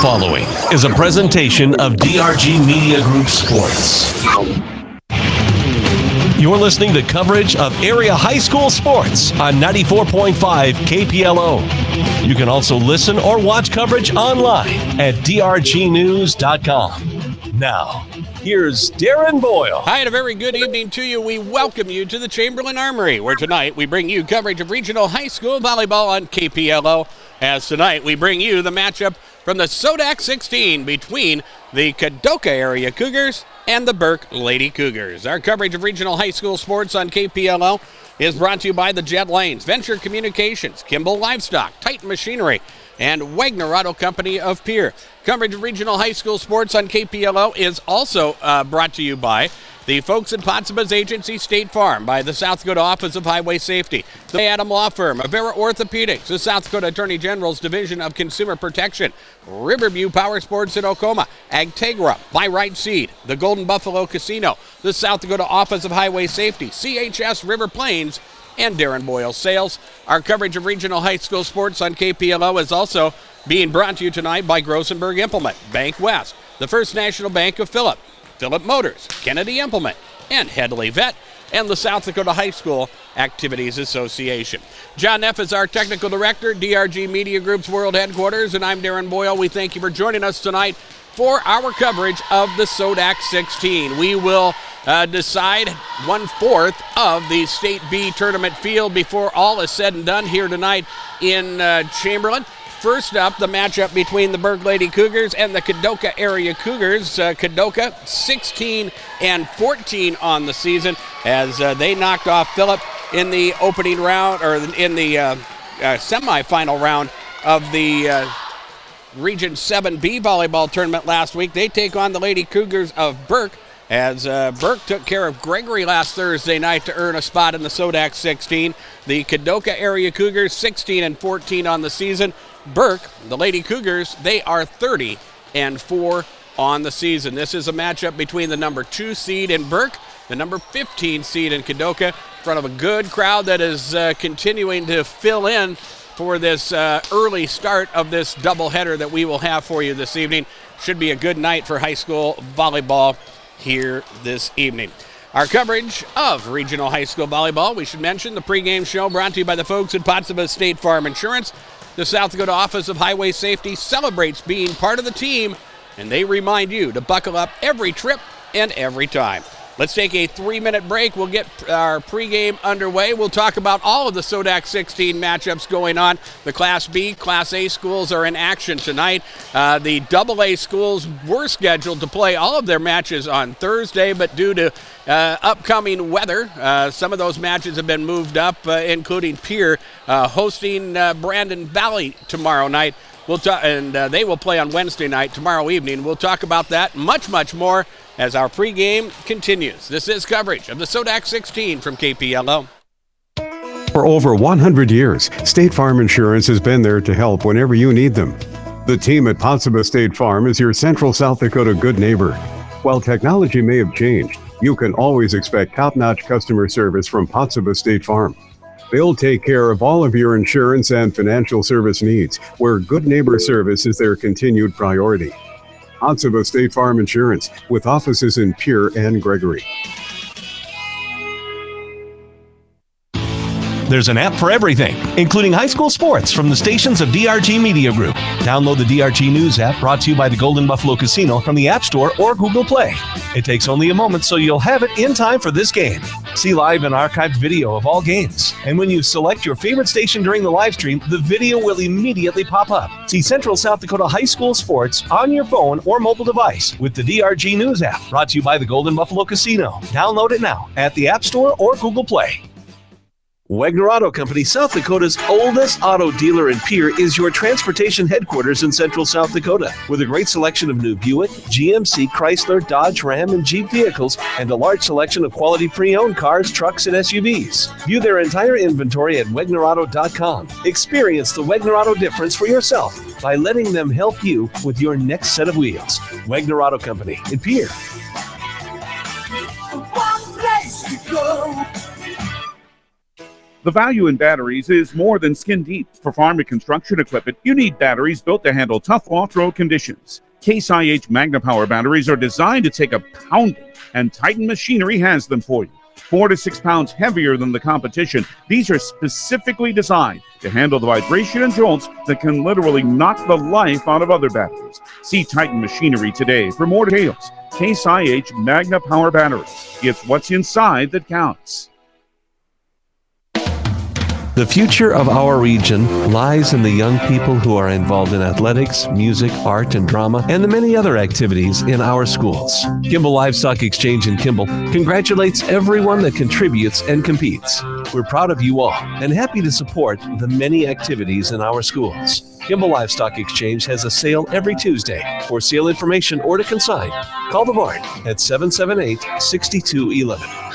following is a presentation of DRG Media Group Sports. You're listening to coverage of area high school sports on 94.5 KPLO. You can also listen or watch coverage online at drgnews.com. Now, here's Darren Boyle. Hi, and a very good evening to you. We welcome you to the Chamberlain Armory, where tonight we bring you coverage of regional high school volleyball on KPLO. As tonight we bring you the matchup from the SoDak 16 between the Kadoka area Cougars and the Burke Lady Cougars. Our coverage of regional high school sports on KPLO is brought to you by the Jet Lanes, Venture Communications, Kimball Livestock, Titan Machinery, and Wagner Auto Company of Pierre. Coverage of regional high school sports on KPLO is also brought to you by the folks at Pottsabah's Agency State Farm, by the South Dakota Office of Highway Safety, the Adam Law Firm, Avera Orthopedics, the South Dakota Attorney General's Division of Consumer Protection, Riverview Power Sports in Ocoma, Agtegra, By Right Seed, the Golden Buffalo Casino, the South Dakota Office of Highway Safety, CHS River Plains, and Darren Boyle Sales. Our coverage of regional high school sports on KPLO is also being brought to you tonight by Grossenberg Implement, Bank West, the First National Bank of Philip Motors, Kennedy Implement, and Headley Vet, and the South Dakota High School Activities Association. John Neff is our technical director, DRG Media Group's world headquarters, and I'm Darren Boyle. We thank you for joining us tonight for our coverage of the SoDak 16. We will decide 1/4 of the State B tournament field before all is said and done here tonight in Chamberlain. First up, the matchup between the Burke Lady Cougars and the Kadoka area Cougars. Kadoka 16-14 on the season as they knocked off Phillip in the opening round, or in the semifinal round of the Region 7B volleyball tournament last week. They take on the Lady Cougars of Burke, as Burke took care of Gregory last Thursday night to earn a spot in the SoDak 16. The Kadoka area Cougars 16-14 on the season. Burke, the Lady Cougars, they are 30-4 on the season. This is a matchup between the number 2 seed in Burke, the number 15 seed in Kadoka, in front of a good crowd that is continuing to fill in for this early start of this doubleheader that we will have for you this evening. Should be a good night for high school volleyball here this evening. Our coverage of regional high school volleyball, we should mention the pregame show brought to you by the folks at Pottsabah State Farm Insurance. The South Dakota Office of Highway Safety celebrates being part of the team, and they remind you to buckle up every trip and every time. Let's take a 3-minute break. We'll get our pregame underway. We'll talk about all of the SoDak 16 matchups going on. The Class B, Class A schools are in action tonight. The AA schools were scheduled to play all of their matches on Thursday, but due to upcoming weather, some of those matches have been moved up, including Pierre hosting Brandon Valley tomorrow night. They will play on Wednesday night, tomorrow evening. We'll talk about that, much more, as our pregame continues. This is coverage of the SoDak 16 from KPLO. For over 100 years, State Farm Insurance has been there to help whenever you need them. The team at Pottsabah State Farm is your Central South Dakota good neighbor. While technology may have changed, you can always expect top-notch customer service from Pottsabah State Farm. They'll take care of all of your insurance and financial service needs, where good neighbor service is their continued priority. Pottsabah State Farm Insurance, with offices in Pierre and Gregory. There's an app for everything, including high school sports from the stations of DRG Media Group. Download the DRG News app, brought to you by the Golden Buffalo Casino, from the App Store or Google Play. It takes only a moment, so you'll have it in time for this game. See live and archived video of all games. And when you select your favorite station during the live stream, the video will immediately pop up. See Central South Dakota high school sports on your phone or mobile device with the DRG News app, brought to you by the Golden Buffalo Casino. Download it now at the App Store or Google Play. Wagner Auto Company, South Dakota's oldest auto dealer in Pierre, is your transportation headquarters in Central South Dakota. With a great selection of new Buick, GMC, Chrysler, Dodge, Ram, and Jeep vehicles, and a large selection of quality pre-owned cars, trucks, and SUVs. View their entire inventory at WagnerAuto.com. Experience the Wagner Auto difference for yourself by letting them help you with your next set of wheels. Wagner Auto Company in Pierre. One place to go. The value in batteries is more than skin deep. For farm and construction equipment, you need batteries built to handle tough off-road conditions. Case IH Magna Power batteries are designed to take a pounding, and Titan Machinery has them for you. 4 to 6 pounds heavier than the competition, these are specifically designed to handle the vibration and jolts that can literally knock the life out of other batteries. See Titan Machinery today for more details. Case IH Magna Power batteries. It's what's inside that counts. The future of our region lies in the young people who are involved in athletics, music, art, and drama, and the many other activities in our schools. Kimball Livestock Exchange in Kimball congratulates everyone that contributes and competes. We're proud of you all and happy to support the many activities in our schools. Kimball Livestock Exchange has a sale every Tuesday. For sale information or to consign, call the barn at 778-6211.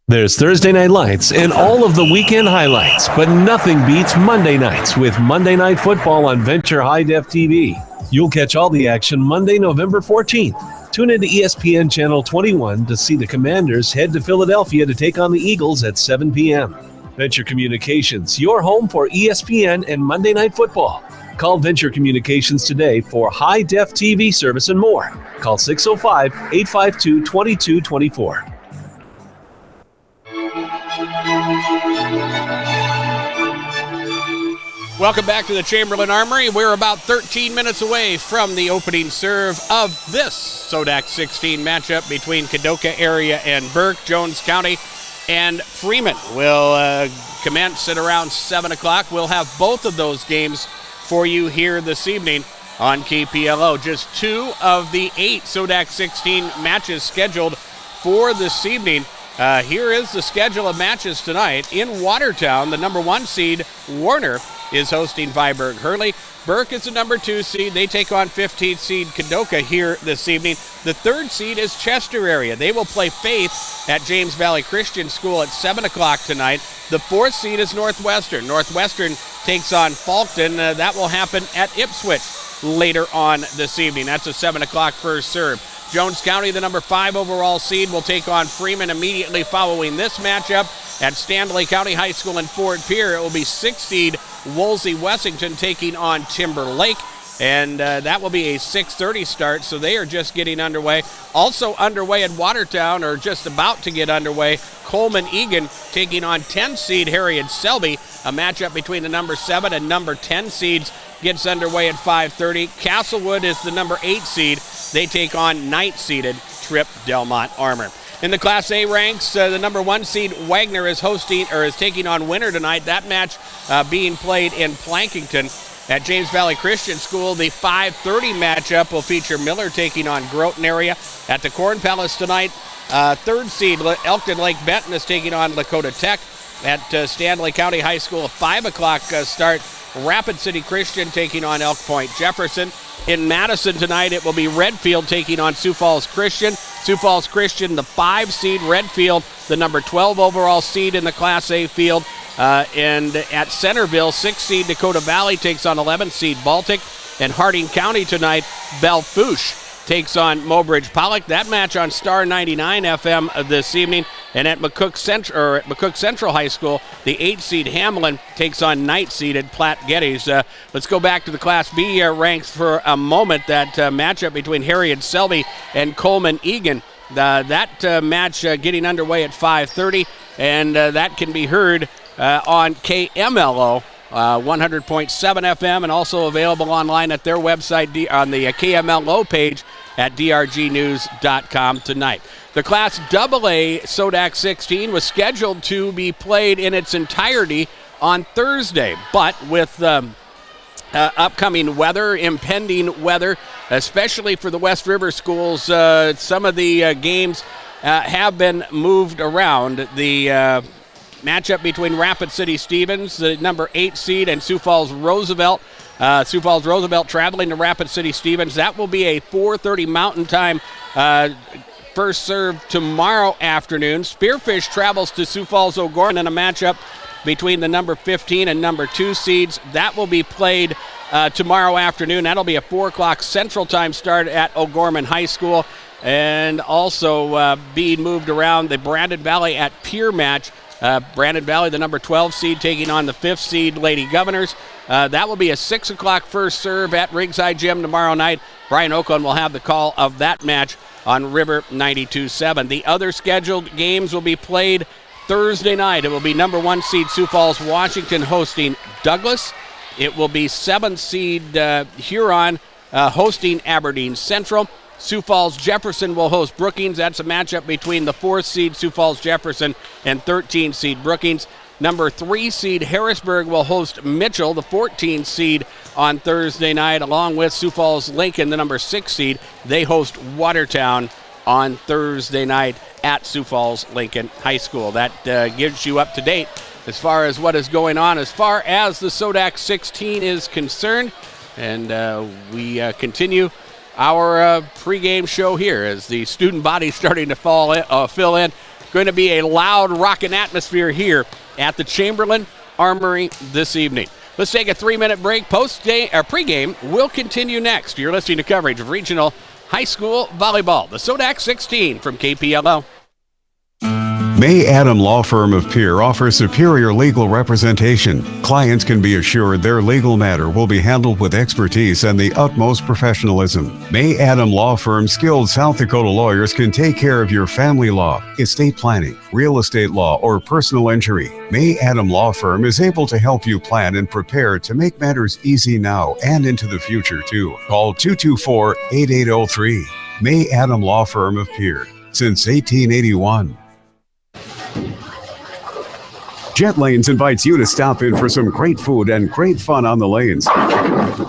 There's Thursday Night Lights and all of the weekend highlights, but nothing beats Monday nights with Monday Night Football on Venture High Def TV. You'll catch all the action Monday, November 14th. Tune into ESPN Channel 21 to see the Commanders head to Philadelphia to take on the Eagles at 7 p.m. Venture Communications, your home for ESPN and Monday Night Football. Call Venture Communications today for high-def TV service and more. Call 605-852-2224. Welcome back to the Chamberlain Armory. We're about 13 minutes away from the opening serve of this SoDak 16 matchup between Kadoka area and Burke. Jones County and Freeman will commence at around 7 o'clock. We'll have both of those games for you here this evening on KPLO. Just 2 of the 8 SoDak 16 matches scheduled for this evening. Here is the schedule of matches tonight. In Watertown, the number 1 seed, Warner, is hosting Viborg Hurley. Burke is the number 2 seed. They take on 15th seed Kadoka here this evening. The 3rd seed is Chester area. They will play Faith at James Valley Christian School at 7 o'clock tonight. The 4th seed is Northwestern. Northwestern takes on Falkton. That will happen at Ipswich later on this evening. That's a 7 o'clock first serve. Jones County, the number 5 overall seed, will take on Freeman immediately following this matchup. At Stanley County High School in Fort Pierre, it will be 6th seed Woolsey-Wessington taking on Timber Lake. And that will be a 6:30 start, so they are just getting underway. Also underway at Watertown, or just about to get underway, Coleman-Egan taking on 10th seed Harriet Selby. A matchup between the number 7 and number 10 seeds gets underway at 5:30. Castlewood is the number 8 seed. They take on 9th seeded Tripp Delmont Armor. In the Class A ranks, the number 1 seed Wagner is taking on Winter tonight. That match being played in Plankington. At James Valley Christian School, the 5:30 matchup will feature Miller taking on Groton area. At the Corn Palace tonight, 3rd seed Elkton Lake Benton is taking on Lakota Tech. At Stanley County High School, a 5 o'clock start, Rapid City Christian taking on Elk Point Jefferson. In Madison tonight, it will be Redfield taking on Sioux Falls Christian. Sioux Falls Christian, the 5 seed, Redfield, the number 12 overall seed in the Class A field. And at Centerville, 6 seed Dakota Valley takes on 11 seed Baltic. And Harding County tonight, Belfouche takes on Mobridge Pollock. That match on Star 99 FM this evening. And at McCook Central High School, the 8 seed Hamlin takes on 9th seeded Platte Geddes. Let's go back to the Class B ranks for a moment. That matchup between Harriet Selby and Coleman Egan. That match getting underway at 5:30, and that can be heard on KMLO 100.7 FM, and also available online at their website on the KMLO page at drgnews.com tonight. The Class AA SoDak 16 was scheduled to be played in its entirety on Thursday, but with upcoming weather, impending weather, especially for the West River schools, some of the games have been moved around. The matchup between Rapid City Stevens, the number 8 seed, and Sioux Falls Roosevelt. Sioux Falls Roosevelt traveling to Rapid City Stevens. That will be a 4:30 Mountain Time first serve tomorrow afternoon. Spearfish travels to Sioux Falls O'Gorman in a matchup between the number 15 and number 2 seeds. That will be played tomorrow afternoon. That'll be a 4 o'clock Central Time start at O'Gorman High School. And also being moved around, the Brandon Valley at Pier match. Brandon Valley, the number 12 seed, taking on the 5th seed Lady Governors. That will be a 6 o'clock first serve at Ringside Gym tomorrow night. Brian Oakland will have the call of that match on River 92.7. The other scheduled games will be played Thursday night. It will be number 1 seed Sioux Falls, Washington hosting Douglas. It will be 7th seed Huron hosting Aberdeen Central. Sioux Falls Jefferson will host Brookings. That's a matchup between the 4th seed Sioux Falls Jefferson and 13th seed Brookings. Number 3 seed Harrisburg will host Mitchell, the 14th seed, on Thursday night, along with Sioux Falls Lincoln, the number 6 seed. They host Watertown on Thursday night at Sioux Falls Lincoln High School. That gives you up to date as far as what is going on as far as the SoDak 16 is concerned. And we continue our pregame show here as the student body starting to fill in. Going to be a loud rocking atmosphere here at the Chamberlain Armory this evening. Let's take a 3-minute break. Pregame will continue next. You're listening to coverage of regional high school volleyball. The SoDak 16 from KPLO. May Adam Law Firm of Pierre offers superior legal representation. Clients can be assured their legal matter will be handled with expertise and the utmost professionalism. May Adam Law Firm's skilled South Dakota lawyers can take care of your family law, estate planning, real estate law, or personal injury. May Adam Law Firm is able to help you plan and prepare to make matters easy now and into the future, too. Call 224-8803. May Adam Law Firm of Pierre, since 1881. Jet Lanes invites you to stop in for some great food and great fun on the lanes.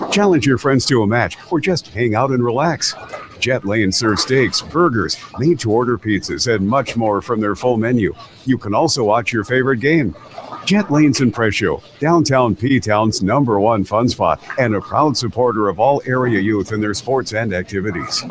Challenge your friends to a match or just hang out and relax. Jet Lanes serves steaks, burgers, made-to-order pizzas, and much more from their full menu. You can also watch your favorite game. Jet Lanes in Presho, downtown P-Town's #1 fun spot, and a proud supporter of all area youth in their sports and activities.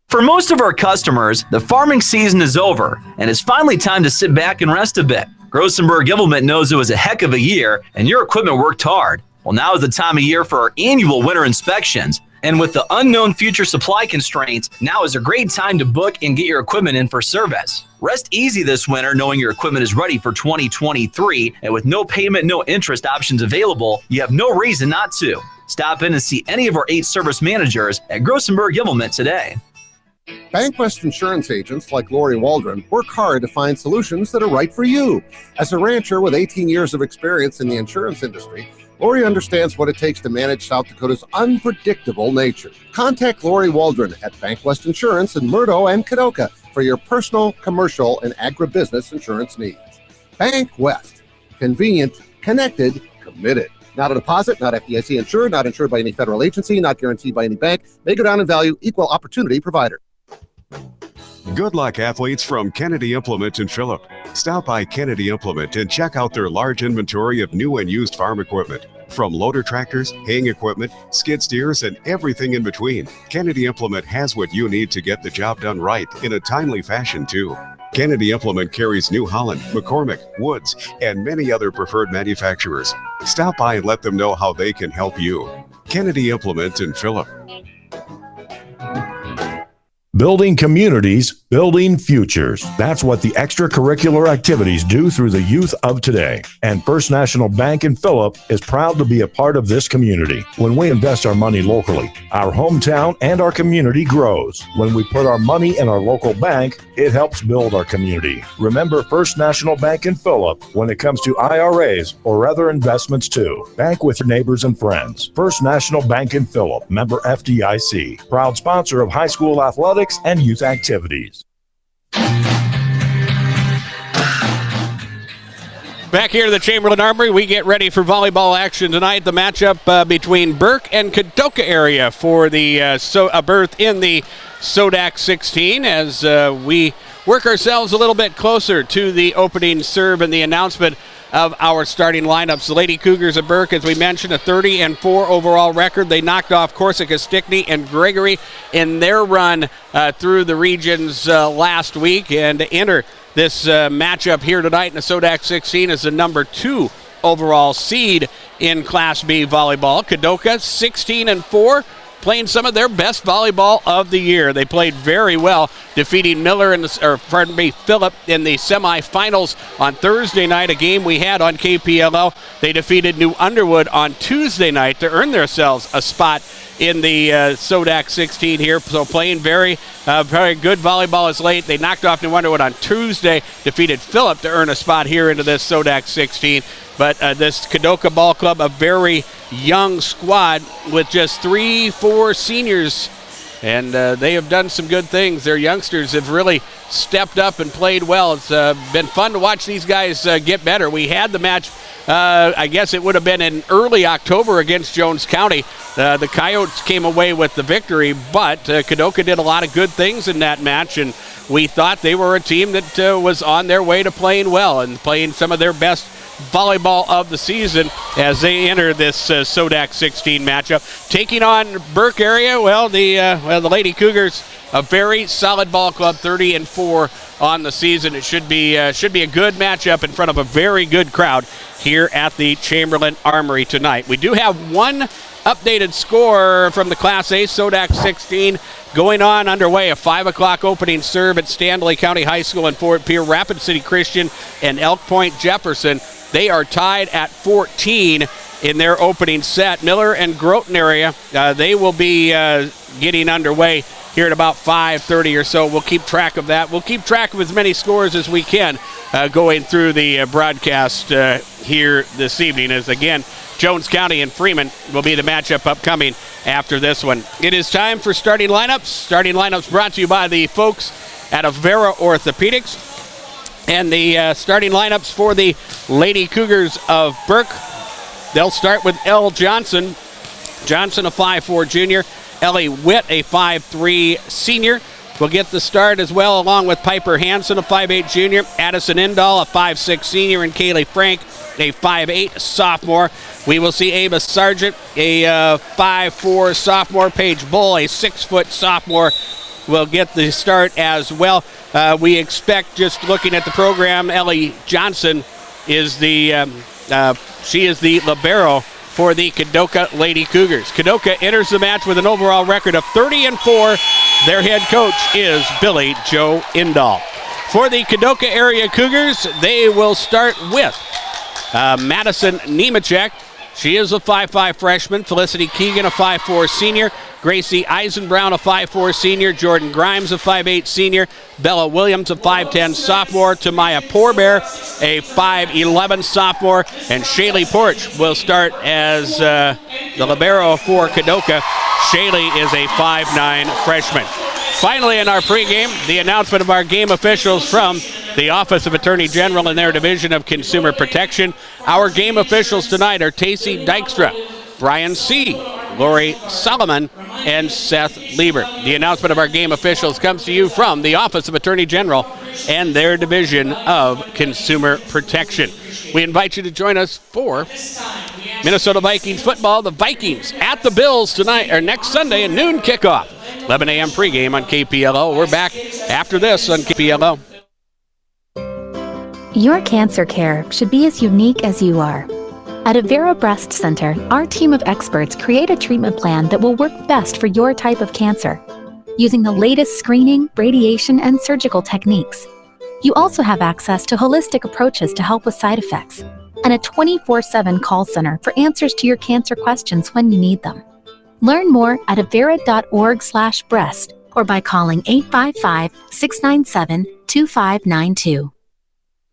For most of our customers, the farming season is over, and it's finally time to sit back and rest a bit. Grossenberg Implement knows it was a heck of a year, and your equipment worked hard. Well, now is the time of year for our annual winter inspections. And with the unknown future supply constraints, now is a great time to book and get your equipment in for service. Rest easy this winter knowing your equipment is ready for 2023, and with no payment, no interest options available, you have no reason not to. Stop in and see any of our 8 service managers at Grossenberg Implement today. BankWest insurance agents like Lori Waldron work hard to find solutions that are right for you. As a rancher with 18 years of experience in the insurance industry, Lori understands what it takes to manage South Dakota's unpredictable nature. Contact Lori Waldron at BankWest Insurance in Murdo and Kadoka for your personal, commercial, and agribusiness insurance needs. BankWest. Convenient, connected, committed. Not a deposit, not FDIC insured, not insured by any federal agency, not guaranteed by any bank. May go down in value, equal opportunity provider. Good luck, athletes, from Kennedy Implement in Phillip. Stop by Kennedy Implement and check out their large inventory of new and used farm equipment. From loader tractors, haying equipment, skid steers, and everything in between, Kennedy Implement has what you need to get the job done right in a timely fashion, too. Kennedy Implement carries New Holland, McCormick, Woods, and many other preferred manufacturers. Stop by and let them know how they can help you. Kennedy Implement in Phillip. Building communities, building futures. That's what the extracurricular activities do through the youth of today. And First National Bank in Phillip is proud to be a part of this community. When we invest our money locally, our hometown and our community grows. When we put our money in our local bank, it helps build our community. Remember First National Bank in Phillip when it comes to IRAs or other investments too. Bank with your neighbors and friends. First National Bank in Phillip, member FDIC. Proud sponsor of high school athletics and youth activities. Back here to the Chamberlain Armory, we get ready for volleyball action tonight. The matchup between Burke and Kadoka area for the berth in the SoDak 16 as we work ourselves a little bit closer to the opening serve and the announcement of our starting lineups. The Lady Cougars of Burke, as we mentioned, a 30-4 overall record. They knocked off Corsica, Stickney, and Gregory in their run through the regions last week, and to enter this matchup here tonight in the SoDak 16 as the number 2 overall seed in Class B volleyball. Kadoka 16-4, playing some of their best volleyball of the year. They played very well, defeating Phillip in the semifinals on Thursday night, a game we had on KPLO. They defeated New Underwood on Tuesday night to earn themselves a spot in the SoDak 16 here. So playing very good volleyball as late. They knocked off New Underwood on Tuesday, defeated Phillip to earn a spot here into this SoDak 16. But this Kadoka Ball Club, a very young squad with just 3-4 seniors, and they have done some good things. Their youngsters have really stepped up and played well. It's been fun to watch these guys get better. We had the match, I guess it would have been in early October against Jones County. The Coyotes came away with the victory, but Kadoka did a lot of good things in that match, and we thought they were a team that was on their way to playing well and playing some of their best volleyball of the season as they enter this SoDak 16 matchup. Taking on Burke area, the Lady Cougars, a very solid ball club, 30-4 on the season. It should be a good matchup in front of a very good crowd here at the Chamberlain Armory tonight. We do have one updated score from the Class A SoDak 16 going on underway. A 5 o'clock opening serve at Stanley County High School in Fort Pierre. Rapid City Christian and Elk Point Jefferson, they are tied at 14 in their opening set. Miller and Groton area, they will be getting underway here at about 5:30 or so. We'll keep track of that. We'll keep track of as many scores as we can going through the broadcast here this evening, as again, Jones County and Freeman will be the matchup upcoming after this one. It is time for starting lineups. Starting lineups brought to you by the folks at Avera Orthopedics. And the starting lineups for the Lady Cougars of Burke. They'll start with Elle Johnson. Johnson, a 5'4 junior. Ellie Witt, a 5'3 senior, will get the start as well, along with Piper Hansen, a 5'8 junior. Addison Indahl, a 5'6 senior. And Kaylee Frank, a 5'8 sophomore. We will see Ava Sargent, a 5'4 sophomore. Paige Bull, a 6-foot sophomore, will get the start as well. We expect, just looking at the program, Ellie Johnson is she is the libero for the Kadoka Lady Cougars. Kadoka enters the match with an overall record of 30-4. Their head coach is Billy Joe Indahl. For the Kadoka area Cougars, they will start with Madison Nemechek. She is a 5'5 freshman. Felicity Keegan, a 5'4 senior. Gracie Eisenbrown, a 5'4 senior. Jordan Grimes, a 5'8 senior. Bella Williams, a 5'10 sophomore. Tamaya Poorbear, a 5'11 sophomore. And Shaylee Porch will start as the libero for Kadoka. Shaylee is a 5'9 freshman. Finally, in our pregame, the announcement of our game officials from the Office of Attorney General and their Division of Consumer Protection. Our game officials tonight are Tacey Dykstra, Brian C., Lori Solomon, and Seth Lieber. The announcement of our game officials comes to you from the Office of Attorney General and their Division of Consumer Protection. We invite you to join us for Minnesota Vikings football. The Vikings at the Bills tonight, or next Sunday, a noon kickoff. 11 a.m. pregame on KPLO. We're back after this on KPLO. Your cancer care should be as unique as you are. At Avera Breast Center, our team of experts create a treatment plan that will work best for your type of cancer, using the latest screening, radiation, and surgical techniques. You also have access to holistic approaches to help with side effects, and a 24/7 call center for answers to your cancer questions when you need them. Learn more at avera.org/breast or by calling 855-697-2592.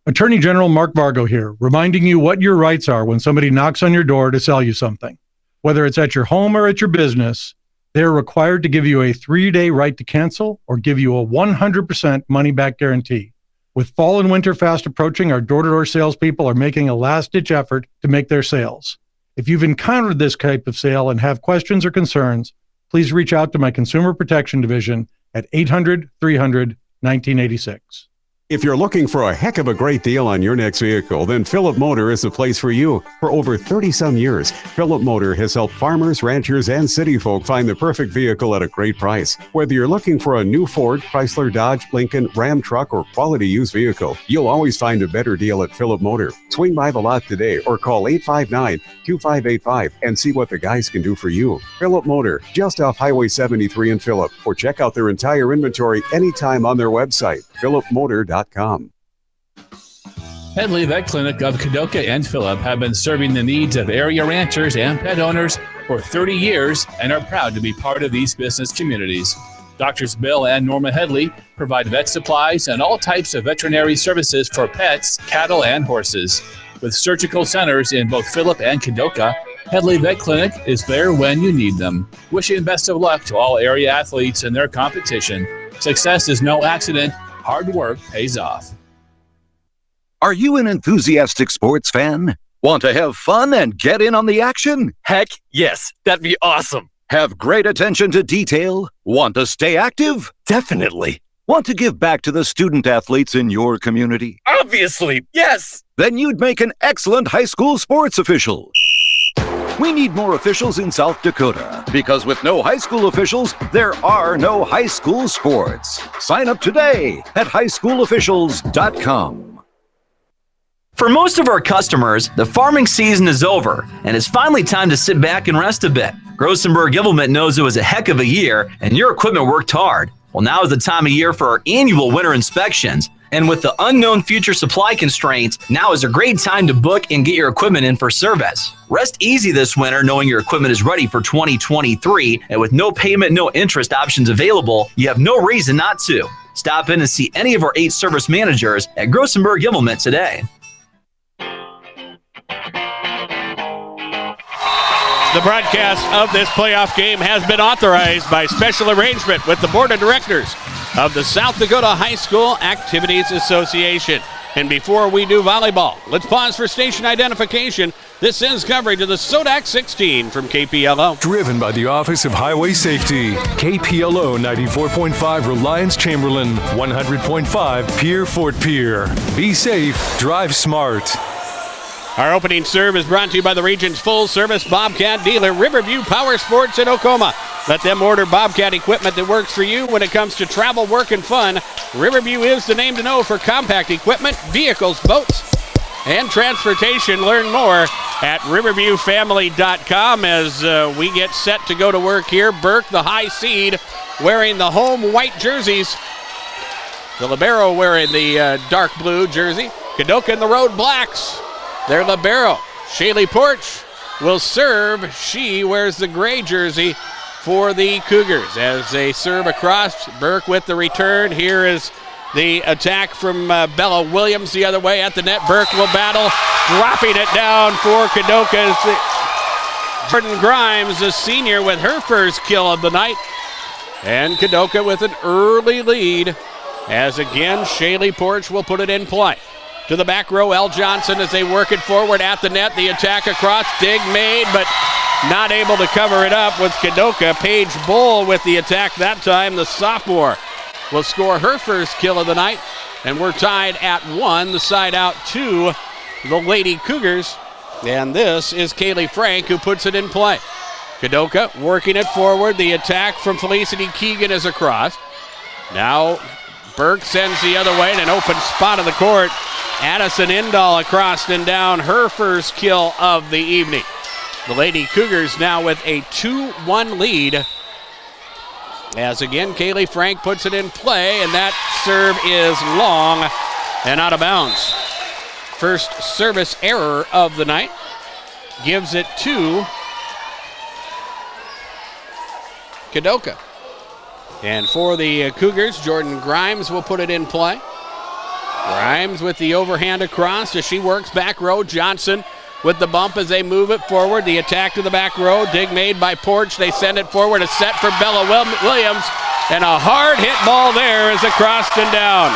Attorney General Mark Vargo here, reminding you what your rights are when somebody knocks on your door to sell you something. Whether it's at your home or at your business, they're required to give you a 3-day right to cancel or give you a 100% money-back guarantee. With fall and winter fast approaching, our door-to-door salespeople are making a last-ditch effort to make their sales. If you've encountered this type of sale and have questions or concerns, please reach out to my Consumer Protection Division at 800-300-1986. If you're looking for a heck of a great deal on your next vehicle, then Phillip Motor is the place for you. For over 30-some years, Phillip Motor has helped farmers, ranchers, and city folk find the perfect vehicle at a great price. Whether you're looking for a new Ford, Chrysler, Dodge, Lincoln, Ram truck, or quality used vehicle, you'll always find a better deal at Phillip Motor. Swing by the lot today or call 859-2585 and see what the guys can do for you. Phillip Motor, just off Highway 73 in Phillip, or check out their entire inventory anytime on their website, phillipmotor.com. Headley Vet Clinic of Kadoka and Phillip have been serving the needs of area ranchers and pet owners for 30 years and are proud to be part of these business communities. Doctors Bill and Norma Headley provide vet supplies and all types of veterinary services for pets, cattle, and horses. With surgical centers in both Phillip and Kadoka, Headley Vet Clinic is there when you need them. Wishing best of luck to all area athletes in their competition. Success is no accident. Hard work pays off. Are you an enthusiastic sports fan? Want to have fun and get in on the action? Heck, yes. That'd be awesome. Have great attention to detail? Want to stay active? Definitely. Want to give back to the student athletes in your community? Obviously, yes. Then you'd make an excellent high school sports official. We need more officials in South Dakota, because with no high school officials, there are no high school sports. Sign up today at highschoolofficials.com. For most of our customers, the farming season is over, and it's finally time to sit back and rest a bit. Grossenberg Implement knows it was a heck of a year, and your equipment worked hard. Well, now is the time of year for our annual winter inspections. And with the unknown future supply constraints, now is a great time to book and get your equipment in for service. Rest easy this winter knowing your equipment is ready for 2023, and with no payment, no interest options available, you have no reason not to. Stop in and see any of our 8 service managers at Grossenberg Implement today. The broadcast of this playoff game has been authorized by special arrangement with the Board of Directors of the South Dakota High School Activities Association. And before we do volleyball, let's pause for station identification. This is coverage of the SoDak 16 from KPLO. Driven by the Office of Highway Safety. KPLO 94.5 Reliance Chamberlain, 100.5 Pierre Fort Pierre. Be safe, drive smart. Our opening serve is brought to you by the region's full-service Bobcat dealer, Riverview Power Sports in Oklahoma. Let them order Bobcat equipment that works for you when it comes to travel, work, and fun. Riverview is the name to know for compact equipment, vehicles, boats, and transportation. Learn more at riverviewfamily.com as we get set to go to work here. Burke, the high seed, wearing the home white jerseys. The libero wearing the dark blue jersey. Kadoka in the road blacks. Their libero, Shaylee Porch, will serve. She wears the gray jersey for the Cougars as they serve across. Burke with the return. Here is the attack from Bella Williams the other way at the net. Burke will battle, dropping it down for Kadoka. Jordan Grimes, the senior, with her first kill of the night. And Kadoka with an early lead as again Shaylee Porch will put it in play. To the back row, L. Johnson as they work it forward at the net. The attack across, dig made, but not able to cover it up with Kadoka. Paige Bull with the attack that time. The sophomore will score her first kill of the night, and we're tied at 1. The side out to the Lady Cougars, and this is Kaylee Frank who puts it in play. Kadoka working it forward. The attack from Felicity Keegan is across. Now Burke sends the other way in an open spot of the court. Addison Indahl across and down, her first kill of the evening. The Lady Cougars now with a 2-1 lead. As again, Kaylee Frank puts it in play, and that serve is long and out of bounds. First service error of the night. Gives it to Kadoka. And for the Cougars, Jordan Grimes will put it in play. Grimes with the overhand across as she works back row. Johnson with the bump as they move it forward. The attack to the back row. Dig made by Porch. They send it forward. A set for Bella Williams. And a hard hit ball there is across and down.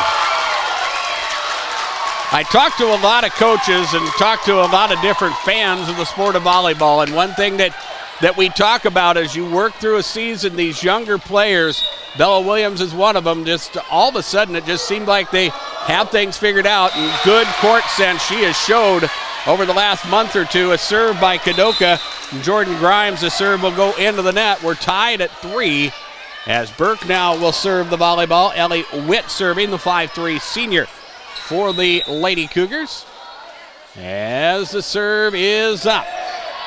I talked to a lot of coaches and talked to a lot of different fans of the sport of volleyball. And one thing that that we talk about as you work through a season. These younger players, Bella Williams is one of them, just all of a sudden it just seemed like they have things figured out, and good court sense she has showed over the last month or two. A serve by Kadoka. Jordan Grimes, the serve will go into the net. We're tied at 3 as Burke now will serve the volleyball. Ellie Witt serving, the 5'3" senior for the Lady Cougars. As the serve is up.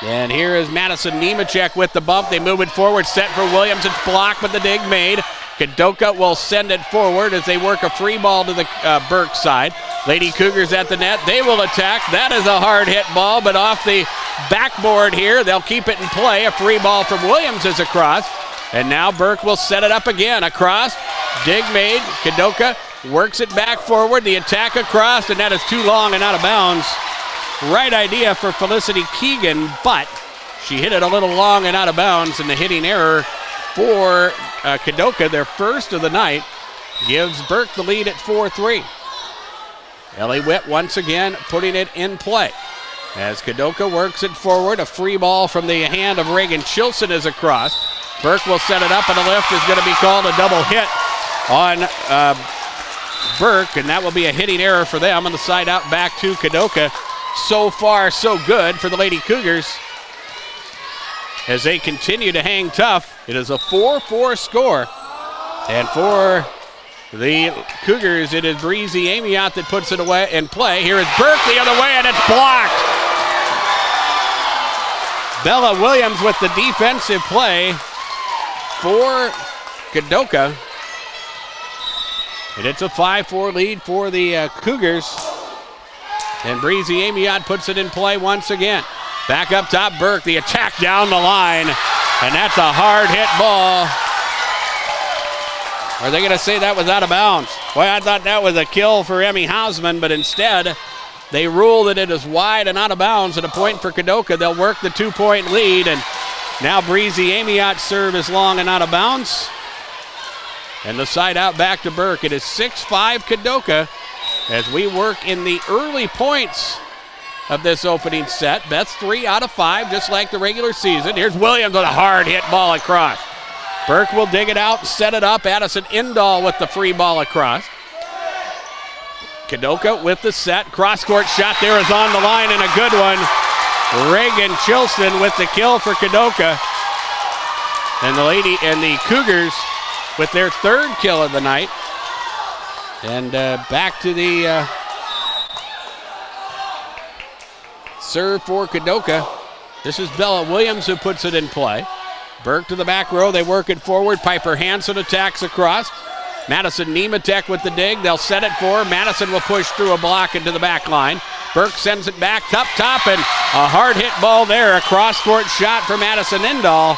And here is Madison Nemechek with the bump. They move it forward, set for Williams. It's blocked, but the dig made. Kadoka will send it forward as they work a free ball to the Burke side. Lady Cougars at the net. They will attack. That is a hard hit ball, but off the backboard here. They'll keep it in play. A free ball from Williams is across. And now Burke will set it up again. Across. Dig made. Kadoka works it back forward. The attack across, and that is too long and out of bounds. Right idea for Felicity Keegan, but she hit it a little long and out of bounds, and the hitting error for Kadoka, their first of the night, gives Burke the lead at 4-3. Ellie Witt once again putting it in play. As Kadoka works it forward, a free ball from the hand of Reagan Chilson is across. Burke will set it up, and a lift is going to be called a double hit on Burke, and that will be a hitting error for them on the side out back to Kadoka. So far, so good for the Lady Cougars as they continue to hang tough. It is a 4-4 score. And for the Cougars, it is Breezy Amiot that puts it away in play. Here is Burke the other way, and it's blocked. Bella Williams with the defensive play for Kadoka. And it's a 5-4 lead for the Cougars. And Breezy Amiot puts it in play once again. Back up top, Burke, the attack down the line. And that's a hard hit ball. Are they going to say that was out of bounds? Boy, I thought that was a kill for Emmy Hausman, but instead they rule that it is wide and out of bounds, and a point for Kadoka. They'll work the 2-point lead, and now Breezy Amiot's serve is long and out of bounds. And the side out back to Burke. It is 6-5 Kadoka as we work in the early points of this opening set. Best 3 out of 5, just like the regular season. Here's Williams with a hard hit ball across. Burke will dig it out, set it up. Addison Indahl with the free ball across. Kadoka with the set. Cross-court shot there is on the line, and a good one. Reagan Chilson with the kill for Kadoka. And the Cougars with their third kill of the night. And back to the serve for Kadoka. This is Bella Williams who puts it in play. Burke to the back row. They work it forward. Piper Hansen attacks across. Madison Nemechek with the dig. They'll set it for her. Madison will push through a block into the back line. Burke sends it back top, and a hard hit ball there. A cross-court shot for Madison Indahl.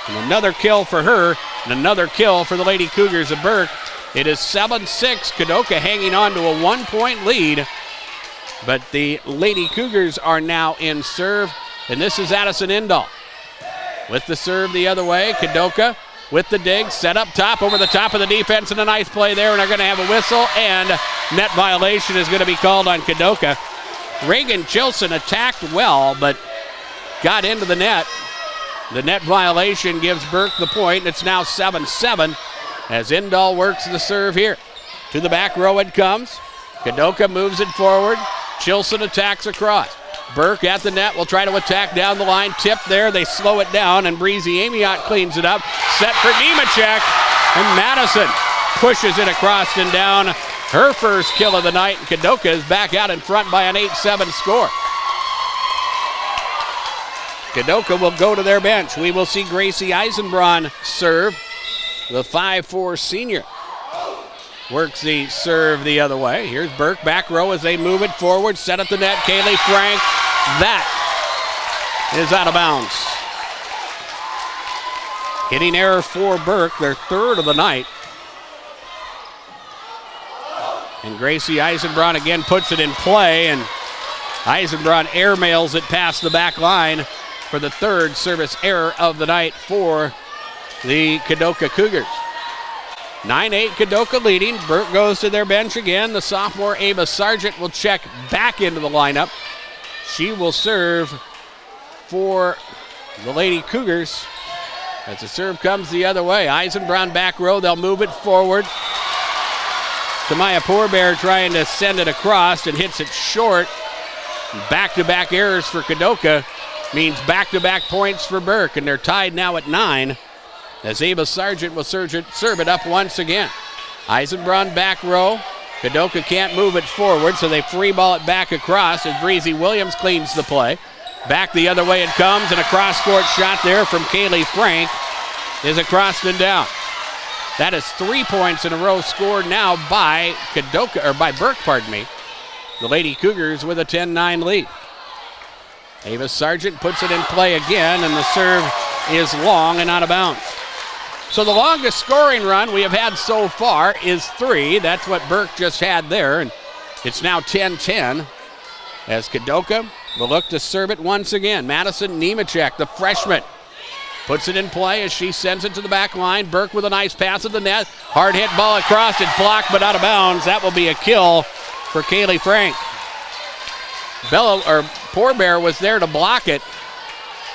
And another kill for her, and another kill for the Lady Cougars of Burke. It is 7-6. Kadoka hanging on to a 1-point lead. But the Lady Cougars are now in serve, and this is Addison Indahl. With the serve the other way, Kadoka with the dig, set up top, over the top of the defense, and a nice play there, and they're going to have a whistle, and net violation is going to be called on Kadoka. Reagan Chilson attacked well, but got into the net. The net violation gives Burke the point, and it's now 7-7 as Indahl works the serve here. To the back row it comes. Kadoka moves it forward. Chilson attacks across. Burke at the net will try to attack down the line. Tip there. They slow it down, and Breezy Amiot cleans it up. Set for Nemechek, and Madison pushes it across and down. Her first kill of the night, and Kadoka is back out in front by an 8-7 score. Kadoka will go to their bench. We will see Gracie Eisenbraun serve, the 5'4" senior. Works the serve the other way. Here's Burke, back row as they move it forward. Set at the net, Kaylee Frank. That is out of bounds. Hitting error for Burke, their third of the night. And Gracie Eisenbraun again puts it in play, and Eisenbraun airmails it past the back line for the third service error of the night for the Kadoka Cougars. 9-8 Kadoka leading. Burke goes to their bench again. The sophomore Ava Sargent will check back into the lineup. She will serve for the Lady Cougars. As the serve comes the other way, Eisenbrown back row, they'll move it forward. Tamaya Poorbear trying to send it across and hits it short. Back-to-back errors for Kadoka means back-to-back points for Burke, and they're tied now at 9 as Ava Sargent will serve it up once again. Eisenbrown back row. Kadoka can't move it forward, so they free ball it back across as Breezy Williams cleans the play. Back the other way it comes, and a cross-court shot there from Kaylee Frank is across and down. That is 3 points in a row scored now by Burke, pardon me. The Lady Cougars with a 10-9 lead. Ava Sargent puts it in play again, and the serve is long and out of bounds. So the longest scoring run we have had so far is 3. That's what Burke just had there, and it's now 10-10 as Kadoka will look to serve it once again. Madison Nemechek, the freshman, puts it in play as she sends it to the back line. Burke with a nice pass at the net. Hard hit ball across. It's blocked but out of bounds. That will be a kill for Kaylee Frank. Poorbear was there to block it,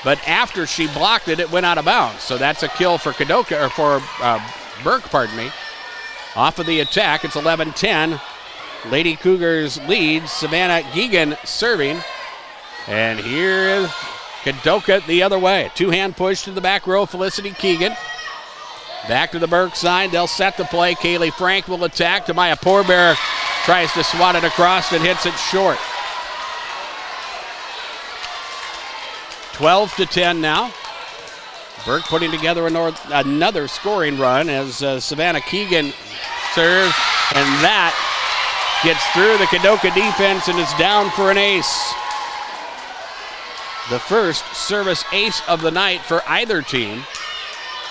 but after she blocked it, it went out of bounds. So that's a kill for Burke, pardon me. Off of the attack, it's 11-10. Lady Cougars lead. Savannah Geegan serving. And here is Kadoka the other way. Two-hand push to the back row, Felicity Keegan. Back to the Burke side, they'll set the play. Kaylee Frank will attack. Tamaya Poorbear tries to swat it across and hits it short. 12-10 now. Burke putting together another scoring run as Savannah Keegan serves, and that gets through the Kadoka defense and is down for an ace. The first service ace of the night for either team,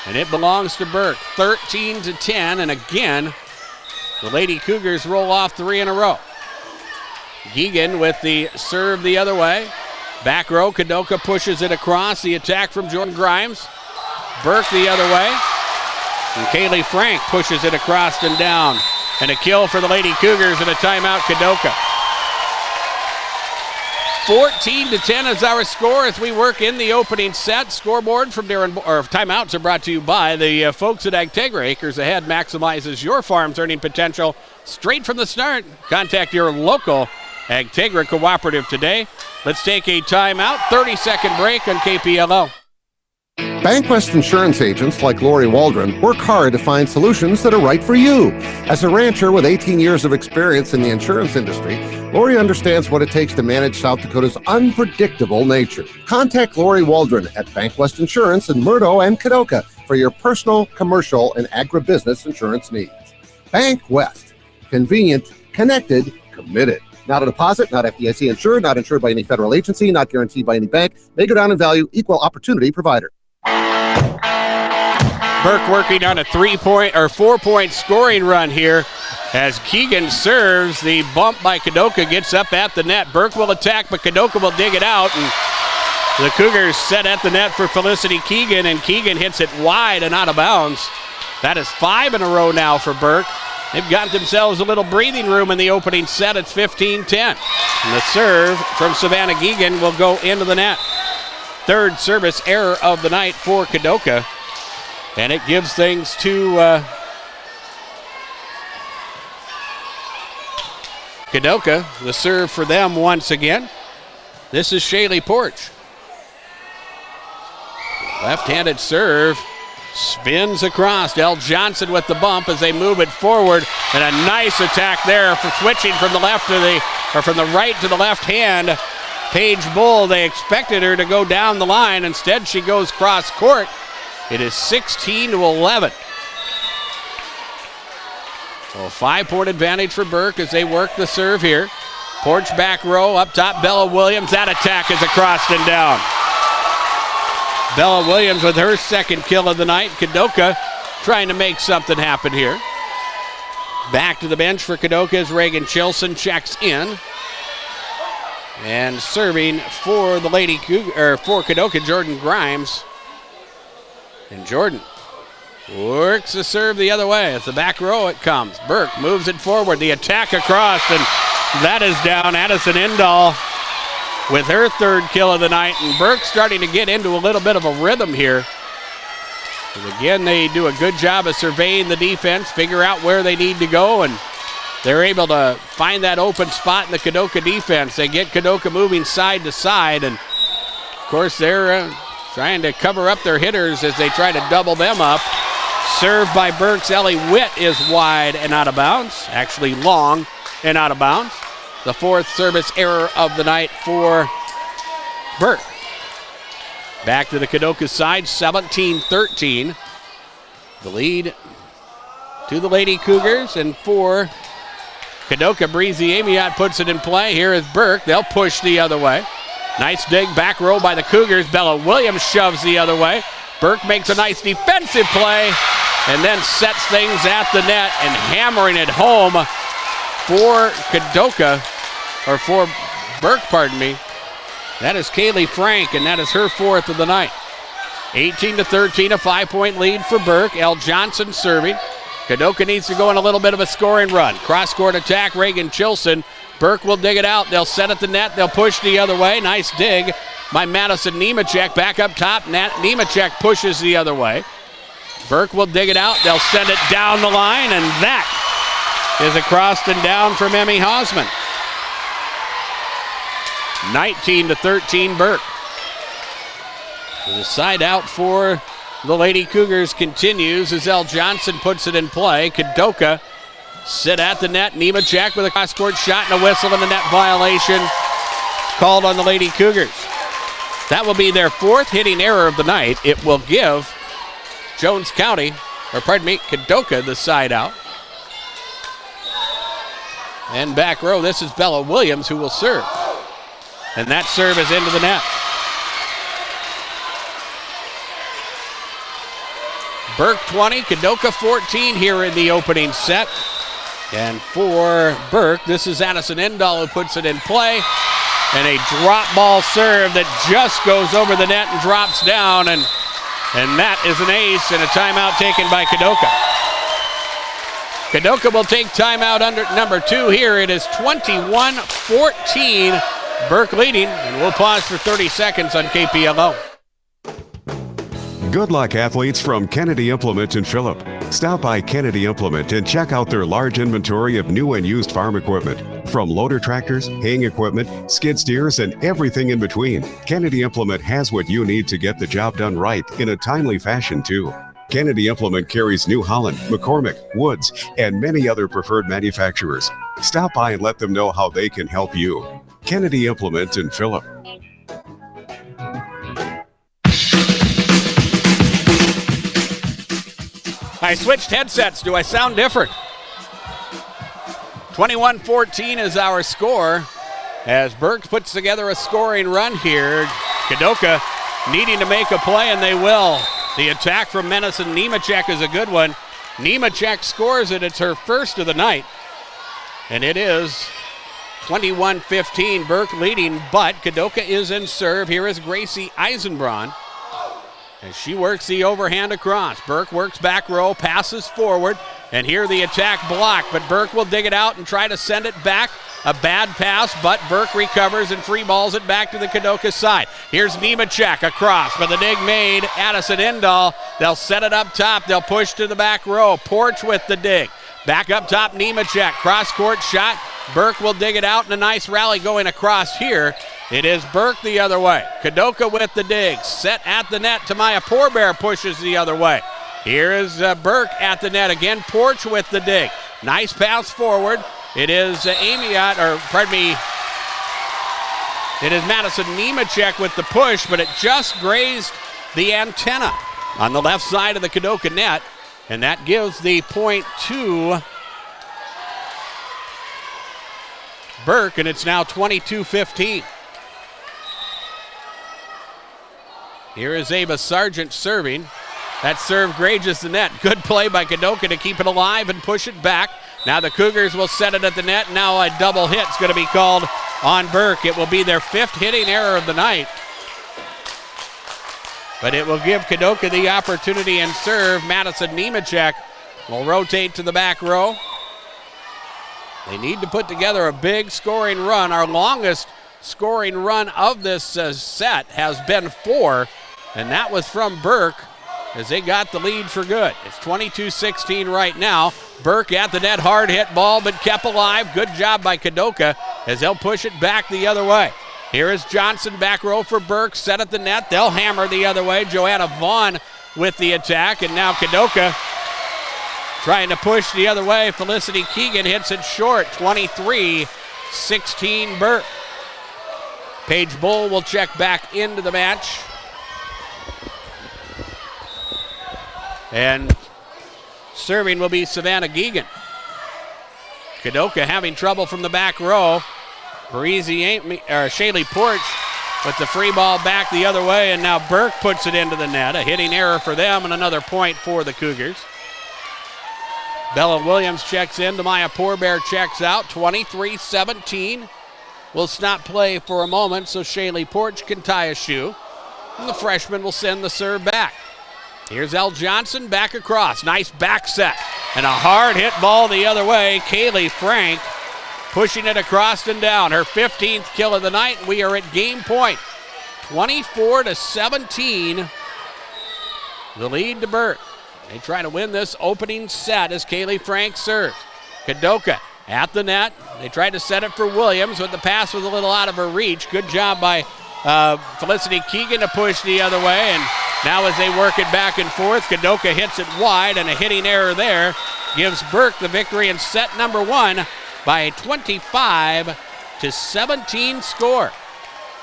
and it belongs to Burke. 13-10, and again, the Lady Cougars roll off 3 in a row. Geegan with the serve the other way. Back row, Kadoka pushes it across. The attack from Jordan Grimes. Burke the other way. And Kaylee Frank pushes it across and down. And a kill for the Lady Cougars and a timeout, Kadoka. 14-10 is our score as we work in the opening set. Scoreboard from timeouts are brought to you by the folks at Agtegra. Acres Ahead maximizes your farm's earning potential straight from the start. Contact your local Agtegra cooperative today. Let's take a timeout. 30-second break on KPLO. Bankwest insurance agents like Lori Waldron work hard to find solutions that are right for you. As a rancher with 18 years of experience in the insurance industry, Lori understands what it takes to manage South Dakota's unpredictable nature. Contact Lori Waldron at Bankwest Insurance in Murdo and Kadoka for your personal, commercial, and agribusiness insurance needs. Bankwest. Convenient, connected, committed. Not a deposit, not FDIC insured, not insured by any federal agency, not guaranteed by any bank. May go down in value, equal opportunity provider. Burke working on a 4-point scoring run here as Keegan serves. The bump by Kadoka gets up at the net. Burke will attack, but Kadoka will dig it out. And the Cougars set at the net for Felicity Keegan, and Keegan hits it wide and out of bounds. That is 5 in a row now for Burke. They've got themselves a little breathing room in the opening set. It's 15-10. And the serve from Savannah Geegan will go into the net. Third service error of the night for Kadoka. And it gives things to Kadoka. The serve for them once again. This is Shaylee Porch. Left-handed serve. Spins across. Elle Johnson with the bump as they move it forward. And a nice attack there for switching from the from the right to the left hand. Paige Bull, they expected her to go down the line. Instead, she goes cross court. It is 16-11. So a 5-point advantage for Burke as they work the serve here. Porch back row, up top, Bella Williams. That attack is across and down. Bella Williams with her second kill of the night. Kadoka trying to make something happen here. Back to the bench for Kadoka as Reagan Chilson checks in. And serving for the Lady for Kadoka, Jordan Grimes. And Jordan works the serve the other way. It's the back row it comes. Burke moves it forward. The attack across, and that is down. Addison Indahl with her third kill of the night, and Burke starting to get into a little bit of a rhythm here. And again, they do a good job of surveying the defense, figure out where they need to go, and they're able to find that open spot in the Kadoka defense. They get Kadoka moving side to side, and of course they're trying to cover up their hitters as they try to double them up. Served by Burke's Ellie Witt is wide and out of bounds, actually long and out of bounds. The fourth service error of the night for Burke. Back to the Kadoka side, 17-13. The lead to the Lady Cougars, and for Kadoka, Breezy Amiot puts it in play. Here is Burke. They'll push the other way. Nice dig back row by the Cougars. Bella Williams shoves the other way. Burke makes a nice defensive play and then sets things at the net and hammering it home for Kadoka, or for Burke, pardon me. That is Kaylee Frank, and that is her fourth of the night. 18-13, a 5-point lead for Burke. Elle Johnson serving. Kadoka needs to go on a little bit of a scoring run. Cross-court attack, Reagan Chilson. Burke will dig it out. They'll set at the net. They'll push the other way. Nice dig by Madison Nemechek. Back up top. Nemechek pushes the other way. Burke will dig it out. They'll send it down the line, and that is across and down from Emmy Hausman. 19-13 Burke. The side out for the Lady Cougars continues as Elle Johnson puts it in play. Kadoka sit at the net. Nemechek with a cross-court shot and a whistle and a net violation called on the Lady Cougars. That will be their fourth hitting error of the night. It will give Jones County, or pardon me, Kadoka the side out. And back row, this is Bella Williams who will serve. And that serve is into the net. Burke 20, Kadoka 14 here in the opening set. And for Burke, this is Addison Endall who puts it in play. And a drop ball serve that just goes over the net and drops down. And that is an ace and a timeout taken by Kadoka. Kadoka will take timeout under number 2 here. It is 21-14. Burke leading, and we'll pause for 30 seconds on KPLO. Good luck, athletes, from Kennedy Implement in Phillip. Stop by Kennedy Implement and check out their large inventory of new and used farm equipment. From loader tractors, haying equipment, skid steers, and everything in between, Kennedy Implement has what you need to get the job done right in a timely fashion, too. Kennedy Implement carries New Holland, McCormick, Woods, and many other preferred manufacturers. Stop by and let them know how they can help you. Kennedy Implement in Phillip. I switched headsets. Do I sound different? 21-14 is our score as Burke puts together a scoring run here. Kadoka needing to make a play, and they will. The attack from Madison Nemechek is a good one. Nemechek scores it. It's her first of the night. And it is 21-15. Burke leading, but Kadoka is in serve. Here is Gracie Eisenbraun as she works the overhand across. Burke works back row, passes forward, and here the attack block, but Burke will dig it out and try to send it back. A bad pass, but Burke recovers and free balls it back to the Kadoka side. Here's Nemechek across, but the dig made. Addison Endall. They'll set it up top. They'll push to the back row. Porch with the dig. Back up top, Nemechek. Cross-court shot. Burke will dig it out, and a nice rally going across here. It is Burke the other way. Kadoka with the dig. Set at the net. Tamaya Pourbear pushes the other way. Here is Burke at the net again. Porch with the dig. Nice pass forward. It is Amiot, or pardon me, it is Madison Nemechek with the push, but it just grazed the antenna on the left side of the Kadoka net, and that gives the point to Burke, and it's now 22-15. Here is Ava Sargent serving. That serve grazes the net. Good play by Kadoka to keep it alive and push it back. Now the Cougars will set it at the net. Now a double hit's going to be called on Burke. It will be their fifth hitting error of the night. But it will give Kadoka the opportunity and serve. Madison Nemechek will rotate to the back row. They need to put together a big scoring run. Our longest scoring run of this set has been 4, and that was from Burke as they got the lead for good. It's 22-16 right now. Burke at the net, hard hit ball, but kept alive. Good job by Kadoka as they'll push it back the other way. Here is Johnson, back row for Burke, set at the net. They'll hammer the other way. Joanna Vaughn with the attack, and now Kadoka trying to push the other way. Felicity Keegan hits it short. 23-16 Burke. Paige Bull will check back into the match. And serving will be Savannah Geegan. Kadoka having trouble from the back row. Shaylee Porch with the free ball back the other way, and now Burke puts it into the net. A hitting error for them and another point for the Cougars. Bella Williams checks in. Demaya Poorbear checks out. 23-17. We'll stop play for a moment so Shaylee Porch can tie a shoe. And the freshman will send the serve back. Here's Elle Johnson back across. Nice back set. And a hard hit ball the other way. Kaylee Frank pushing it across and down. Her 15th kill of the night. We are at game point. 24-17. The lead to Burke. They try to win this opening set as Kaylee Frank serves. Kadoka at the net. They tried to set it for Williams, but the pass was a little out of her reach. Good job by Felicity Keegan to push the other way. And now as they work it back and forth, Kadoka hits it wide, and a hitting error there gives Burke the victory in set number 1 by a 25-17 score.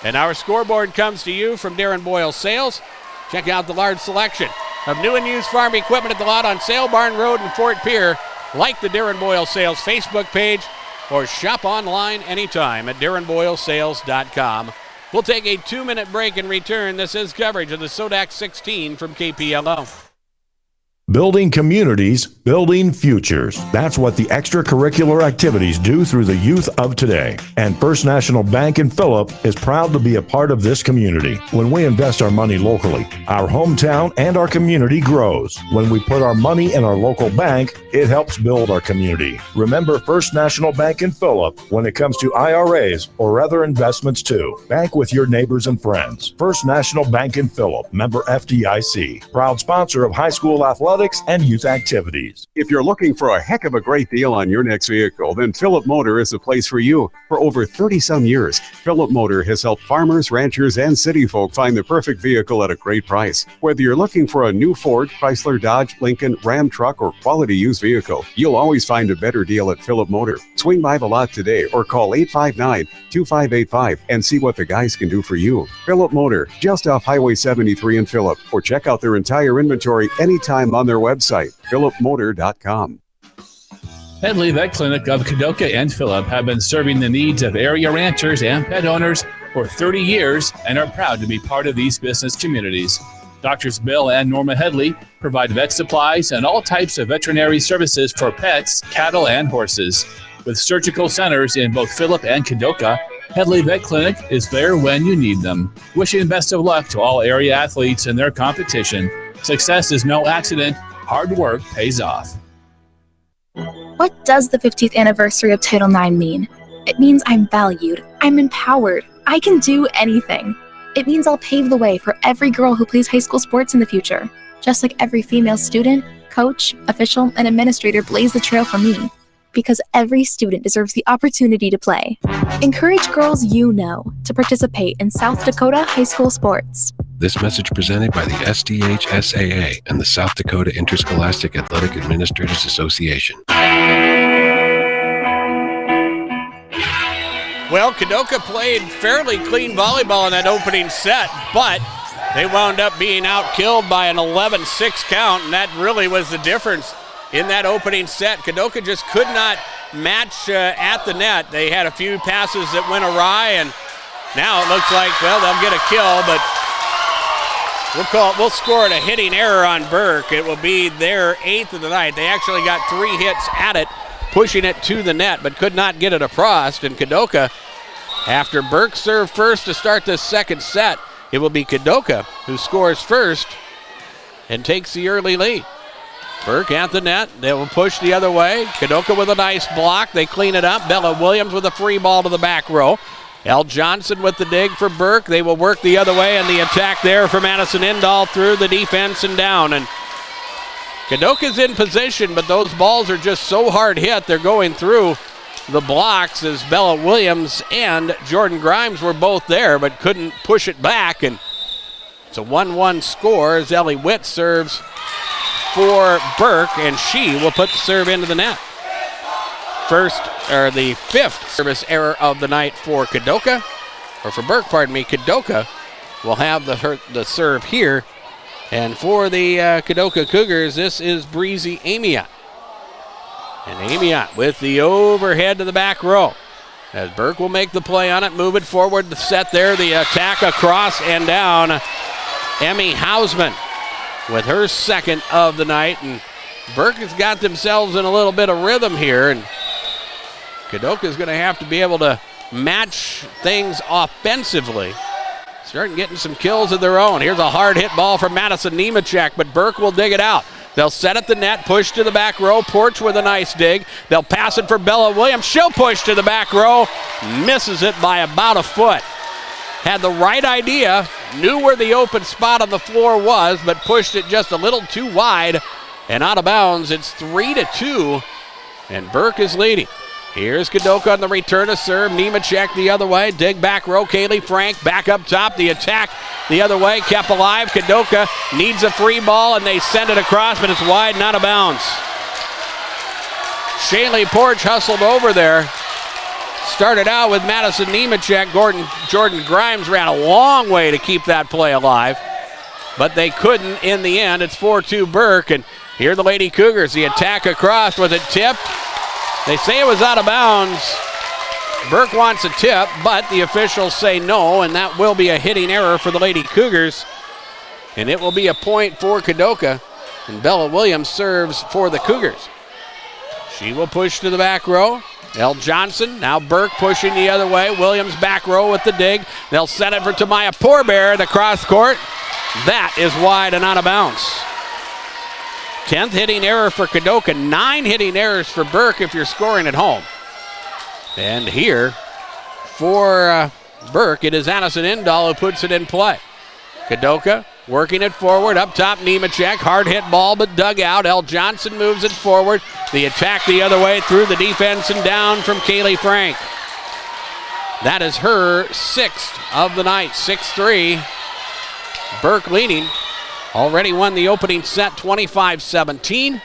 And our scoreboard comes to you from Darren Boyle Sales. Check out the large selection of new and used farm equipment at the lot on Sale Barn Road in Fort Pierre. Like the Darren Boyle Sales Facebook page or shop online anytime at darrenboylesales.com. We'll take a 2-minute break and return. This is coverage of the SoDak 16 from KPLO. Building communities, building futures. That's what the extracurricular activities do through the youth of today. And First National Bank in Phillip is proud to be a part of this community. When we invest our money locally, our hometown and our community grows. When we put our money in our local bank, it helps build our community. Remember First National Bank in Phillip when it comes to IRAs or other investments too. Bank with your neighbors and friends. First National Bank in Phillip, member FDIC. Proud sponsor of high school athletics and youth activities. If you're looking for a heck of a great deal on your next vehicle, then Phillip Motor is the place for you. For over 30-some years, Phillip Motor has helped farmers, ranchers, and city folk find the perfect vehicle at a great price. Whether you're looking for a new Ford, Chrysler, Dodge, Lincoln, Ram truck, or quality used vehicle, you'll always find a better deal at Phillip Motor. Swing by the lot today or call 859-2585 and see what the guys can do for you. Phillip Motor, just off Highway 73 in Phillip, or check out their entire inventory anytime on their website, phillipmotor.com. Headley Vet Clinic of Kadoka and Phillip have been serving the needs of area ranchers and pet owners for 30 years and are proud to be part of these business communities. Doctors Bill and Norma Headley provide vet supplies and all types of veterinary services for pets, cattle, and horses. With surgical centers in both Phillip and Kadoka, Headley Vet Clinic is there when you need them. Wishing best of luck to all area athletes in their competition. Success is no accident. Hard work pays off. What does the 50th anniversary of Title IX mean? It means I'm valued, I'm empowered, I can do anything. It means I'll pave the way for every girl who plays high school sports in the future, just like every female student, coach, official, and administrator blaze the trail for me. Because every student deserves the opportunity to play. Encourage girls you know to participate in South Dakota high school sports. This message presented by the SDHSAA and the South Dakota Interscholastic Athletic Administrators Association. Well, Kadoka played fairly clean volleyball in that opening set, but they wound up being outkilled by an 11-6 count, and that really was the difference in that opening set. Kadoka just could not match at the net. They had a few passes that went awry, and now it looks like, well, they'll get a kill, but we'll score it a hitting error on Burke. It will be their 8th of the night. They actually got 3 hits at it, pushing it to the net, but could not get it across. And Kadoka, after Burke served first to start this second set, it will be Kadoka who scores first and takes the early lead. Burke at the net. They will push the other way. Kadoka with a nice block. They clean it up. Bella Williams with a free ball to the back row. L. Johnson with the dig for Burke. They will work the other way, and the attack there for Madison Indahl through the defense and down. And Kadoka's in position, but those balls are just so hard hit. They're going through the blocks as Bella Williams and Jordan Grimes were both there, but couldn't push it back. And it's a 1-1 score as Ellie Witt serves for Burke, and she will put the serve into the net. The fifth service error of the night for Kadoka, or for Burke, pardon me. Kadoka will have the serve here. And for the Kadoka Cougars, this is Breezy Amiot. And Amiot with the overhead to the back row. As Burke will make the play on it, move it forward, the set there, the attack across and down. Emmy Hausman with her second of the night. And Burke has got themselves in a little bit of rhythm here. And Kadoka is going to have to be able to match things offensively. Starting getting some kills of their own. Here's a hard hit ball from Madison Nemechek, but Burke will dig it out. They'll set at the net, push to the back row. Porch with a nice dig. They'll pass it for Bella Williams. She'll push to the back row. Misses it by about a foot. Had the right idea, knew where the open spot on the floor was, but pushed it just a little too wide and out of bounds. It's 3-2, and Burke is leading. Here's Kadoka on the return to serve. Nemechek the other way. Dig back row. Kaylee Frank back up top. The attack the other way. Kept alive. Kadoka needs a free ball, and they send it across, but it's wide and out of bounds. Shaylee Porch hustled over there. Started out with Madison Nemechek. Jordan Grimes ran a long way to keep that play alive, but they couldn't in the end. It's 4-2 Burke, and here are the Lady Cougars. The attack across. Was it tipped? They say it was out of bounds. Burke wants a tip, but the officials say no, and that will be a hitting error for the Lady Cougars. And it will be a point for Kadoka, and Bella Williams serves for the Cougars. She will push to the back row. L. Johnson, now Burke pushing the other way. Williams back row with the dig. They'll set it for Tamaya Pourbear, the cross court. That is wide and out of bounds. 10th hitting error for Kadoka, 9 hitting errors for Burke if you're scoring at home. And here for Burke, it is Addison Indahl who puts it in play. Kadoka working it forward, up top Nemechek, hard hit ball but dug out. L. Johnson moves it forward. The attack the other way through the defense and down from Kaylee Frank. That is her sixth of the night, 6-3. Burke leading. Already won the opening set 25-17.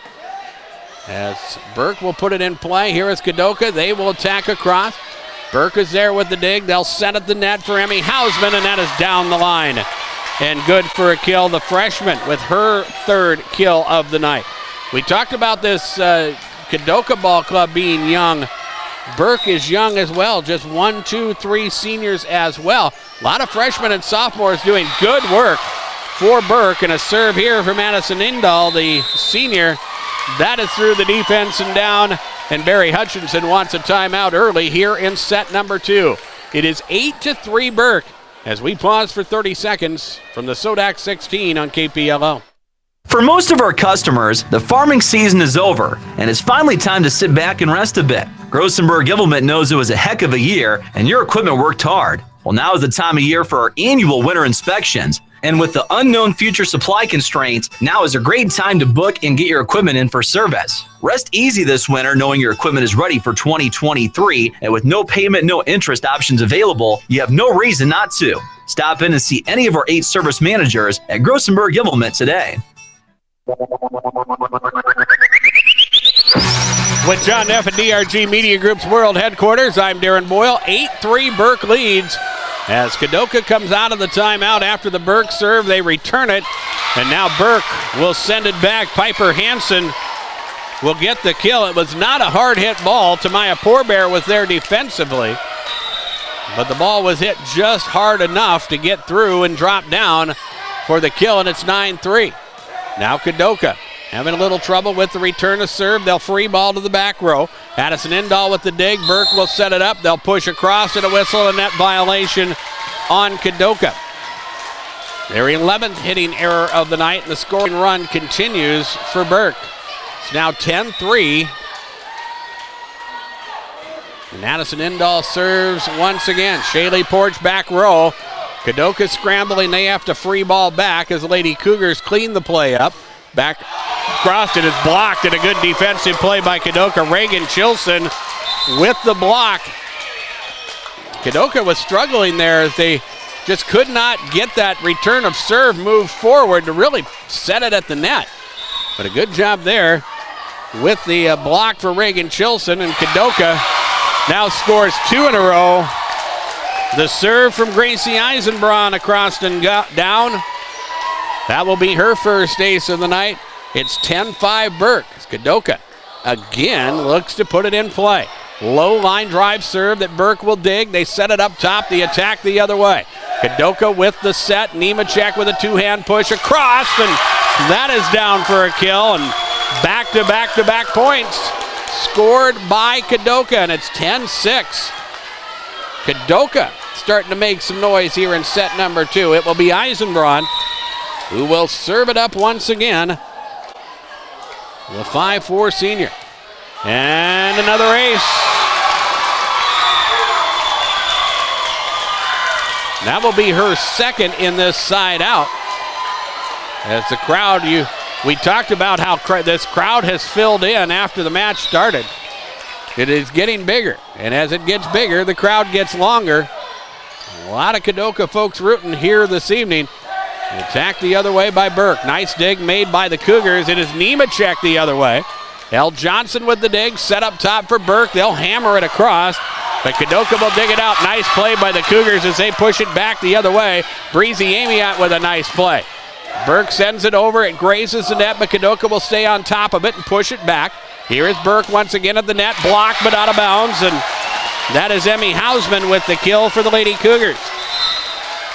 As Burke will put it in play. Here is Kadoka. They will attack across. Burke is there with the dig. They'll set at the net for Emmy Hausman, and that is down the line. And good for a kill. The freshman with her third kill of the night. We talked about this Kadoka Ball Club being young. Burke is young as well. Just 1, 2, 3 seniors as well. A lot of freshmen and sophomores doing good work for Burke, and a serve here for Madison Indahl, the senior. That is through the defense and down, and Barry Hutchinson wants a timeout early here in set number 2. It is 8-3 Burke as we pause for 30 seconds from the SoDak 16 on KPLO. For most of our customers, the farming season is over, and it's finally time to sit back and rest a bit. Grossenberg Implement knows it was a heck of a year, and your equipment worked hard. Well, now is the time of year for our annual winter inspections. And with the unknown future supply constraints, now is a great time to book and get your equipment in for service. Rest easy this winter knowing your equipment is ready for 2023, and with no payment, no interest options available, you have no reason not to. Stop in and see any of our 8 service managers at Grossenberg Implement today. With John Neff at DRG Media Group's World Headquarters, I'm Darren Boyle. 8-3 Burke leads. As Kadoka comes out of the timeout after the Burke serve, they return it, and now Burke will send it back. Piper Hansen will get the kill. It was not a hard hit ball. Tamaya Pourbear was there defensively, but the ball was hit just hard enough to get through and drop down for the kill, and it's 9-3. Now Kadoka having a little trouble with the return to serve. They'll free ball to the back row. Addison Indahl with the dig. Burke will set it up. They'll push across and a whistle, and net violation on Kadoka. Their 11th hitting error of the night, and the scoring run continues for Burke. It's now 10-3. And Addison Indahl serves once again. Shaylee Porch back row. Kadoka scrambling. They have to free ball back as the Lady Cougars clean the play up. Back crossed, it is blocked, and a good defensive play by Kadoka. Reagan Chilson with the block. Kadoka was struggling there as they just could not get that return of serve move forward to really set it at the net. But a good job there with the block for Reagan Chilson, and Kadoka now scores 2 in a row. The serve from Gracie Eisenbraun across and down. That will be her first ace of the night. It's 10-5 Burke. Kadoka again looks to put it in play. Low line drive serve that Burke will dig. They set it up top. The attack the other way. Kadoka with the set. Nemechek with a two-hand push across, and that is down for a kill. And back-to-back points scored by Kadoka, and it's 10-6. Kadoka starting to make some noise here in set number 2. It will be Eisenbraun who will serve it up once again. The 5'4" senior. And another ace. That will be her second in this side out. As the crowd, we talked about how this crowd has filled in after the match started. It is getting bigger, and as it gets bigger, the crowd gets longer. A lot of Kadoka folks rooting here this evening. Attack the other way by Burke. Nice dig made by the Cougars. It is Nemechek the other way. L. Johnson with the dig, set up top for Burke. They'll hammer it across, but Kadoka will dig it out. Nice play by the Cougars as they push it back the other way. Breezy Amiot with a nice play. Burke sends it over. It grazes the net, but Kadoka will stay on top of it and push it back. Here is Burke once again at the net. Blocked but out of bounds, and that is Emmy Hausman with the kill for the Lady Cougars.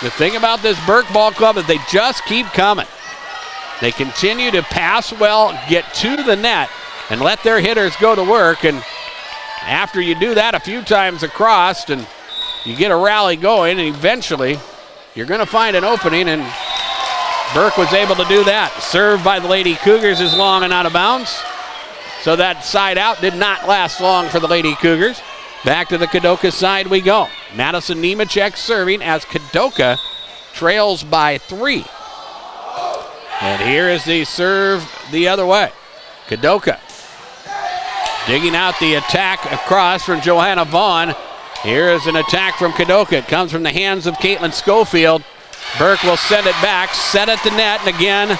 The thing about this Burke ball club is they just keep coming. They continue to pass well, get to the net, and let their hitters go to work. And after you do that a few times across and you get a rally going, and eventually you're going to find an opening, and Burke was able to do that. Served by the Lady Cougars is long and out of bounds. So that side out did not last long for the Lady Cougars. Back to the Kadoka side we go. Madison Nemechek serving as Kadoka trails by 3. And here is the serve the other way. Kadoka digging out the attack across from Johanna Vaughn. Here is an attack from Kadoka. It comes from the hands of Caitlin Schofield. Burke will send it back, set at the net, and again,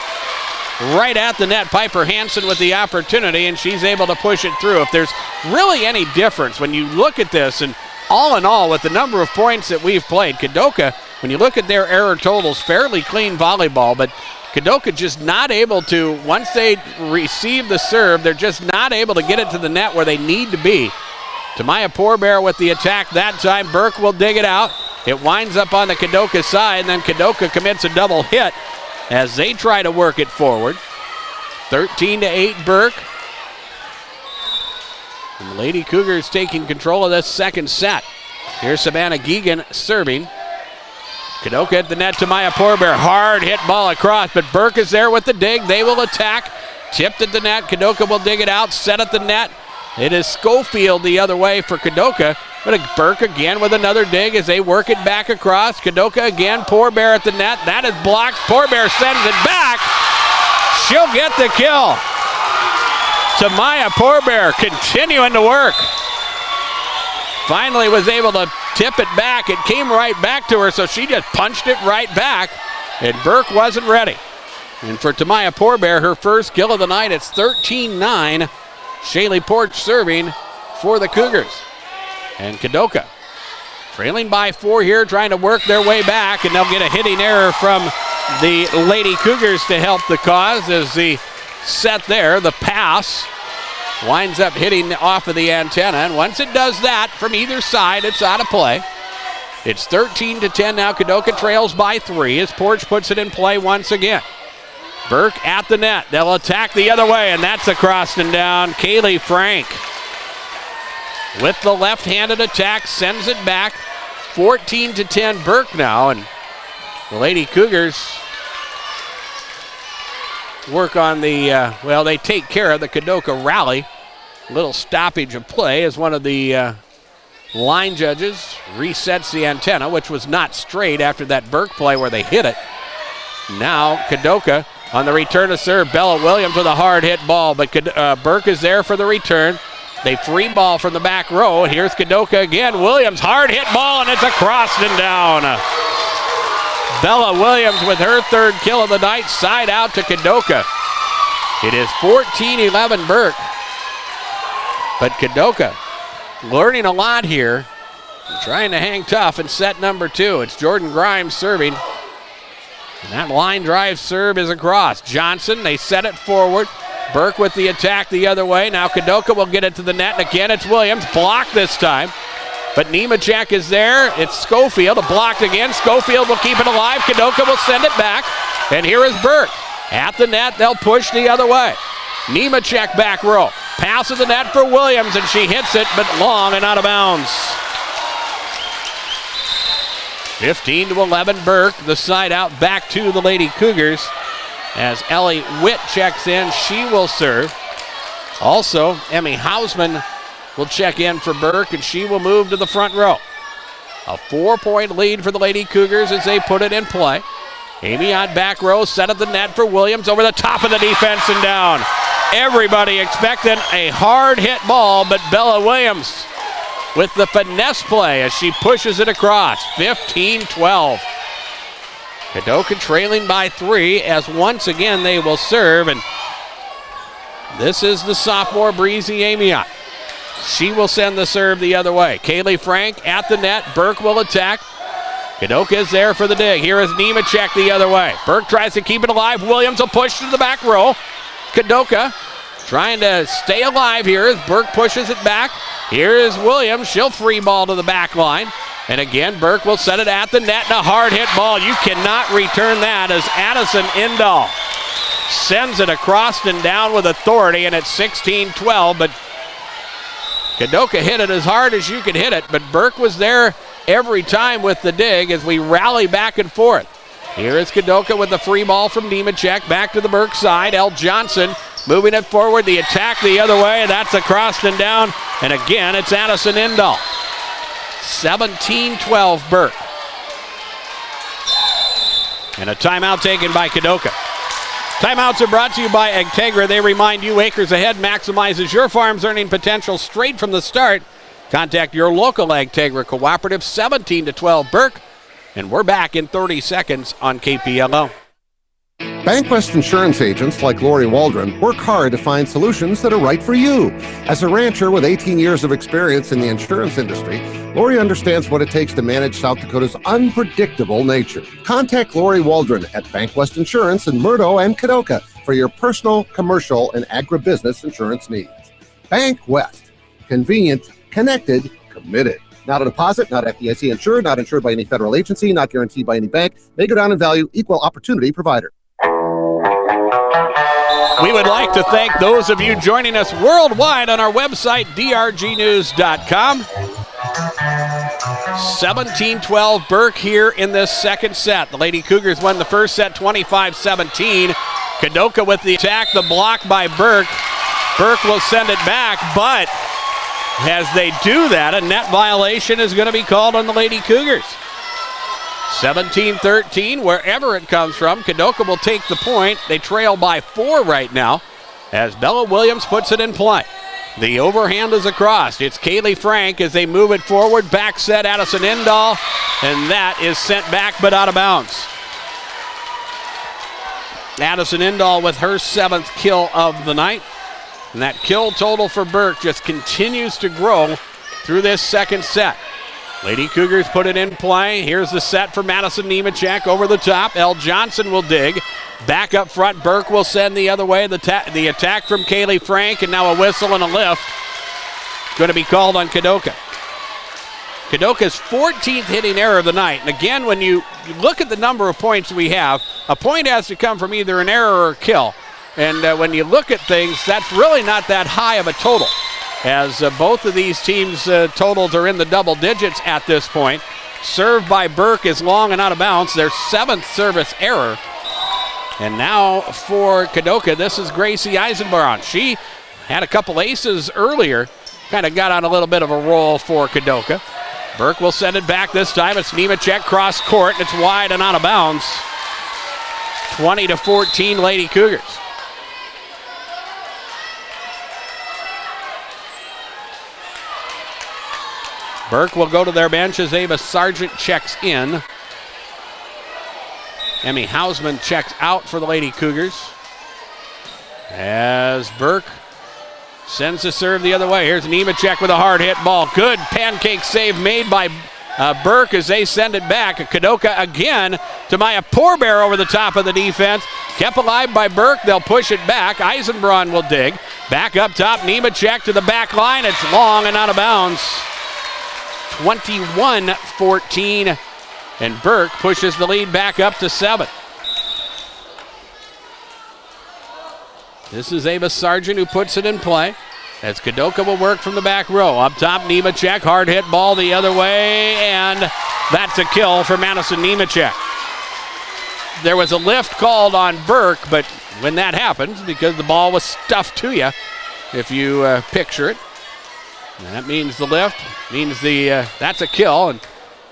right at the net, Piper Hansen with the opportunity, and she's able to push it through. If there's really any difference when you look at this, and all in all, with the number of points that we've played, Kadoka, when you look at their error totals, fairly clean volleyball, but Kadoka just not able to, once they receive the serve, they're just not able to get it to the net where they need to be. Tamaya Pourbear with the attack that time. Burke will dig it out. It winds up on the Kadoka side, and then Kadoka commits a double hit as they try to work it forward. 13-8 Burke. And the Lady Cougars taking control of this second set. Here's Savannah Geegan serving. Kadoka at the net to Maya Pourbear. Hard hit ball across, but Burke is there with the dig. They will attack. Tipped at the net. Kadoka will dig it out. Set at the net. It is Schofield the other way for Kadoka. But Burke again with another dig as they work it back across. Kadoka again. Pourbear at the net. That is blocked. Pourbear sends it back. She'll get the kill. Tamaya Pourbear continuing to work. Finally was able to tip it back. It came right back to her, so she just punched it right back, and Burke wasn't ready. And for Tamaya Pourbear, her first kill of the night, it's 13-9. Shaylee Porch serving for the Cougars. And Kadoka trailing by 4 here, trying to work their way back, and they'll get a hitting error from the Lady Cougars to help the cause as the set there, the pass, winds up hitting off of the antenna, and once it does that from either side, it's out of play. It's 13-10 now. Kadoka trails by 3 as Porch puts it in play once again. Burke at the net. They'll attack the other way, and that's across and down. Kaylee Frank with the left-handed attack sends it back. 14-10 Burke now, and the Lady Cougars work on the, they take care of the Kadoka rally. Little stoppage of play as one of the line judges resets the antenna, which was not straight after that Burke play where they hit it. Now Kadoka on the return to serve. Bella Williams with a hard hit ball, but Burke is there for the return. They free ball from the back row. Here's Kadoka again. Williams, hard hit ball, and it's across and down. Bella Williams with her third kill of the night, side out to Kadoka. It is 14-11 Burke. But Kadoka learning a lot here, trying to hang tough in set number 2. It's Jordan Grimes serving. And that line drive serve is across. Johnson, they set it forward. Burke with the attack the other way. Now Kadoka will get it to the net, and again it's Williams. Blocked this time. But Nemechek is there. It's Schofield. Blocked again. Schofield will keep it alive. Kadoka will send it back. And here is Burke. At the net, they'll push the other way. Nemechek back row. Pass to the net for Williams, and she hits it, but long and out of bounds. 15-11 Burke. The side out back to the Lady Cougars. As Ellie Witt checks in, she will serve. Also, Emmy Hausman will check in for Burke, and she will move to the front row. A 4-point lead for the Lady Cougars as they put it in play. Amy on back row, set at the net for Williams, over the top of the defense and down. Everybody expecting a hard hit ball, but Bella Williams with the finesse play as she pushes it across. 15-12. Kadoka trailing by 3 as once again they will serve, and this is the sophomore Breezy Amiot. She will send the serve the other way. Kaylee Frank at the net. Burke will attack. Kadoka is there for the dig. Here is Nemechek the other way. Burke tries to keep it alive. Williams will push to the back row. Kadoka trying to stay alive here as Burke pushes it back. Here is Williams. She'll free ball to the back line. And again, Burke will set it at the net, and a hard hit ball. You cannot return that as Addison Indahl sends it across and down with authority, and it's 16-12, but Kadoka hit it as hard as you could hit it, but Burke was there every time with the dig as we rally back and forth. Here is Kadoka with the free ball from Nemechek, back to the Burke side. L. Johnson moving it forward, the attack the other way, that's across and down, and again, it's Addison Indahl. 17-12 Burke. And a timeout taken by Kadoka. Timeouts are brought to you by Agtegra. They remind you Acres Ahead maximizes your farm's earning potential straight from the start. Contact your local Agtegra cooperative. 17-12 Burke. And we're back in 30 seconds on KPLO. BankWest insurance agents like Lori Waldron work hard to find solutions that are right for you. As a rancher with 18 years of experience in the insurance industry, Lori understands what it takes to manage South Dakota's unpredictable nature. Contact Lori Waldron at BankWest Insurance in Murdo and Kadoka for your personal, commercial, and agribusiness insurance needs. BankWest. Convenient, connected, committed. Not a deposit, not FDIC insured, not insured by any federal agency, not guaranteed by any bank. May go down in value, equal opportunity provider. We would like to thank those of you joining us worldwide on our website, drgnews.com. 17-12 Burke here in this second set. The Lady Cougars won the first set 25-17. Kadoka with the attack, the block by Burke. Burke will send it back, but as they do that, a net violation is going to be called on the Lady Cougars. 17-13, wherever it comes from. Kadoka will take the point. They trail by 4 right now as Bella Williams puts it in play. The overhand is across. It's Kaylee Frank as they move it forward. Back set, Addison Indahl, and that is sent back but out of bounds. Addison Indahl with her 7th kill of the night. And that kill total for Burke just continues to grow through this second set. Lady Cougars put it in play. Here's the set for Madison Nemechek over the top. L. Johnson will dig. Back up front, Burke will send the other way. The attack from Kaylee Frank, and now a whistle and a lift. Going to be called on Kadoka. Kadoka's 14th hitting error of the night. And again, when you look at the number of points we have, a point has to come from either an error or a kill. And when you look at things, that's really not that high of a total, as both of these teams' totals are in the double digits at this point. Served by Burke is long and out of bounds, their 7th service error. And now for Kadoka, this is Gracie Eisenbaron. She had a couple aces earlier kind of got on a little bit of a roll for Kadoka. Burke will send it back this time. It's Nemechek cross court, and it's wide and out of bounds. 20-14 Lady Cougars. Burke will go to their bench as Ava Sargent checks in. Emmy Hausman checks out for the Lady Cougars. As Burke sends the serve the other way. Here's Nemechek with a hard hit ball. Good pancake save made by Burke as they send it back. Kadoka again to Maya Pourbear over the top of the defense. Kept alive by Burke. They'll push it back. Eisenbraun will dig. Back up top. Nemechek to the back line. It's long and out of bounds. 21-14. And Burke pushes the lead back up to 7. This is Ava Sargent who puts it in play. As Kadoka will work from the back row. Up top, Nemechek, hard hit ball the other way, and that's a kill for Madison Nemechek. There was a lift called on Burke, but when that happens, because the ball was stuffed to you, if you picture it, that means the lift, means that's a kill,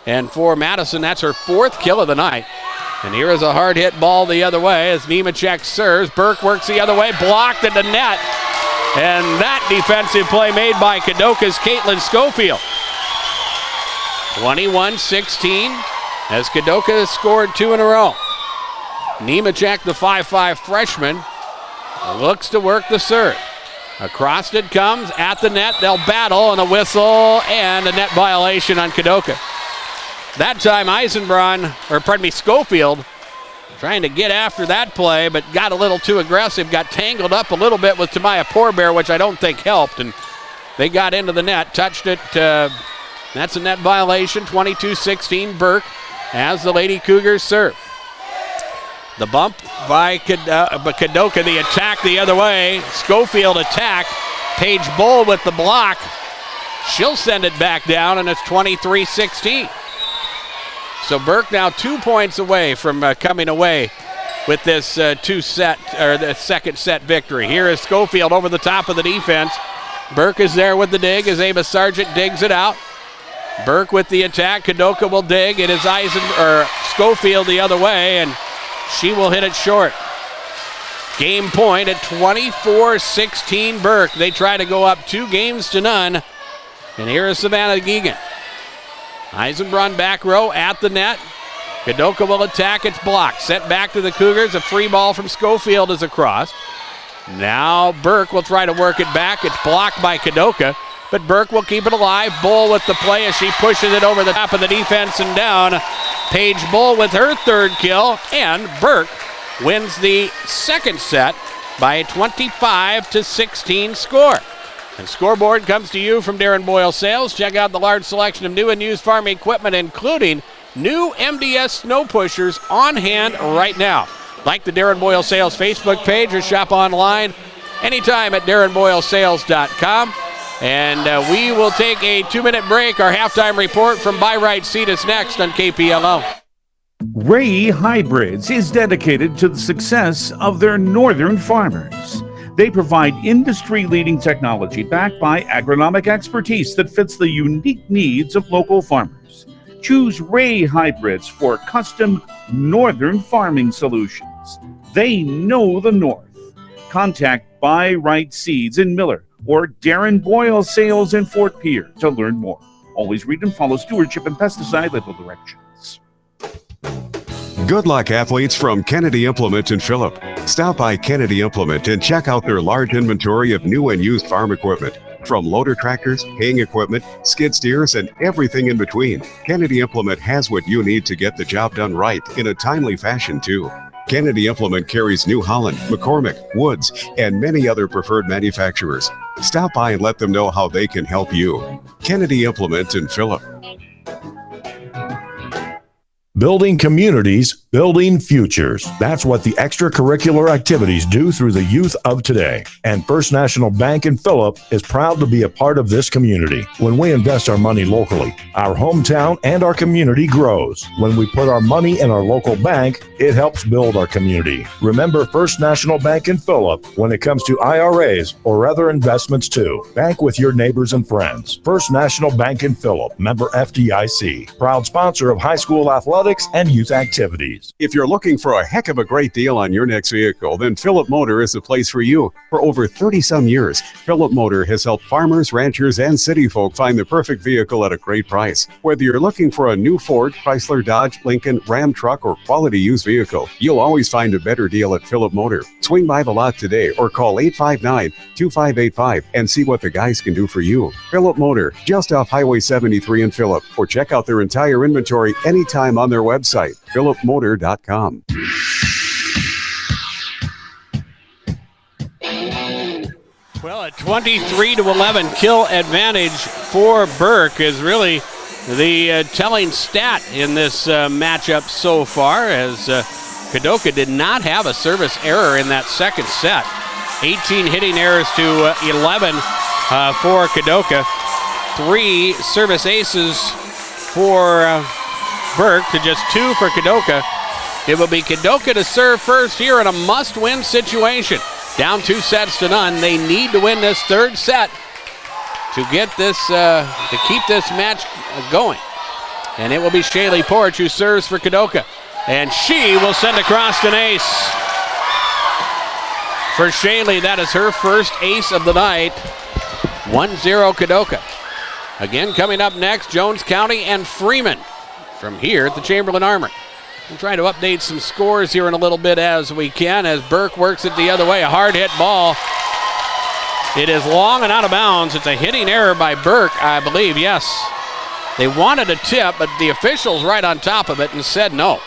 and for Madison, that's her 4th kill of the night. And here is a hard hit ball the other way as Nemechek serves. Burke works the other way, blocked at the net. And that defensive play made by Kadoka's Caitlin Schofield. 21-16 as Kadoka has scored 2 in a row. Nemechek, the 5'5 freshman, looks to work the serve. Across it comes, at the net, they'll battle, and a whistle and a net violation on Kadoka. That time Schofield trying to get after that play, but got a little too aggressive, got tangled up a little bit with Tamaya Pourbear, which I don't think helped, and they got into the net, touched it. That's a net violation, 22-16 Burke as the Lady Cougars serve. The bump by Kadoka, the attack the other way. Schofield attack. Paige Bull with the block. She'll send it back down, and it's 23-16. So Burke now 2 points away from coming away with this the second set victory. Here is Schofield over the top of the defense. Burke is there with the dig as Ava Sargent digs it out. Burke with the attack. Kadoka will dig. It is Schofield the other way, and she will hit it short. Game point at 24-16 Burke. They try to go up 2-0. And here is Savannah Geegan. Eisenbraun back row at the net. Kadoka will attack. It's blocked. Sent back to the Cougars. A free ball from Schofield is across. Now Burke will try to work it back. It's blocked by Kadoka, but Burke will keep it alive. Bull with the play as she pushes it over the top of the defense and down. Paige Bull with her 3rd kill, and Burke wins the second set by a 25-16 score. And scoreboard comes to you from Darren Boyle Sales. Check out the large selection of new and used farm equipment, including new MDS snow pushers on hand right now. Like the Darren Boyle Sales Facebook page or shop online anytime at DarrenBoyleSales.com. And we will take a 2-minute break. Our halftime report from Buy Right Seed is next on KPLO. Ray Hybrids is dedicated to the success of their northern farmers. They provide industry-leading technology backed by agronomic expertise that fits the unique needs of local farmers. Choose Ray Hybrids for custom northern farming solutions. They know the North. Contact Buy Right Seeds in Miller or Darren Boyle Sales in Fort Pierre to learn more. Always read and follow stewardship and pesticide label directions. Good luck, athletes, from Kennedy Implement in Phillip. Stop by Kennedy Implement and check out their large inventory of new and used farm equipment. From loader tractors, haying equipment, skid steers, and everything in between, Kennedy Implement has what you need to get the job done right in a timely fashion, too. Kennedy Implement carries New Holland, McCormick, Woods, and many other preferred manufacturers. Stop by and let them know how they can help you. Kennedy Implement in Phillip. building communities, building futures. That's what the extracurricular activities do through the youth of today. And First National Bank in Phillip is proud to be a part of this community. When we invest our money locally, our hometown and our community grows. When we put our money in our local bank, it helps build our community. Remember First National Bank in Phillip when it comes to IRAs or other investments too. Bank with your neighbors and friends. First National Bank in Phillip, member FDIC. Proud sponsor of high school athletics and youth activities. If you're looking for a heck of a great deal on your next vehicle, then Phillip Motor is the place for you. For over 30-some years, Phillip Motor has helped farmers, ranchers, and city folk find the perfect vehicle at a great price. Whether you're looking for a new Ford, Chrysler, Dodge, Lincoln, Ram truck, or quality used vehicle, you'll always find a better deal at Phillip Motor. Swing by the lot today or call 859-2585 and see what the guys can do for you. Phillip Motor, just off Highway 73 in Phillip, or check out their entire inventory anytime on their website, phillipmotor.com. Well, a 23-11 kill advantage for Burke is really the telling stat in this matchup so far, as Kadoka did not have a service error in that second set. 18 hitting errors to 11 for Kadoka. 3 service aces for Burke to just 2 for Kadoka. It will be Kadoka to serve first here in a must-win situation. Down 2-0. They need to win this third set to get this, to keep this match going. And it will be Shaylee Porch who serves for Kadoka. And she will send across an ace. For Shaylee, that is her first ace of the night. 1-0 Kadoka. Again, coming up next, Jones County and Freeman from here at the Chamberlain Armory. We'll try to update some scores here in a little bit as we can, as Burke works it the other way. A hard hit ball. It is long and out of bounds. It's a hitting error by Burke, I believe, yes. They wanted a tip, but the official's right on top of it and said no.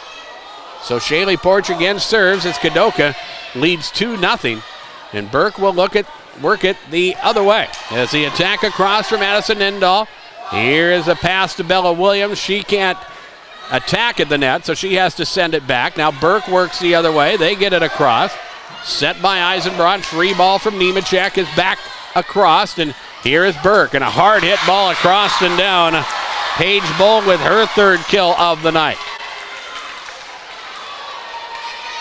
So Shaylee Porch again serves as Kadoka leads 2-0. And Burke will work it the other way as the attack across from Madison Indahl. Here is a pass to Bella Williams. She can't attack at the net, so she has to send it back. Now Burke works the other way. They get it across. Set by Eisenbrod. Free ball from Nemechek is back across, and here is Burke, and a hard hit ball across and down. Paige Bull with her third kill of the night.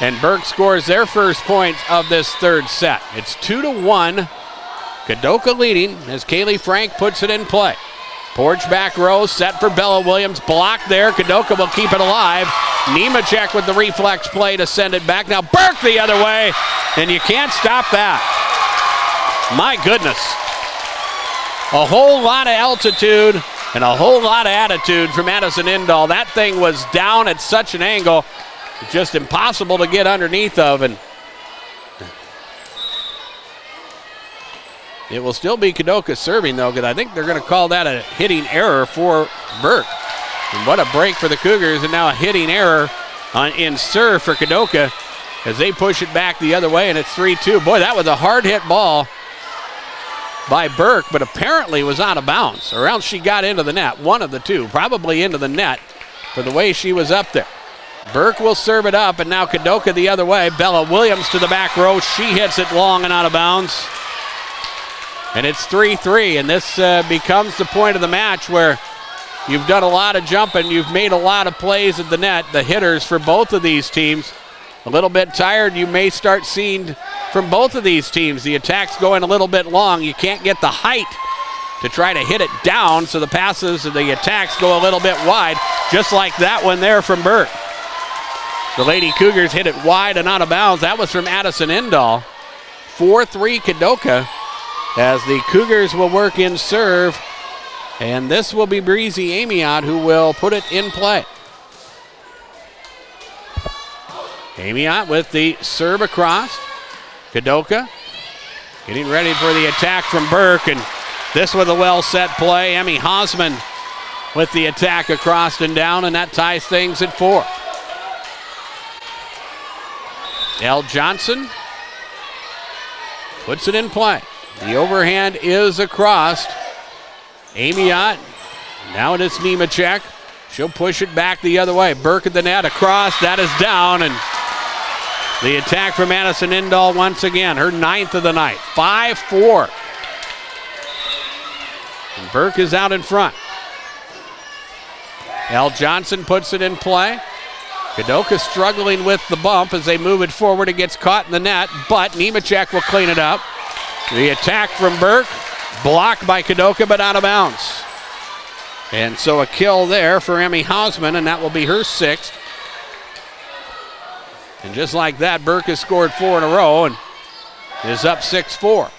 And Burke scores their first points of this third set. It's 2-1. Kadoka leading as Kaylee Frank puts it in play. Porch back row, set for Bella Williams. Blocked there. Kadoka will keep it alive. Nemechek with the reflex play to send it back. Now Burke the other way, and you can't stop that. My goodness. A whole lot of altitude and a whole lot of attitude from Madison Indahl. That thing was down at such an angle, just impossible to get underneath of, and it will still be Kadoka serving, though, because I think they're going to call that a hitting error for Burke. And what a break for the Cougars, and now a hitting error in serve for Kadoka as they push it back the other way, and it's 3-2. Boy, that was a hard-hit ball by Burke, but apparently was out of bounds, or else she got into the net. One of the two, probably into the net for the way she was up there. Burke will serve it up, and now Kadoka the other way. Bella Williams to the back row. She hits it long and out of bounds. And it's 3-3, and this becomes the point of the match where you've done a lot of jumping. You've made a lot of plays at the net. The hitters for both of these teams a little bit tired. You may start seeing from both of these teams the attacks going a little bit long. You can't get the height to try to hit it down, so the passes and the attacks go a little bit wide, just like that one there from Burke. The Lady Cougars hit it wide and out of bounds. That was from Addison Indahl. 4-3 Kadoka as the Cougars will work in serve. And this will be Breezy Amiot who will put it in play. Amiot with the serve across. Kadoka getting ready for the attack from Burke. And this with a well-set play. Emmy Hausman with the attack across and down, and that ties things at 4. L. Johnson puts it in play. The overhand is across. Amiot, now it is Nemechek. She'll push it back the other way. Burke at the net, across, that is down, and the attack from Madison Indahl once again, her 9th of the night, 5-4. And Burke is out in front. Al Johnson puts it in play. Kadoka struggling with the bump as they move it forward. It gets caught in the net, but Nemechek will clean it up. The attack from Burke, blocked by Kadoka, but out of bounds. And so a kill there for Emmy Hausman, and that will be her 6th. And just like that, Burke has scored 4 in a row and is up 6-4.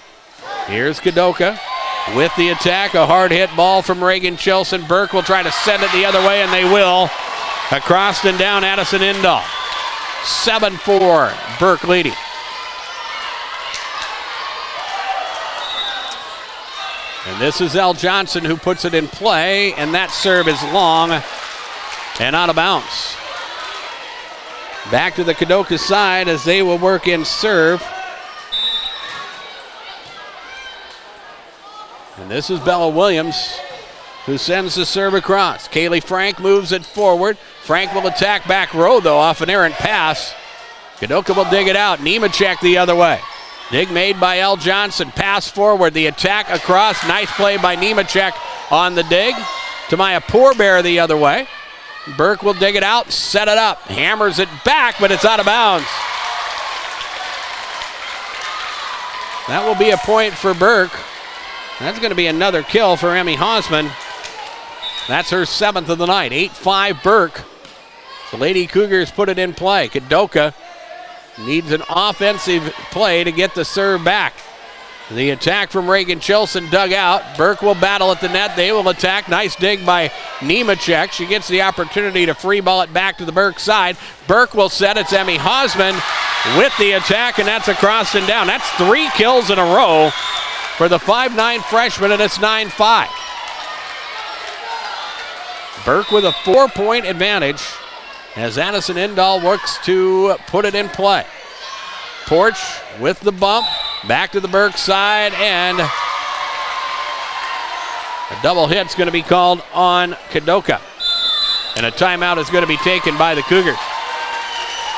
Here's Kadoka with the attack. A hard hit ball from Reagan Chilson. Burke will try to send it the other way, and they will. Across and down, Addison Indahl. 7-4, Burke leading. And this is Al Johnson who puts it in play, and that serve is long and out of bounds. Back to the Kadoka side as they will work in serve. And this is Bella Williams who sends the serve across. Kaylee Frank moves it forward. Frank will attack back row, though, off an errant pass. Kadoka will dig it out. Nemechek the other way. Dig made by L. Johnson. Pass forward. The attack across. Nice play by Nemechek on the dig. Tamaya Pourbear the other way. Burke will dig it out, set it up. Hammers it back, but it's out of bounds. That will be a point for Burke. That's going to be another kill for Emmy Hausman. That's her 7th of the night. 8-5 Burke. The Lady Cougars put it in play. Kadoka needs an offensive play to get the serve back. The attack from Reagan Chilson dug out. Burke will battle at the net. They will attack. Nice dig by Nemechek. She gets the opportunity to free ball it back to the Burke side. Burke will set. It's Emmy Hausman with the attack, and that's across and down. That's 3 kills in a row for the 5'9 freshman, and it's 9-5. Burke with a 4-point advantage as Addison Indahl works to put it in play. Porch with the bump, back to the Burke side, and a double hit's going to be called on Kadoka. And a timeout is going to be taken by the Cougars.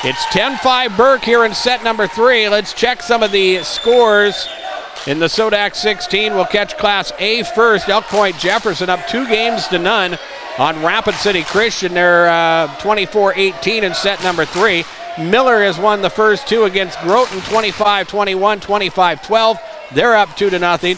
It's 10-5 Burke here in set number 3. Let's check some of the scores in the SoDak 16. We'll catch Class A first. Elk Point Jefferson up 2-0 on Rapid City Christian. They're 24-18 in set number 3. Miller has won the first 2 against Groton, 25-21, 25-12. They're up 2-0.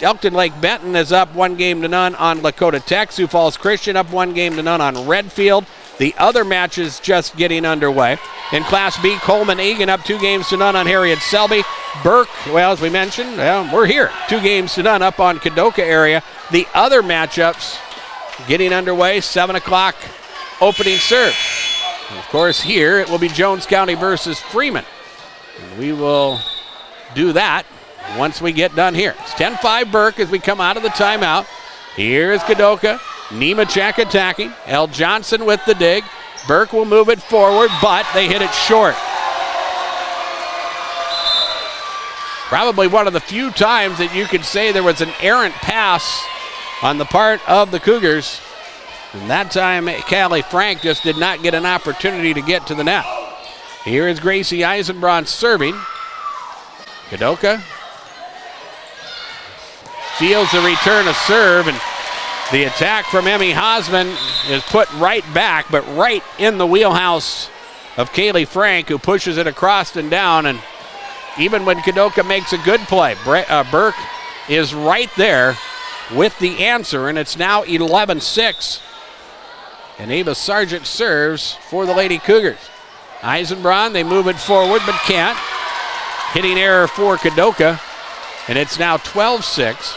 Elkton Lake Benton is up 1-0 on Lakota Tech. Sioux Falls Christian up 1-0 on Redfield. The other matches just getting underway. In Class B, Coleman Egan up 2-0 on Harriet Selby. Burke, well, as we mentioned, we're here. 2-0 up on Kadoka area. The other matchups getting underway, 7 o'clock opening serve. And of course, here it will be Jones County versus Freeman. And we will do that once we get done here. It's 10-5 Burke as we come out of the timeout. Here's Kadoka. Nemechek attacking. L. Johnson with the dig. Burke will move it forward, but they hit it short. Probably one of the few times that you could say there was an errant pass on the part of the Cougars. And that time, Callie Frank just did not get an opportunity to get to the net. Here is Gracie Eisenbraun serving. Kadoka feels the return of serve, and the attack from Emmy Hausman is put right back, but right in the wheelhouse of Kaylee Frank, who pushes it across and down. And even when Kadoka makes a good play, Burke is right there with the answer, and it's now 11-6. And Ava Sargent serves for the Lady Cougars. Eisenbraun, they move it forward but can't. Hitting error for Kadoka, and it's now 12-6.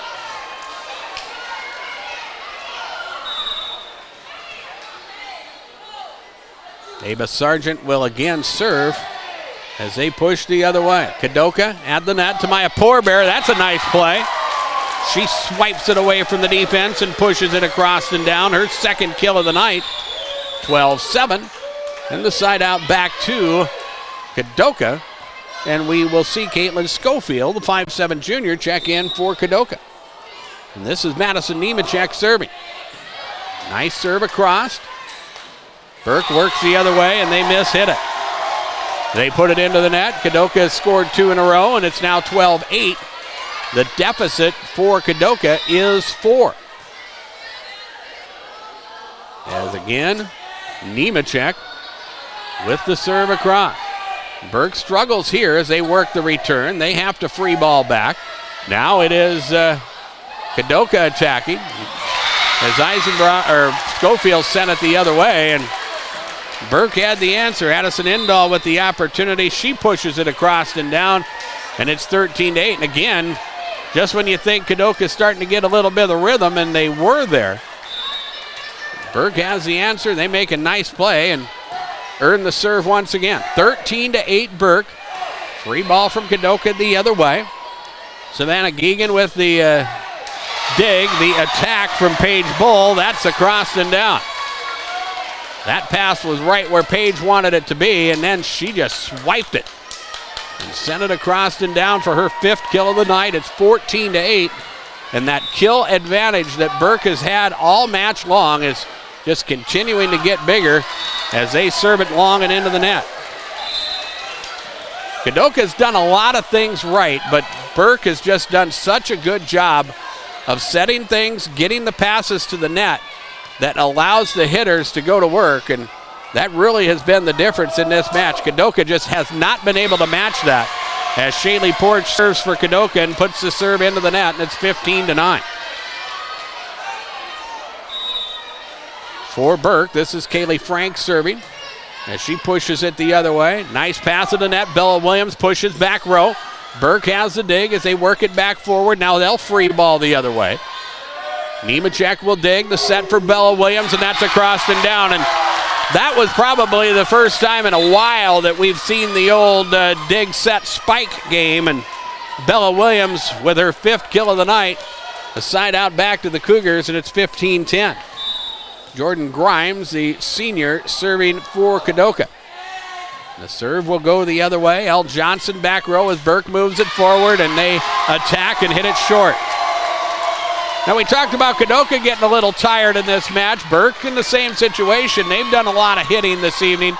Ava Sargent will again serve as they push the other way. Kadoka at the net to Maya Pourbear. That's a nice play. She swipes it away from the defense and pushes it across and down. Her second kill of the night. 12-7. And the side out back to Kadoka. And we will see Caitlin Schofield, the 5'7 junior, check in for Kadoka. And this is Madison Nemechek serving. Nice serve across. Burke works the other way, and they hit it. They put it into the net. Kadoka has scored 2 in a row, and it's now 12-8. The deficit for Kadoka is 4. As again, Nemechek with the serve across. Burke struggles here as they work the return. They have to free ball back. Now it is Kadoka attacking as Schofield sent it the other way, and Burke had the answer. Addison Indahl with the opportunity. She pushes it across and down, and it's 13-8. And again, just when you think Kadoka's starting to get a little bit of the rhythm, and they were there, Burke has the answer. They make a nice play and earn the serve once again. 13-8 Burke. Free ball from Kadoka the other way. Savannah Geegan with the dig. The attack from Paige Bull. That's across and down. That pass was right where Paige wanted it to be, and then she just swiped it and sent it across and down for her 5th kill of the night. It's 14-8, and that kill advantage that Burke has had all match long is just continuing to get bigger as they serve it long and into the net. Kadoka's done a lot of things right, but Burke has just done such a good job of setting things, getting the passes to the net that allows the hitters to go to work, and that really has been the difference in this match. Kadoka just has not been able to match that as Shaylee Porch serves for Kadoka and puts the serve into the net, and it's 15-9. For Burke, this is Kaylee Frank serving as she pushes it the other way. Nice pass to the net. Bella Williams pushes back row. Burke has the dig as they work it back forward. Now they'll free ball the other way. Nemechek will dig. The set for Bella Williams, and that's across and down. And that was probably the first time in a while that we've seen the old dig set spike game. And Bella Williams with her 5th kill of the night. A side out back to the Cougars, and it's 15-10. Jordan Grimes, the senior, serving for Kadoka. The serve will go the other way. L. Johnson back row as Burke moves it forward, and they attack and hit it short. Now, we talked about Kadoka getting a little tired in this match. Burke in the same situation. They've done a lot of hitting this evening.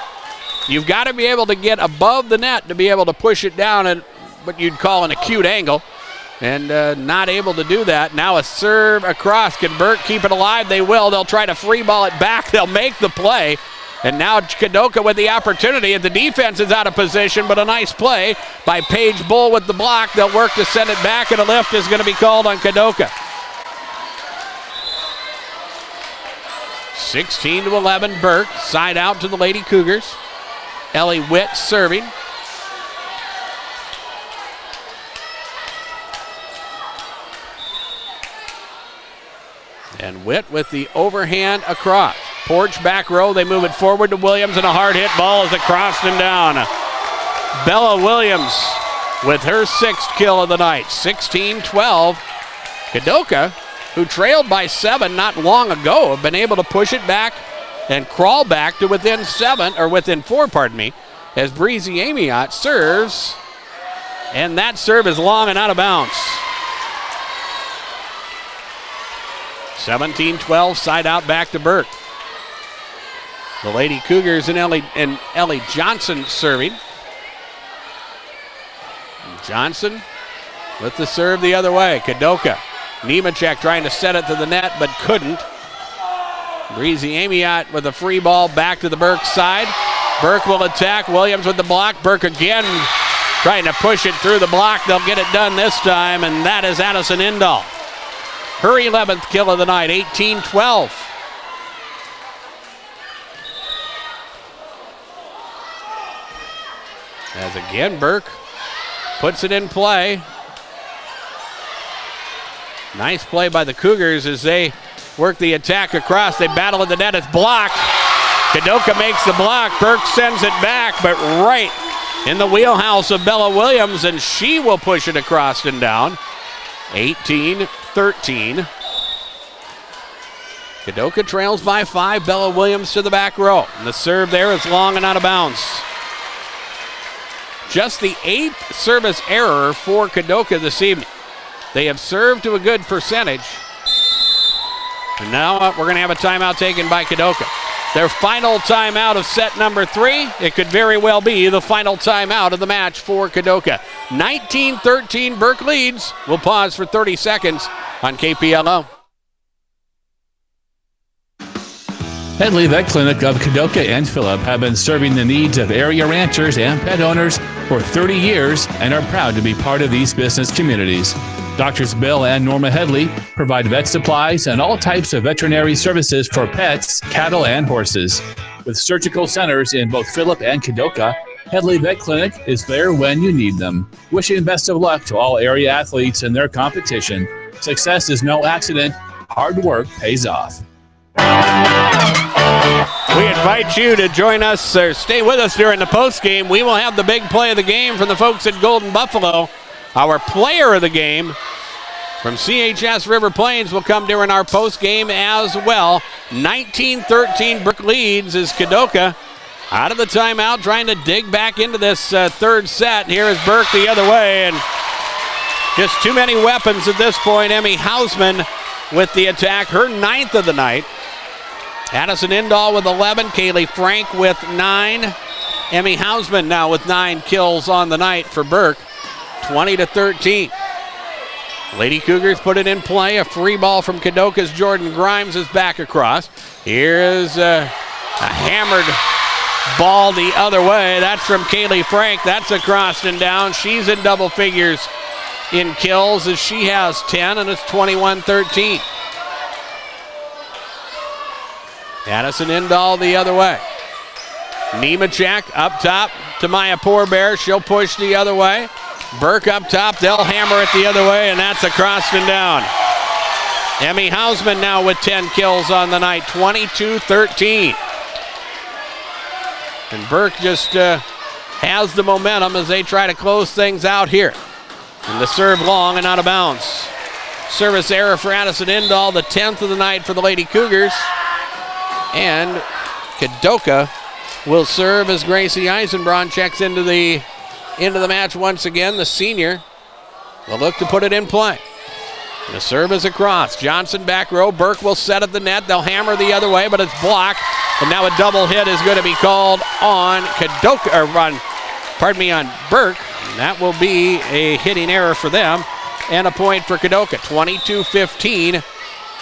You've got to be able to get above the net to be able to push it down at what you'd call an acute angle, and not able to do that. Now a serve across. Can Burke keep it alive? They will. They'll try to free ball it back. They'll make the play. And now Kadoka with the opportunity. The defense is out of position, but a nice play by Paige Bull with the block. They'll work to send it back, and a lift is going to be called on Kadoka. 16-11 Burke. Side out to the Lady Cougars. Ellie Witt serving. And Witt with the overhand across. Porch back row. They move it forward to Williams, and a hard hit ball is across and down. Bella Williams with her 6th kill of the night. 16-12. Kadoka, who trailed by 7 not long ago, have been able to push it back and crawl back to within 4, as Breezy Amiot serves. And that serve is long and out of bounds. 17-12, side out back to Burke. The Lady Cougars and Ellie Johnson serving. Johnson with the serve the other way. Kadoka. Nemechek trying to set it to the net, but couldn't. Breezy Amiot with a free ball back to the Burke side. Burke will attack. Williams with the block. Burke again trying to push it through the block. They'll get it done this time, and that is Addison Indahl. Her 11th kill of the night, 18-12. As again, Burke puts it in play. Nice play by the Cougars as they work the attack across. They battle at the net. It's blocked. Kadoka makes the block. Burke sends it back, but right in the wheelhouse of Bella Williams, and she will push it across and down. 18-13. Kadoka trails by 5. Bella Williams to the back row. And the serve there is long and out of bounds. Just the 8th service error for Kadoka this evening. They have served to a good percentage. And now we're going to have a timeout taken by Kadoka. Their final timeout of set number 3. It could very well be the final timeout of the match for Kadoka. 19-13, Burke leads. We'll pause for 30 seconds on KPLO. Headley Vet Clinic of Kadoka and Phillip have been serving the needs of area ranchers and pet owners for 30 years and are proud to be part of these business communities. Doctors Bill and Norma Headley provide vet supplies and all types of veterinary services for pets, cattle, and horses. With surgical centers in both Phillip and Kadoka, Headley Vet Clinic is there when you need them. Wishing best of luck to all area athletes in their competition. Success is no accident. Hard work pays off. We invite you to join us or stay with us during the postgame. We will have the big play of the game from the folks at Golden Buffalo. Our player of the game from CHS River Plains will come during our postgame as well. 19-13 Burke leads as Kadoka out of the timeout trying to dig back into this third set. Here is Burke the other way, and just too many weapons at this point. Emmy Hausman with the attack, her 9th of the night. Addison Indahl with 11, Kaylee Frank with 9. Emmy Hausman now with 9 kills on the night for Burke. 20-13. Lady Cougars put it in play. A free ball from Kadoka's Jordan Grimes is back across. Here's a hammered ball the other way. That's from Kaylee Frank. That's across and down. She's in double figures in kills as she has 10, and it's 21-13. Addison Indahl the other way. Nemechek up top to Maya Poorbear. She'll push the other way. Burke up top. They'll hammer it the other way, and that's across and down. Emmy Hausman now with 10 kills on the night. 22-13. And Burke just has the momentum as they try to close things out here. And the serve long and out of bounds. Service error for Addison Indahl, the 10th of the night for the Lady Cougars. And Kadoka will serve as Gracie Eisenbraun checks into the match once again. The senior will look to put it in play. The serve is across. Johnson back row. Burke will set at the net. They'll hammer the other way, but it's blocked. And now a double hit is going to be called on Kadoka, or on Burke. And that will be a hitting error for them and a point for Kadoka. 22-15.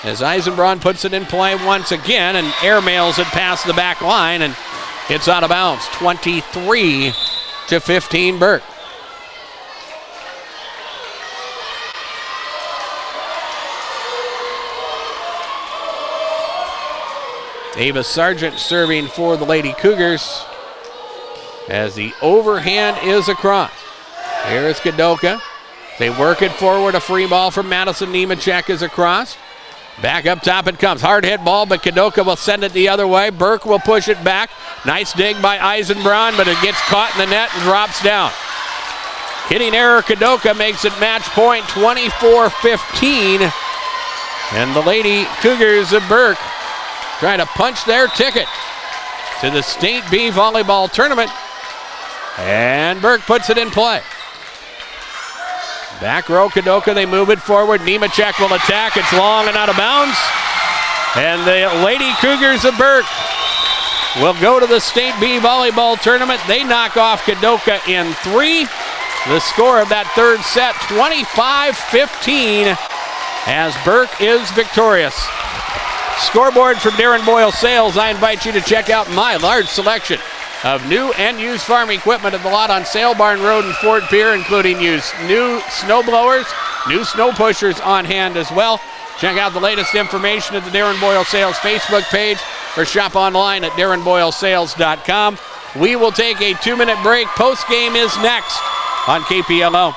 As Eisenbraun puts it in play once again and airmails it past the back line, and it's out of bounds. 23-15 Burke. Ava Sargent serving for the Lady Cougars as the overhand is across. Here is Kadoka. They work it forward. A free ball from Madison Nemechek is across. Back up top it comes. Hard hit ball, but Kadoka will send it the other way. Burke will push it back. Nice dig by Eisenbraun, but it gets caught in the net and drops down. Hitting error, Kadoka makes it match point, 24-15. And the Lady Cougars of Burke trying to punch their ticket to the State B volleyball tournament. And Burke puts it in play. Back row, Kadoka, they move it forward. Nemechek will attack. It's long and out of bounds. And the Lady Cougars of Burke will go to the State B volleyball tournament. They knock off Kadoka in 3. The score of that third set, 25-15, as Burke is victorious. Scoreboard from Darren Boyle Sales. I invite you to check out my large selection of new and used farm equipment at the lot on Sail Barn Road in Fort Pierre, including used new snow blowers, new snow pushers on hand as well. Check out the latest information at the Darren Boyle Sales Facebook page or shop online at darrenboylesales.com. We will take a 2-minute break. Post game is next on KPLO.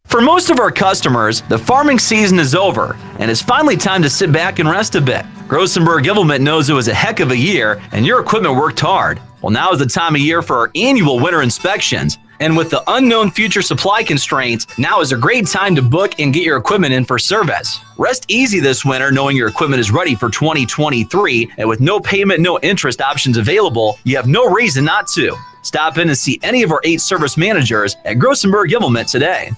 For most of our customers, the farming season is over, and it's finally time to sit back and rest a bit. Grossenberg Implement knows it was a heck of a year, and your equipment worked hard. Well, now is the time of year for our annual winter inspections. And with the unknown future supply constraints, now is a great time to book and get your equipment in for service. Rest easy this winter knowing your equipment is ready for 2023, and with no payment, no interest options available, you have no reason not to. Stop in and see any of our 8 service managers at Grossenberg Implement today.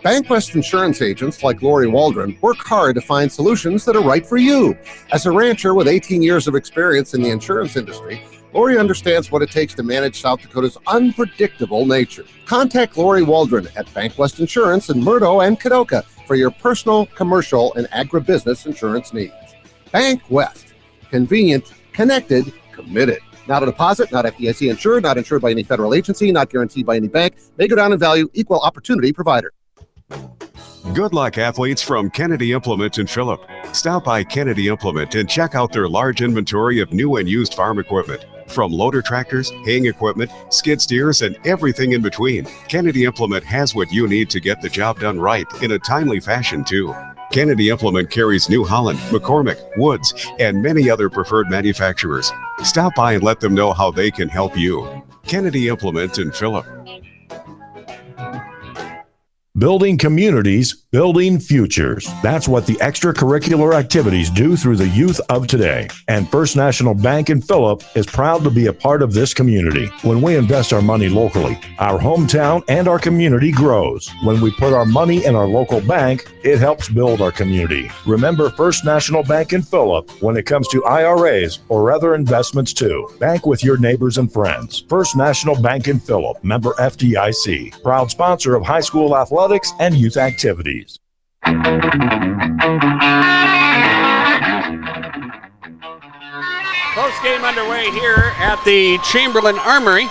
Bank West insurance agents like Lori Waldron work hard to find solutions that are right for you. As a rancher with 18 years of experience in the insurance industry, Lori understands what it takes to manage South Dakota's unpredictable nature. Contact Lori Waldron at Bank West Insurance in Murdo and Kadoka for your personal, commercial, and agribusiness insurance needs. Bank West. Convenient, connected, committed. Not a deposit, not FDIC insured, not insured by any federal agency, not guaranteed by any bank. May go down in value, equal opportunity provider. Good luck, athletes from Kennedy Implement in Phillip. Stop by Kennedy Implement and check out their large inventory of new and used farm equipment. From loader tractors, haying equipment, skid steers, and everything in between, Kennedy Implement has what you need to get the job done right in a timely fashion, too. Kennedy Implement carries New Holland, McCormick, Woods, and many other preferred manufacturers. Stop by and let them know how they can help you. Kennedy Implement in Phillip. Building communities, building futures. That's what the extracurricular activities do through the youth of today. And First National Bank in Phillip is proud to be a part of this community. When we invest our money locally, our hometown and our community grows. When we put our money in our local bank, it helps build our community. Remember First National Bank in Phillip when it comes to IRAs or other investments too. Bank with your neighbors and friends. First National Bank in Phillip, member FDIC. Proud sponsor of high school athletics and youth activities. Post game underway here at the Chamberlain Armory.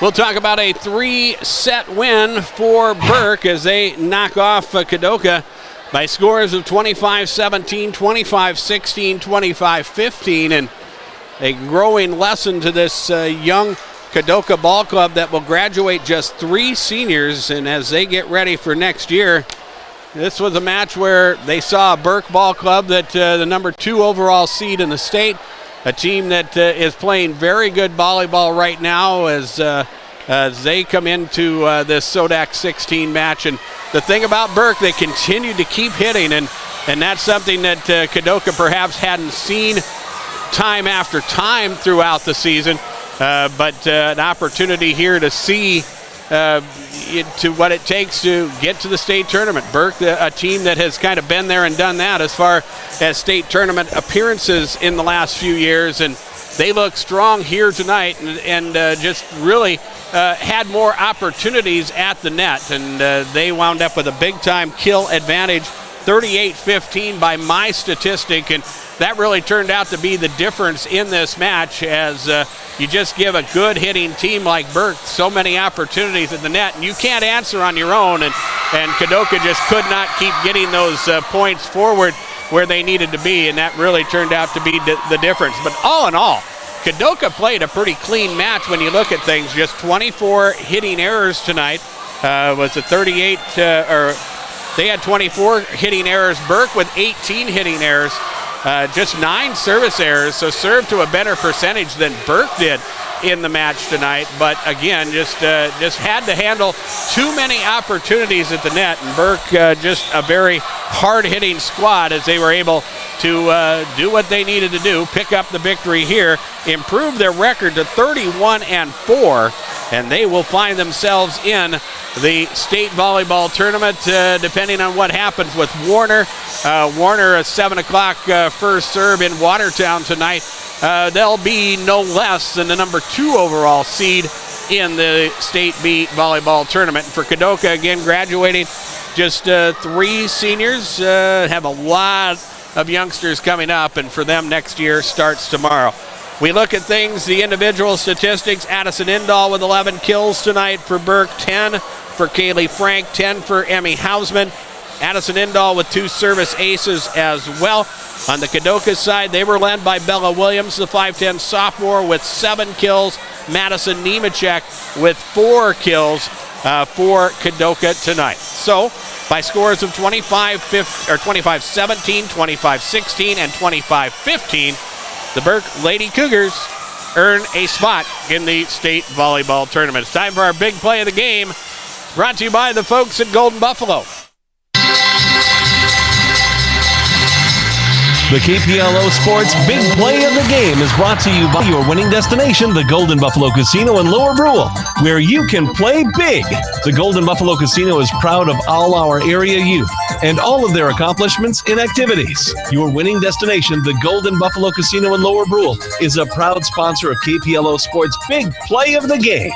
We'll talk about a 3-set win for Burke as they knock off Kadoka by scores of 25-17, 25-16, 25-15, and a growing lesson to this young Kadoka ball club that will graduate just 3 seniors, and as they get ready for next year, this was a match where they saw a Burke ball club that the number 2 overall seed in the state, a team that is playing very good volleyball right now as they come into this SoDak 16 match. And the thing about Burke, they continue to keep hitting, and that's something that Kadoka perhaps hadn't seen time after time throughout the season. But an opportunity here to see to what it takes to get to the state tournament. Burke, a team that has kind of been there and done that as far as state tournament appearances in the last few years, and they look strong here tonight and just really had more opportunities at the net, and they wound up with a big-time kill advantage, 38-15 by my statistic, and that really turned out to be the difference in this match as you just give a good hitting team like Burke so many opportunities at the net, and you can't answer on your own, and Kadoka just could not keep getting those points forward where they needed to be, and that really turned out to be the difference. But all in all, Kadoka played a pretty clean match when you look at things. Just 24 hitting errors tonight. Was it 38 or they had 24 hitting errors. Burke with 18 hitting errors. Just 9 service errors, so served to a better percentage than Burke did in the match tonight. But again, just had to handle too many opportunities at the net, and Burke just a very hard-hitting squad as they were able to do what they needed to do, pick up the victory here, improve their record to 31-4, and they will find themselves in the state volleyball tournament, depending on what happens with Warner. Warner, a 7 o'clock first serve in Watertown tonight. They'll be no less than the number 2 overall seed in the State B volleyball tournament. For Kadoka, again, graduating just 3 seniors, have a lot of youngsters coming up, and for them next year starts tomorrow. We look at things, the individual statistics. Addison Indahl with 11 kills tonight for Burke, 10 for Kaylee Frank, 10 for Emmy Hausman. Addison Indahl with 2 service aces as well. On the Kadoka side, they were led by Bella Williams, the 5'10 sophomore, with 7 kills. Madison Nemechek with 4 kills for Kadoka tonight. So, by scores of 25-17, 25-16, and 25-15, the Burke Lady Cougars earn a spot in the state volleyball tournament. It's time for our big play of the game, brought to you by the folks at Golden Buffalo. The KPLO Sports Big Play of the Game is brought to you by your winning destination, the Golden Buffalo Casino in Lower Brule. where you can play big. The Golden Buffalo Casino is proud of all our area youth and all of their accomplishments in activities. Your winning destination, the Golden Buffalo Casino in Lower Brule, is a proud sponsor of KPLO Sports' Big Play of the Game.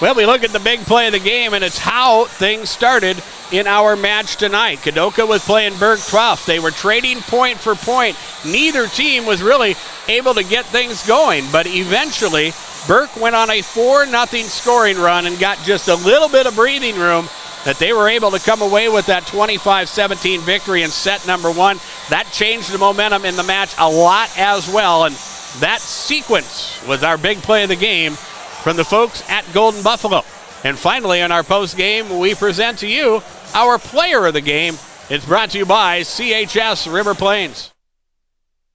Well, we look at the big play of the game, and it's how things started in our match tonight. Kadoka was playing Burke tough. They were trading point for point. Neither team was really able to get things going, but eventually Burke went on a 4-0 scoring run and got just a little bit of breathing room that they were able to come away with that 25-17 victory in set number 1. That changed the momentum in the match a lot as well, and that sequence was our big play of the game from the folks at Golden Buffalo. And finally, in our post game, we present to you our player of the game. It's brought to you by CHS River Plains.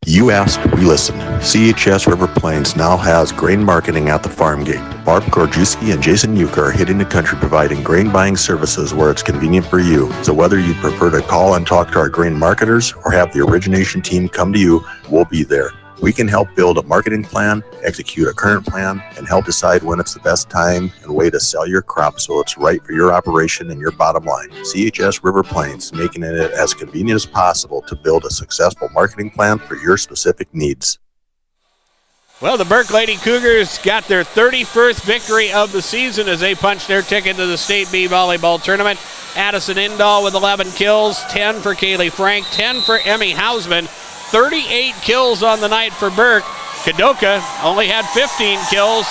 You asked, we listened. CHS River Plains now has grain marketing at the farm gate. Barb Gorjuski and Jason Euchre are hitting the country providing grain buying services where it's convenient for you. So whether you prefer to call and talk to our grain marketers or have the origination team come to you, we'll be there. We can help build a marketing plan, execute a current plan, and help decide when it's the best time and way to sell your crop so it's right for your operation and your bottom line. CHS River Plains, making it as convenient as possible to build a successful marketing plan for your specific needs. Well, the Burke Lady Cougars got their 31st victory of the season as they punched their ticket to the State B Volleyball Tournament. Addison Indahl with 11 kills, 10 for Kaylee Frank, 10 for Emmy Hausman. 38 kills on the night for Burke. Kadoka only had 15 kills.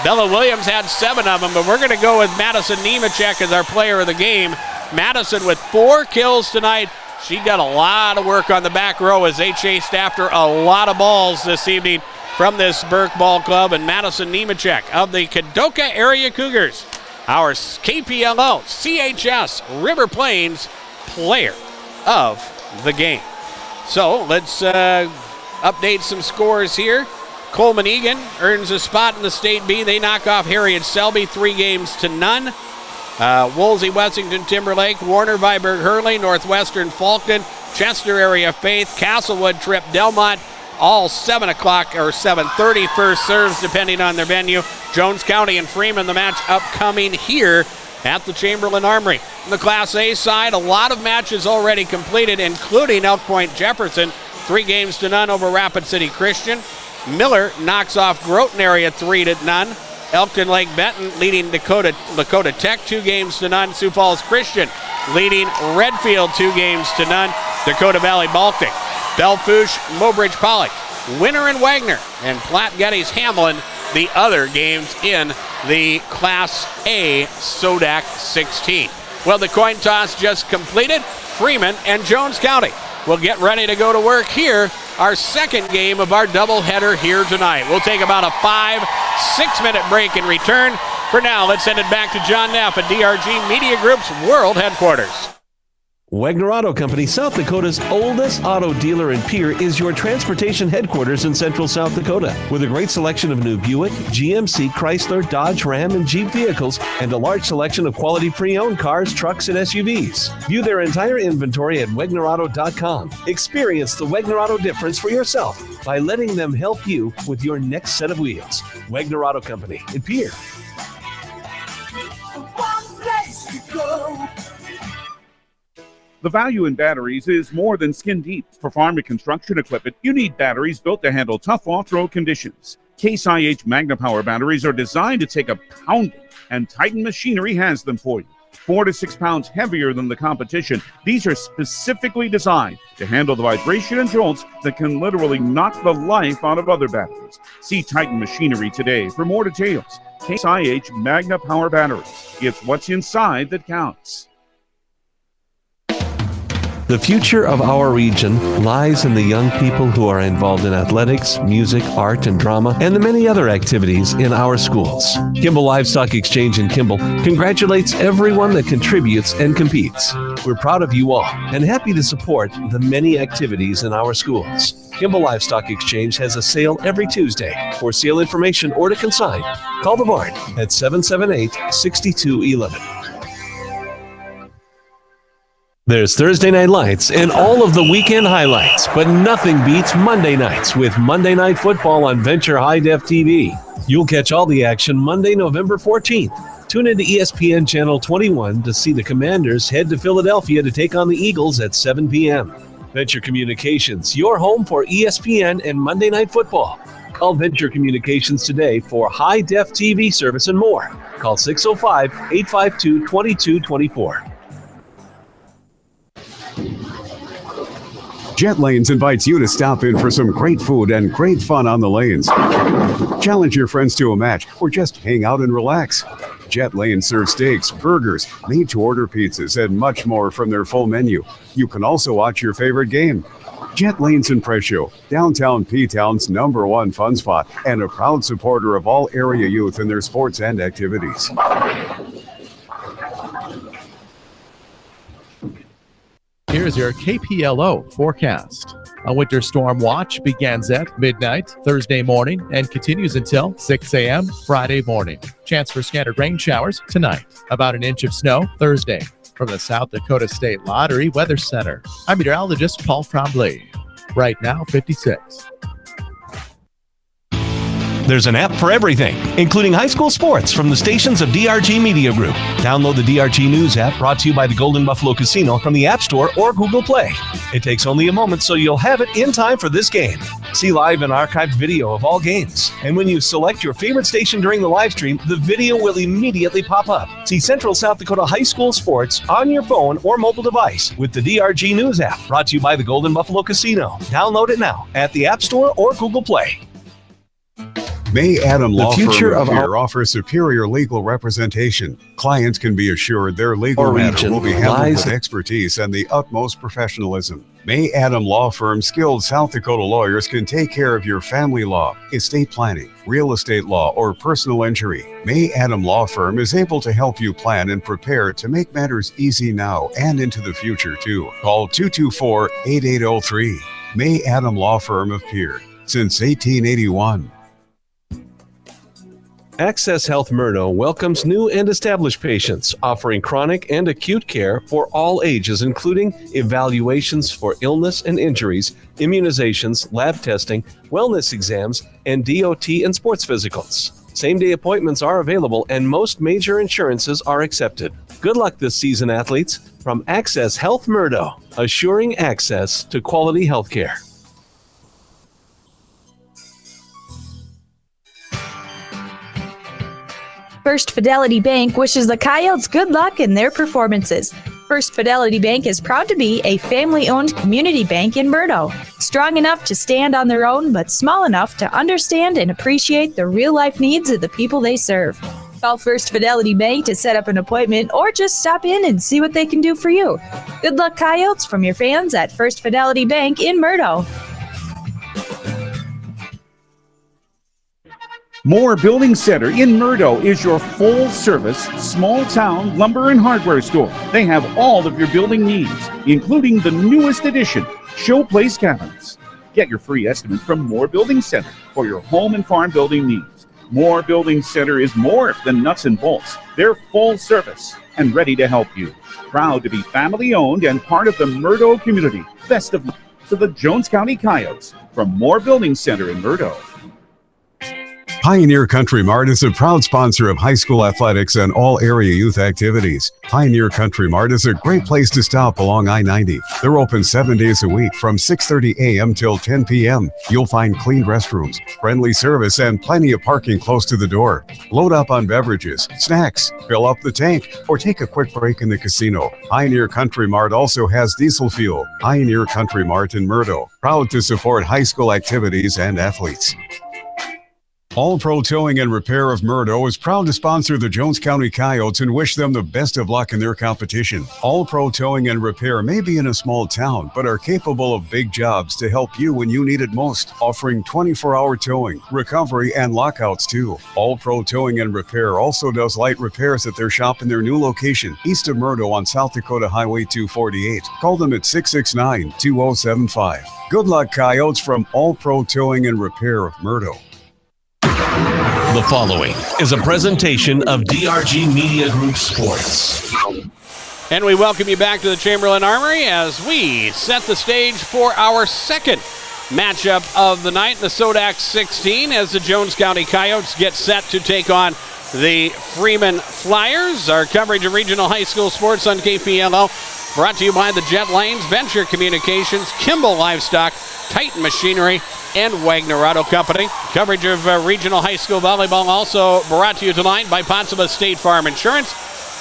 Bella Williams had 7 of them, but we're going to go with Madison Nemechek as our player of the game. Madison with 4 kills tonight. She got a lot of work on the back row as they chased after a lot of balls this evening from this Burke Ball Club. And Madison Nemechek of the Kadoka Area Cougars, our KPLO CHS River Plains player of the game. So let's update some scores here. Coleman Egan earns a spot in the State B. They knock off Harriet Selby 3-0. Woolsey, Wessington, Timberlake, Warner, Viborg, Hurley, Northwestern, Falkton, Chester Area Faith, Castlewood, Tripp, Delmont, all 7 o'clock or 7:30 first serves depending on their venue. Jones County and Freeman, the match upcoming here at the Chamberlain Armory. On the Class A side, a lot of matches already completed, including Elk Point Jefferson, 3-0 over Rapid City Christian. Miller knocks off Groton Area 3-0. Elkton Lake Benton leading Lakota Tech 2-0. Sioux Falls Christian leading Redfield 2-0. Dakota Valley Baltic, Belfouche, Mobridge Pollock, Winter and Wagner, and Platte Geddes Hamlin, the other games in the Class A SoDak 16. Well, the coin toss just completed. Freeman and Jones County will get ready to go to work here. Our second game of our doubleheader here tonight. We'll take about a 5-6 minute break and return. For now, let's send it back to John Neff at DRG Media Group's World Headquarters. Wagner Auto Company, South Dakota's oldest auto dealer and peer, is your transportation headquarters in central South Dakota. With a great selection of new Buick, GMC, Chrysler, Dodge, Ram, and Jeep vehicles, and a large selection of quality pre-owned cars, trucks, and SUVs. View their entire inventory at WagnerAuto.com. Experience the Wagner Auto difference for yourself by letting them help you with your next set of wheels. Wagner Auto Company in Pierre. One place to go. The value in batteries is more than skin deep. For farm and construction equipment, you need batteries built to handle tough off-road conditions. Case IH Magna Power batteries are designed to take a pounding, and Titan Machinery has them for you. 4 to 6 pounds heavier than the competition, these are specifically designed to handle the vibration and jolts that can literally knock the life out of other batteries. See Titan Machinery today for more details. Case IH Magna Power batteries. It's what's inside that counts. The future of our region lies in the young people who are involved in athletics, music, art, and drama, and the many other activities in our schools. Kimball Livestock Exchange in Kimball congratulates everyone that contributes and competes. We're proud of you all and happy to support the many activities in our schools. Kimball Livestock Exchange has a sale every Tuesday. For sale information or to consign, call the barn at 778-6211. There's Thursday Night Lights and all of the weekend highlights, but nothing beats Monday nights with Monday Night Football on Venture High Def TV. You'll catch all the action Monday, November 14th. Tune into ESPN Channel 21 to see the Commanders head to Philadelphia to take on the Eagles at 7 p.m. Venture Communications, your home for ESPN and Monday Night Football. Call Venture Communications today for high def TV service and more. Call 605-852-2224. Jet Lanes invites you to stop in for some great food and great fun on the lanes. Challenge your friends to a match or just hang out and relax. Jet Lanes serves steaks, burgers, made-to-order pizzas, and much more from their full menu. You can also watch your favorite game. Jet Lanes in Prescio, downtown P-Town's #1 fun spot, and a proud supporter of all area youth in their sports and activities. Here's your KPLO forecast. A winter storm watch begins at midnight Thursday morning and continues until 6 a.m. Friday morning. Chance for scattered rain showers tonight. About an inch of snow Thursday. From the South Dakota State Lottery Weather Center, I'm meteorologist Paul Tremblay. Right now, 56. There's an app for everything, including high school sports from the stations of DRG Media Group. Download the DRG News app brought to you by the Golden Buffalo Casino from the App Store or Google Play. It takes only a moment, so you'll have it in time for this game. See live and archived video of all games. And when you select your favorite station during the live stream, the video will immediately pop up. See Central South Dakota high school sports on your phone or mobile device with the DRG News app brought to you by the Golden Buffalo Casino. Download it now at the App Store or Google Play. May Adam Law Firm of here offers superior legal representation. Clients can be assured their legal matter will be handled with expertise and the utmost professionalism. May Adam Law Firm skilled South Dakota lawyers can take care of your family law, estate planning, real estate law, or personal injury. May Adam Law Firm is able to help you plan and prepare to make matters easy now and into the future too. Call 224-8803. May Adam Law Firm of Pierre since 1881. Access Health Murdo welcomes new and established patients, offering chronic and acute care for all ages, including evaluations for illness and injuries, immunizations, lab testing, wellness exams, and DOT and sports physicals. Same-day appointments are available and most major insurances are accepted. Good luck this season, athletes, from Access Health Murdo, assuring access to quality health care. First Fidelity Bank wishes the Coyotes good luck in their performances. First Fidelity Bank is proud to be a family-owned community bank in Murdo. Strong enough to stand on their own, but small enough to understand and appreciate the real-life needs of the people they serve. Call First Fidelity Bank to set up an appointment or just stop in and see what they can do for you. Good luck, Coyotes, from your fans at First Fidelity Bank in Murdo. Moore Building Center in Murdo is your full-service, small-town lumber and hardware store. They have all of your building needs, including the newest addition, Showplace Cabins. Get your free estimate from Moore Building Center for your home and farm building needs. Moore Building Center is more than nuts and bolts. They're full service and ready to help you. Proud to be family-owned and part of the Murdo community. Best of luck to the Jones County Coyotes from Moore Building Center in Murdo. Pioneer Country Mart is a proud sponsor of high school athletics and all area youth activities. Pioneer Country Mart is a great place to stop along I-90. They're open 7 days a week from 6:30 a.m. till 10 p.m. You'll find clean restrooms, friendly service, and plenty of parking close to the door. Load up on beverages, snacks, fill up the tank, or take a quick break in the casino. Pioneer Country Mart also has diesel fuel. Pioneer Country Mart in Murdo, proud to support high school activities and athletes. All Pro Towing and Repair of Murdo is proud to sponsor the Jones County Coyotes and wish them the best of luck in their competition. All Pro Towing and Repair may be in a small town, but are capable of big jobs to help you when you need it most, offering 24-hour towing, recovery, and lockouts too. All Pro Towing and Repair also does light repairs at their shop in their new location, east of Murdo on South Dakota Highway 248. Call them at 669-2075. Good luck, Coyotes, from All Pro Towing and Repair of Murdo. The following is a presentation of DRG Media Group Sports. And we welcome you back to the Chamberlain Armory as we set the stage for our second matchup of the night, the SoDak 16, as the Jones County Coyotes get set to take on the Freeman Flyers. Our coverage of regional high school sports on KPLO brought to you by the Jet Lanes, Venture Communications, Kimball Livestock, Titan Machinery, and Wagner Auto Company. Coverage of regional high school volleyball also brought to you tonight by Potsdam State Farm Insurance,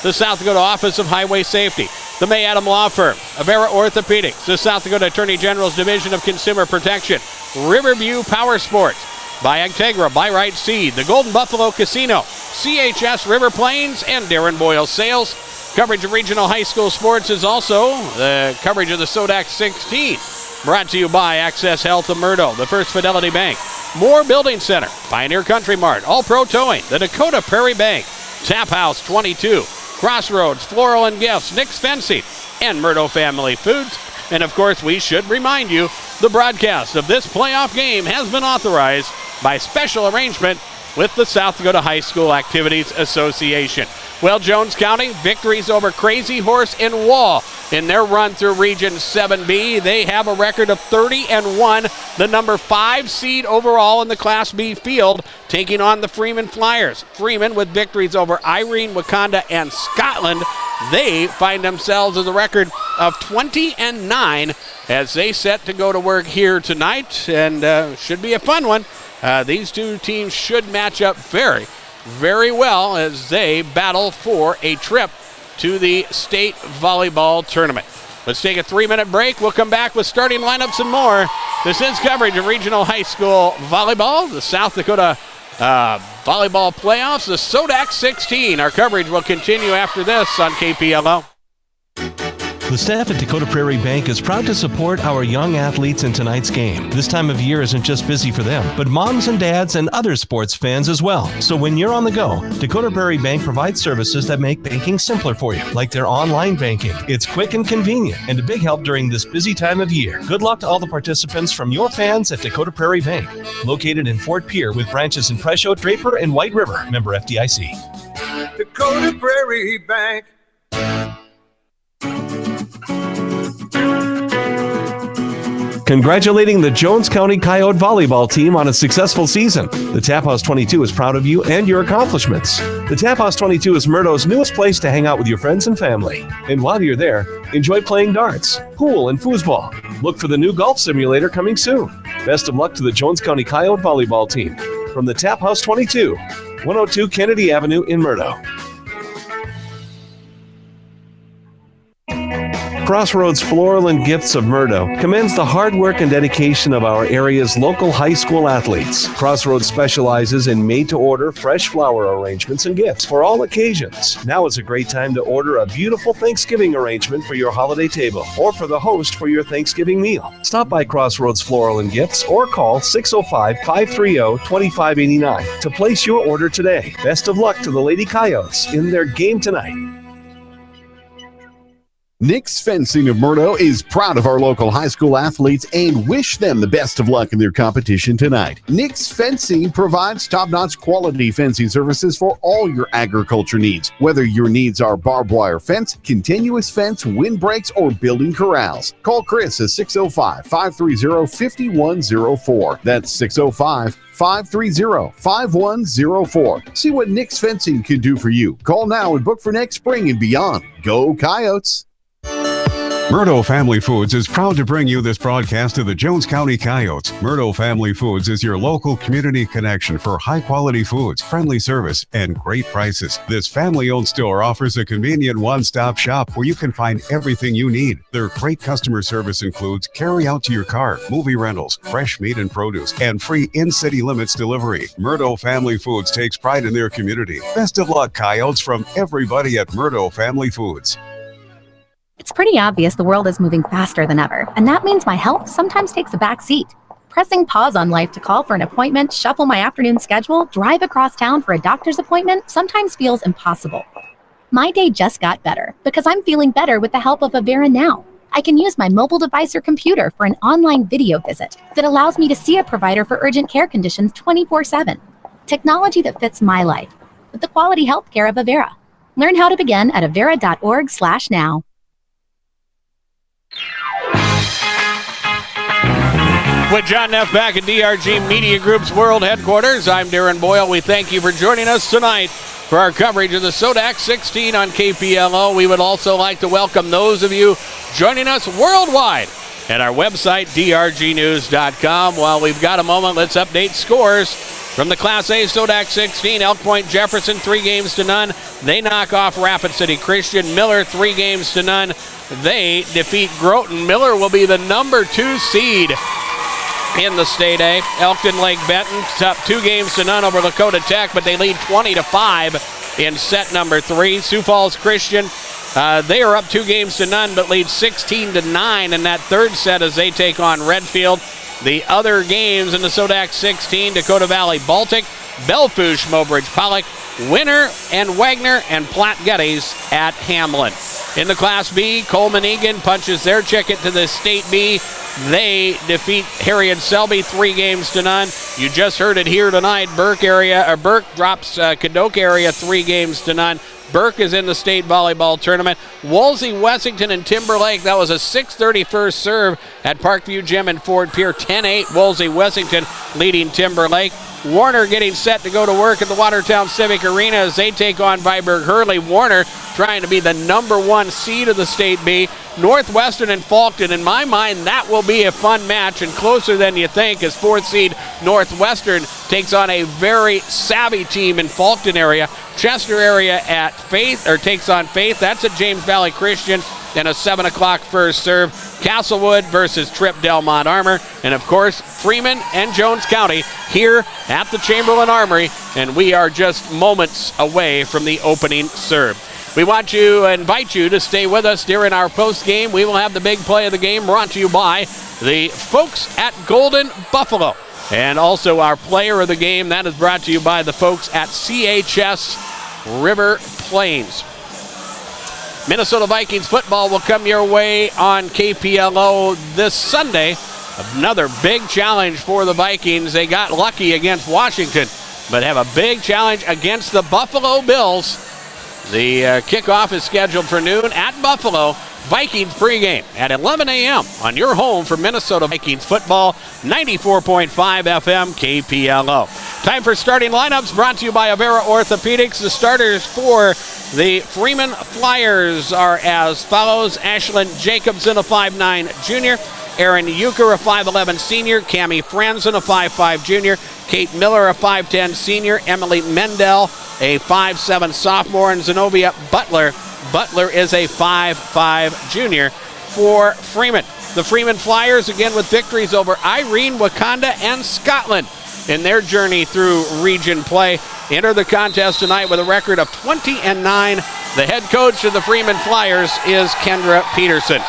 the South Dakota Office of Highway Safety, the May Adam Law Firm, Avera Orthopedics, the South Dakota Attorney General's Division of Consumer Protection, Riverview Power Sports, by Integra, by Right Seed, the Golden Buffalo Casino, CHS River Plains, and Darren Boyle Sales. Coverage of regional high school sports is also the coverage of the SoDak 16, brought to you by Access Health of Murdo, the First Fidelity Bank, Moore Building Center, Pioneer Country Mart, All Pro Towing, the Dakota Prairie Bank, Tap House 22, Crossroads Floral and Gifts, Nick's Fencing, and Murdo Family Foods. And of course, we should remind you, the broadcast of this playoff game has been authorized by special arrangement with the South Dakota High School Activities Association. Well, Jones County, victories over Crazy Horse and Wall in their run through Region 7B. They have a record of 30-1, the number 5 seed overall in the Class B field, taking on the Freeman Flyers. Freeman with victories over Irene, Wakanda, and Scotland. They find themselves with a record of 20-9 as they set to go to work here tonight, and should be a fun one. These two teams should match up very well as they battle for a trip to the state volleyball tournament. Let's take a 3-minute break. We'll come back with starting lineups and more. This is coverage of regional high school volleyball, the South Dakota volleyball playoffs, the SoDak 16. Our coverage will continue after this on KPLO. The staff at Dakota Prairie Bank is proud to support our young athletes in tonight's game. This time of year isn't just busy for them, but moms and dads and other sports fans as well. So when you're on the go, Dakota Prairie Bank provides services that make banking simpler for you, like their online banking. It's quick and convenient, and a big help during this busy time of year. Good luck to all the participants from your fans at Dakota Prairie Bank, located in Fort Pierre with branches in Presho, Draper, and White River. Member FDIC. Dakota Prairie Bank. Congratulating the Jones County Coyote volleyball team on a successful season. The Tap House 22 is proud of you and your accomplishments. The Tap House 22 is Murdo's newest place to hang out with your friends and family. And while you're there, enjoy playing darts, pool, and foosball. Look for the new golf simulator coming soon. Best of luck to the Jones County Coyote volleyball team. From the Tap House 22, 102 Kennedy Avenue in Murdo. Crossroads Floral and Gifts of Murdo commends the hard work and dedication of our area's local high school athletes. Crossroads specializes in made-to-order fresh flower arrangements and gifts for all occasions. Now is a great time to order a beautiful Thanksgiving arrangement for your holiday table or for the host for your Thanksgiving meal. Stop by Crossroads Floral and Gifts or call 605-530-2589 to place your order today. Best of luck to the Lady Coyotes in their game tonight. Nick's Fencing of Murdo is proud of our local high school athletes and wish them the best of luck in their competition tonight. Nick's Fencing provides top-notch quality fencing services for all your agriculture needs. Whether your needs are barbed wire fence, continuous fence, windbreaks, or building corrals. Call Chris at 605-530-5104. That's 605-530-5104. See what Nick's Fencing can do for you. Call now and book for next spring and beyond. Go Coyotes! Murdo Family Foods is proud to bring you this broadcast of the Jones County Coyotes. Murdo Family Foods is your local community connection for high-quality foods, friendly service, and great prices. This family-owned store offers a convenient one-stop shop where you can find everything you need. Their great customer service includes carry-out to your car, movie rentals, fresh meat and produce, and free in-city limits delivery. Murdo Family Foods takes pride in their community. Best of luck, Coyotes, from everybody at Murdo Family Foods. It's pretty obvious the world is moving faster than ever, and that means my health sometimes takes a back seat. Pressing pause on life to call for an appointment, shuffle my afternoon schedule, drive across town for a doctor's appointment sometimes feels impossible. My day just got better because I'm feeling better with the help of Avera Now. I can use my mobile device or computer for an online video visit that allows me to see a provider for urgent care conditions 24/7. Technology that fits my life with the quality health care of Avera. Learn how to begin at avera.org/now. With John Neff back at DRG Media Group's World Headquarters, I'm Darren Boyle. We thank you for joining us tonight for our coverage of the SoDak 16 on KPLO. We would also like to welcome those of you joining us worldwide at our website, drgnews.com. While we've got a moment, let's update scores from the Class A SoDak 16. Elk Point Jefferson 3-0. They knock off Rapid City Christian. Miller 3-0. They defeat Groton. Miller will be the number 2 seed in the State A. Elkton Lake Benton up 2-0 over Lakota Tech, but they lead 20-5 in set number 3. Sioux Falls Christian, they are up 2-0, but lead 16-9 in that third set as they take on Redfield. The other games in the SoDak 16, Dakota Valley Baltic, Belfouche, Mobridge Pollock, Winner and Wagner, and Platte Geddes at Hamlin. In the Class B, Coleman Egan punches their ticket to the State B. They defeat Harriet Selby 3-0. You just heard it here tonight. Burke drops Kadoka area 3-0. Burke is in the state volleyball tournament. Wolsey, Wessington, and Timberlake. That was a 6:30 first serve at Parkview Gym in Ford Pier. 10-8 Wolsey, Wessington leading Timberlake. Warner getting set to go to work at the Watertown Civic Arena as they take on Viborg Hurley. Warner trying to be the number 1 seed of the State B. Northwestern and Faulkton, in my mind, that will be a fun match and closer than you think as 4th seed Northwestern takes on a very savvy team in Faulkton area. Chester area at Faith, or takes on Faith. That's at James Valley Christian. And a 7 o'clock first serve. Castlewood versus Tripp Delmont Armor. And of course, Freeman and Jones County here at the Chamberlain Armory. And we are just moments away from the opening serve. We want to invite you to stay with us during our post game. We will have the big play of the game brought to you by the folks at Golden Buffalo. And also our player of the game, that is brought to you by the folks at CHS River Plains. Minnesota Vikings football will come your way on KPLO this Sunday. Another big challenge for the Vikings. They got lucky against Washington, but have a big challenge against the Buffalo Bills. The kickoff is scheduled for noon at Buffalo. Vikings pregame at 11 a.m. on your home for Minnesota Vikings football, 94.5 FM KPLO. Time for starting lineups brought to you by Avera Orthopedics. The starters for the Freeman Flyers are as follows: Ashlyn Jacobson, a 5'9 junior; Aaron Euchre, a 5'11 senior; Cammie Franzen, a 5'5 junior; Kate Miller, a 5'10 senior; Emily Mendel, a 5'7 sophomore; and Zenobia Butler is a 5'5 junior for Freeman. The Freeman Flyers, again with victories over Irene, Wakanda, and Scotland in their journey through region play, enter the contest tonight with a record of 20-9. The head coach of the Freeman Flyers is Kendra Peterson.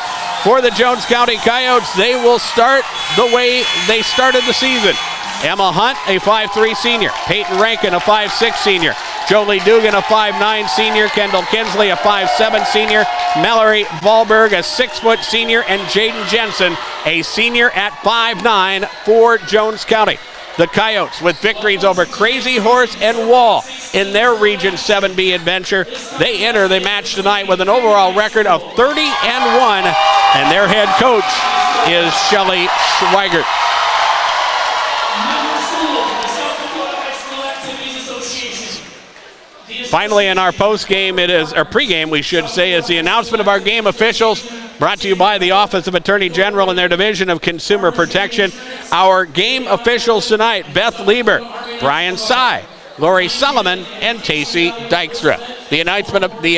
For the Jones County Coyotes, they will start the way they started the season. Emma Hunt, a 5'3 senior; Peyton Rankin, a 5'6 senior; Jolie Dugan, a 5'9 senior; Kendall Kinsley, a 5'7 senior; Mallory Valberg, a 6' senior; and Jaden Jensen, a senior at 5'9 for Jones County. The Coyotes with victories over Crazy Horse and Wall in their Region 7B adventure. They enter the match tonight with an overall record of 30-1, and their head coach is Shelley Schweigert. Finally, in our post-game, or pregame, we should say, is the announcement of our game officials, brought to you by the Office of Attorney General and their Division of Consumer Protection. Our game officials tonight: Beth Lieber, Brian Sy, Lori Solomon, and Tacey Dykstra. The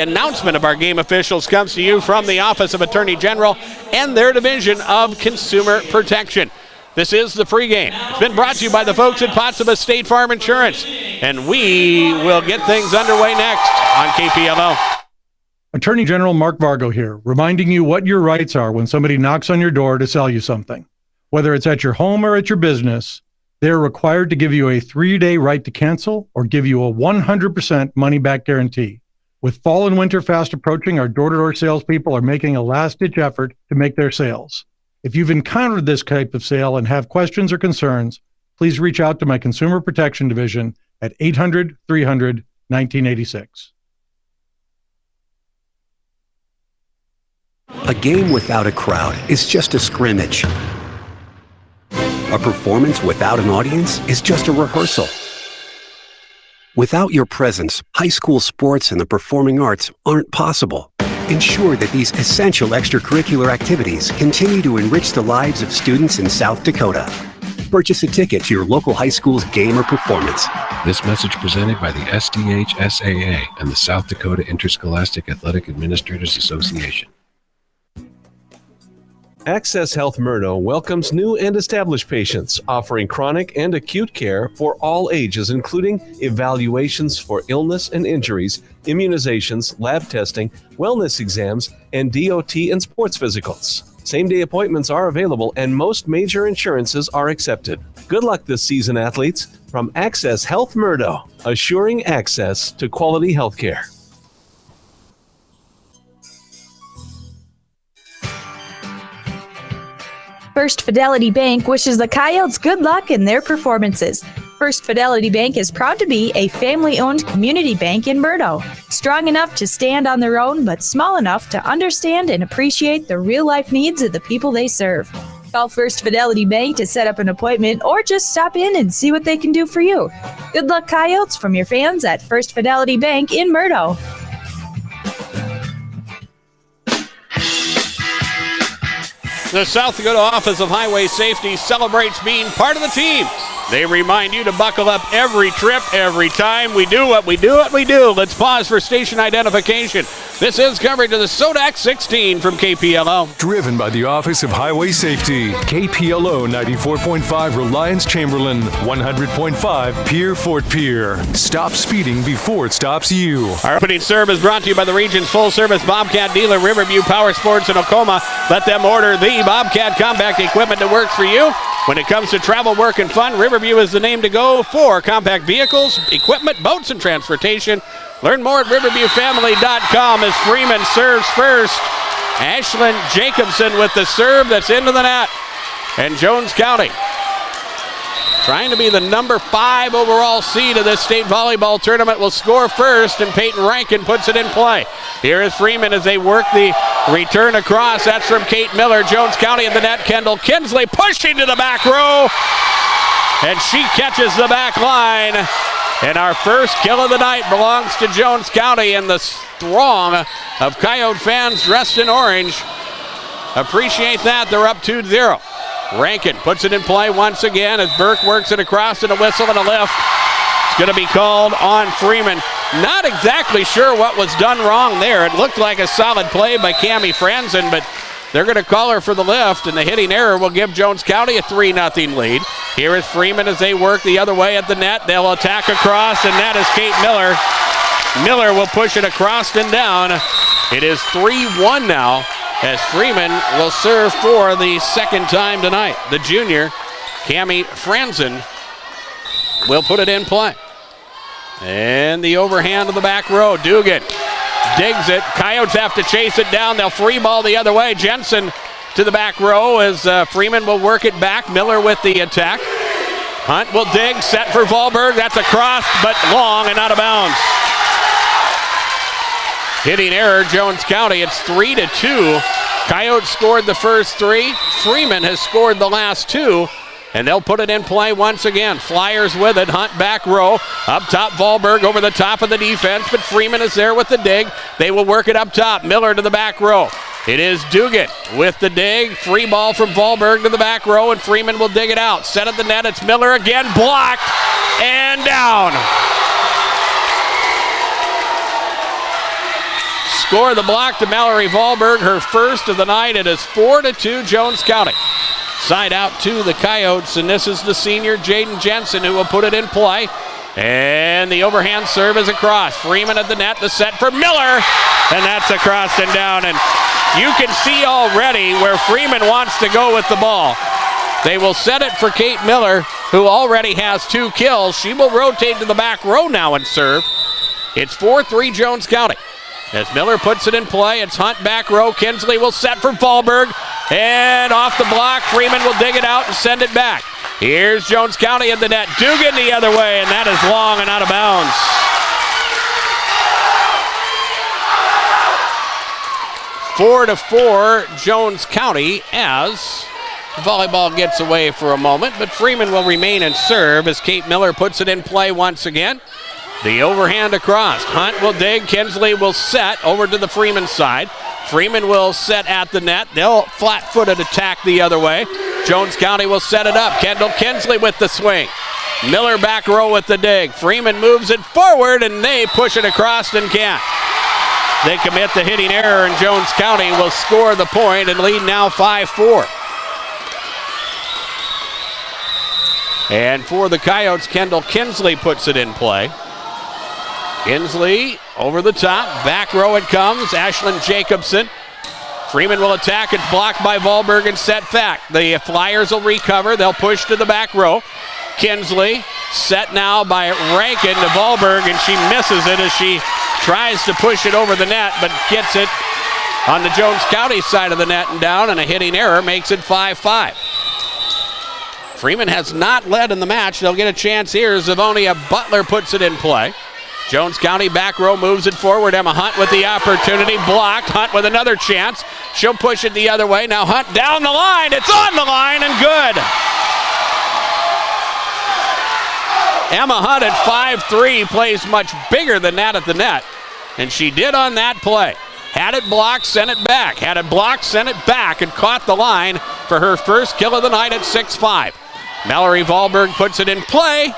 announcement of our game officials comes to you from the Office of Attorney General and their Division of Consumer Protection. This is the pregame. It's been brought to you by the folks at Potsdam State Farm Insurance. And we will get things underway next on KPLO. Attorney General Mark Vargo here, reminding you what your rights are when somebody knocks on your door to sell you something. Whether it's at your home or at your business, they're required to give you a 3-day right to cancel or give you a 100% money-back guarantee. With fall and winter fast approaching, our door-to-door salespeople are making a last-ditch effort to make their sales. If you've encountered this type of sale and have questions or concerns, please reach out to my Consumer Protection Division at 800-300-1986. A game without a crowd is just a scrimmage. A performance without an audience is just a rehearsal. Without your presence, high school sports and the performing arts aren't possible. Ensure that these essential extracurricular activities continue to enrich the lives of students in South Dakota. Purchase a ticket to your local high school's game or performance. This message presented by the SDHSAA and the South Dakota Interscholastic Athletic Administrators Association. Access Health Murdo welcomes new and established patients, offering chronic and acute care for all ages, including evaluations for illness and injuries, immunizations, lab testing, wellness exams, and DOT and sports physicals. Same-day appointments are available and most major insurances are accepted. Good luck this season, athletes, from Access Health Murdo, assuring access to quality health care. First Fidelity Bank wishes the Coyotes good luck in their performances. First Fidelity Bank is proud to be a family-owned community bank in Murdo. Strong enough to stand on their own, but small enough to understand and appreciate the real-life needs of the people they serve. Call First Fidelity Bank to set up an appointment or just stop in and see what they can do for you. Good luck, Coyotes, from your fans at First Fidelity Bank in Murdo. The South Dakota Office of Highway Safety celebrates being part of the team. They remind you to buckle up every trip, every time. We do what we do. Let's pause for station identification. This is coverage of the SoDak 16 from KPLO. Driven by the Office of Highway Safety. KPLO 94.5 Reliance Chamberlain, 100.5 Pier Fort Pier. Stop speeding before it stops you. Our opening serve is brought to you by the region's full-service Bobcat dealer, Riverview Power Sports in Oklahoma. Let them order the Bobcat compact equipment that works for you. When it comes to travel, work, and fun, Riverview is the name to go for compact vehicles, equipment, boats, and transportation. Learn more at riverviewfamily.com as Freeman serves first. Ashlyn Jacobson with the serve that's into the net. And Jones County trying to be the number 5 overall seed of this state volleyball tournament will score first, and Peyton Rankin puts it in play. Here is Freeman as they work the return across. That's from Kate Miller. Jones County in the net. Kendall Kinsley pushing to the back row, and she catches the back line. And our first kill of the night belongs to Jones County, and the throng of Coyote fans dressed in orange appreciate that. They're up 2-0. Rankin puts it in play once again as Burke works it across, and a whistle and a lift. It's going to be called on Freeman. Not exactly sure what was done wrong there. It looked like a solid play by Cammie Franzen, but they're going to call her for the lift, and the hitting error will give Jones County a 3-0 lead. Here is Freeman as they work the other way at the net. They'll attack across, and that is Kate Miller. Miller will push it across and down. It is 3-1 now, as Freeman will serve for the second time tonight. The junior, Cammie Franzen, will put it in play. And the overhand of the back row. Dugan digs it. Coyotes have to chase it down. They'll free ball the other way. Jensen to the back row as Freeman will work it back. Miller with the attack. Hunt will dig. Set for Vollberg. That's a cross, but long and out of bounds. Hitting error, Jones County. It's 3-2. Coyotes scored the first 3. Freeman has scored the last 2. And they'll put it in play once again. Flyers with it. Hunt back row. Up top, Vollberg over the top of the defense, but Freeman is there with the dig. They will work it up top. Miller to the back row. It is Dugan with the dig. Free ball from Vollberg to the back row, and Freeman will dig it out. Set at the net. It's Miller again. Blocked and down. Score the block to Mallory Vollberg, her first of the night. It is 4-2 Jones County. Side out to the Coyotes, and this is the senior Jaden Jensen who will put it in play. And the overhand serve is across. Freeman at the net, the set for Miller, and that's across and down. And you can see already where Freeman wants to go with the ball. They will set it for Kate Miller, who already has 2 kills. She will rotate to the back row now and serve. It's 4-3 Jones County. As Miller puts it in play, it's Hunt back row. Kinsley will set for Vollberg. And off the block, Freeman will dig it out and send it back. Here's Jones County in the net. Dugan the other way, and that is long and out of bounds. 4-4 Jones County as volleyball gets away for a moment, but Freeman will remain in serve as Kate Miller puts it in play once again. The overhand across. Hunt will dig. Kinsley will set over to the Freeman side. Freeman will set at the net. They'll flat-footed attack the other way. Jones County will set it up. Kendall Kinsley with the swing. Miller back row with the dig. Freeman moves it forward, and they push it across and can't. They commit the hitting error, and Jones County will score the point and lead now 5-4. And for the Coyotes, Kendall Kinsley puts it in play. Kinsley over the top. Back row it comes. Ashlyn Jacobson. Freeman will attack. It's blocked by Volberg and set back. The Flyers will recover. They'll push to the back row. Kinsley set now by Rankin to Volberg, and she misses it as she tries to push it over the net, but gets it on the Jones County side of the net and down, and a hitting error makes it 5-5. Freeman has not led in the match. They'll get a chance here. Zavonia Butler puts it in play. Jones County back row moves it forward. Emma Hunt with the opportunity. Blocked. Hunt with another chance. She'll push it the other way. Now Hunt down the line. It's on the line and good. Emma Hunt at 5'3" plays much bigger than that at the net. And she did on that play. Had it blocked, sent it back. Had it blocked, sent it back, and caught the line for her first kill of the night at 6'5". Mallory Volberg puts it in play.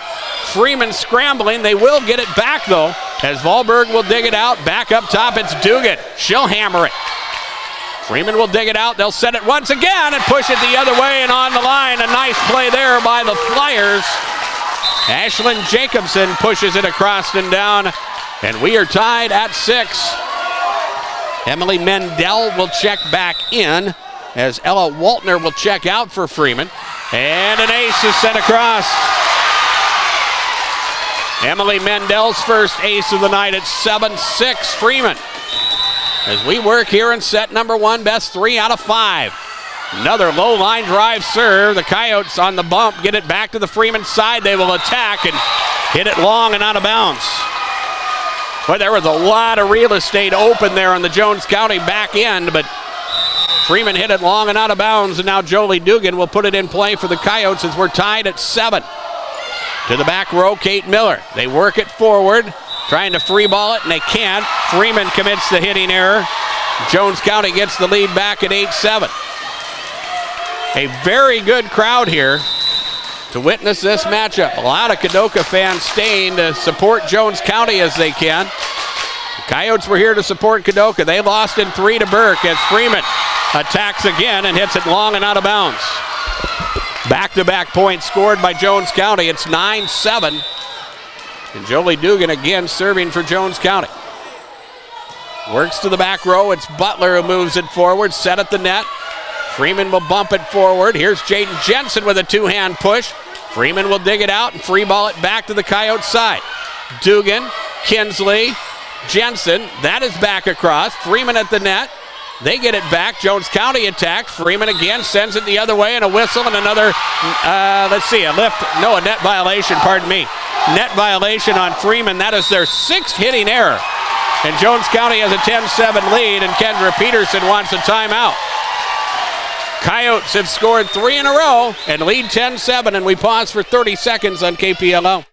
Freeman scrambling. They will get it back, though, as Volberg will dig it out. Back up top, it's Dugan. She'll hammer it. Freeman will dig it out. They'll set it once again and push it the other way and on the line. A nice play there by the Flyers. Ashlyn Jacobson pushes it across and down, and we are tied at 6. Emily Mendel will check back in as Ella Waltner will check out for Freeman. And an ace is sent across. Emily Mendel's first ace of the night at 7-6 Freeman. As we work here in set number 1, best 3 out of 5. Another low line drive serve. The Coyotes on the bump get it back to the Freeman side. They will attack and hit it long and out of bounds. But there was a lot of real estate open there on the Jones County back end, but Freeman hit it long and out of bounds, and now Jolie Dugan will put it in play for the Coyotes as we're tied at 7. To the back row, Kate Miller. They work it forward, trying to free ball it, and they can't. Freeman commits the hitting error. Jones County gets the lead back at 8-7. A very good crowd here to witness this matchup. A lot of Kadoka fans staying to support Jones County as they can. The Coyotes were here to support Kadoka. They lost in 3 to Burke as Freeman attacks again and hits it long and out of bounds. Back-to-back points scored by Jones County. It's 9-7. And Jolie Dugan again serving for Jones County. Works to the back row. It's Butler who moves it forward. Set at the net. Freeman will bump it forward. Here's Jaden Jensen with a two-hand push. Freeman will dig it out and free ball it back to the Coyote side. Dugan, Kinsley, Jensen. That is back across. Freeman at the net. They get it back. Jones County attack. Freeman again sends it the other way, and a whistle and another, a net violation, pardon me. Net violation on Freeman. That is their 6th hitting error. And Jones County has a 10-7 lead, and Kendra Peterson wants a timeout. Coyotes have scored 3 in a row and lead 10-7, and we pause for 30 seconds on KPLO.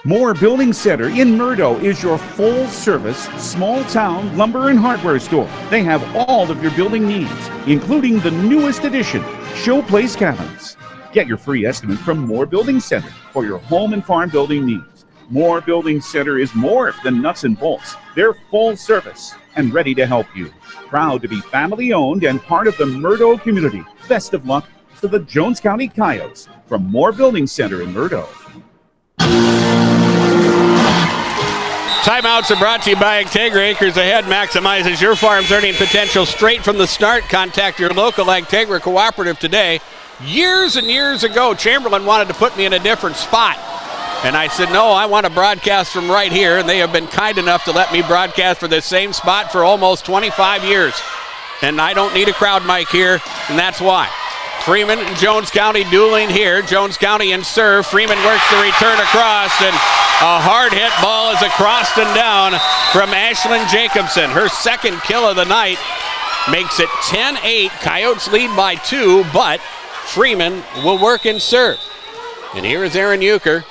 Moore Building Center in Murdo is your full-service, small-town lumber and hardware store. They have all of your building needs, including the newest addition, Showplace Cabins. Get your free estimate from Moore Building Center for your home and farm building needs. Moore Building Center is more than nuts and bolts. They're full service and ready to help you. Proud to be family-owned and part of the Murdo community. Best of luck to the Jones County Coyotes from Moore Building Center in Murdo. Timeouts are brought to you by Integra. Acres Ahead maximizes your farm's earning potential straight from the start. Contact your local Integra cooperative today. Years and years ago, Chamberlain wanted to put me in a different spot. And I said, no, I want to broadcast from right here. And they have been kind enough to let me broadcast for this same spot for almost 25 years. And I don't need a crowd mic here, and that's why. Freeman and Jones County dueling here. Jones County in serve. Freeman works the return across, and a hard hit ball as a across and down from Ashlyn Jacobson. Her second kill of the night makes it 10-8. Coyotes lead by 2, but Freeman will work and serve. And here is Aaron Euchre,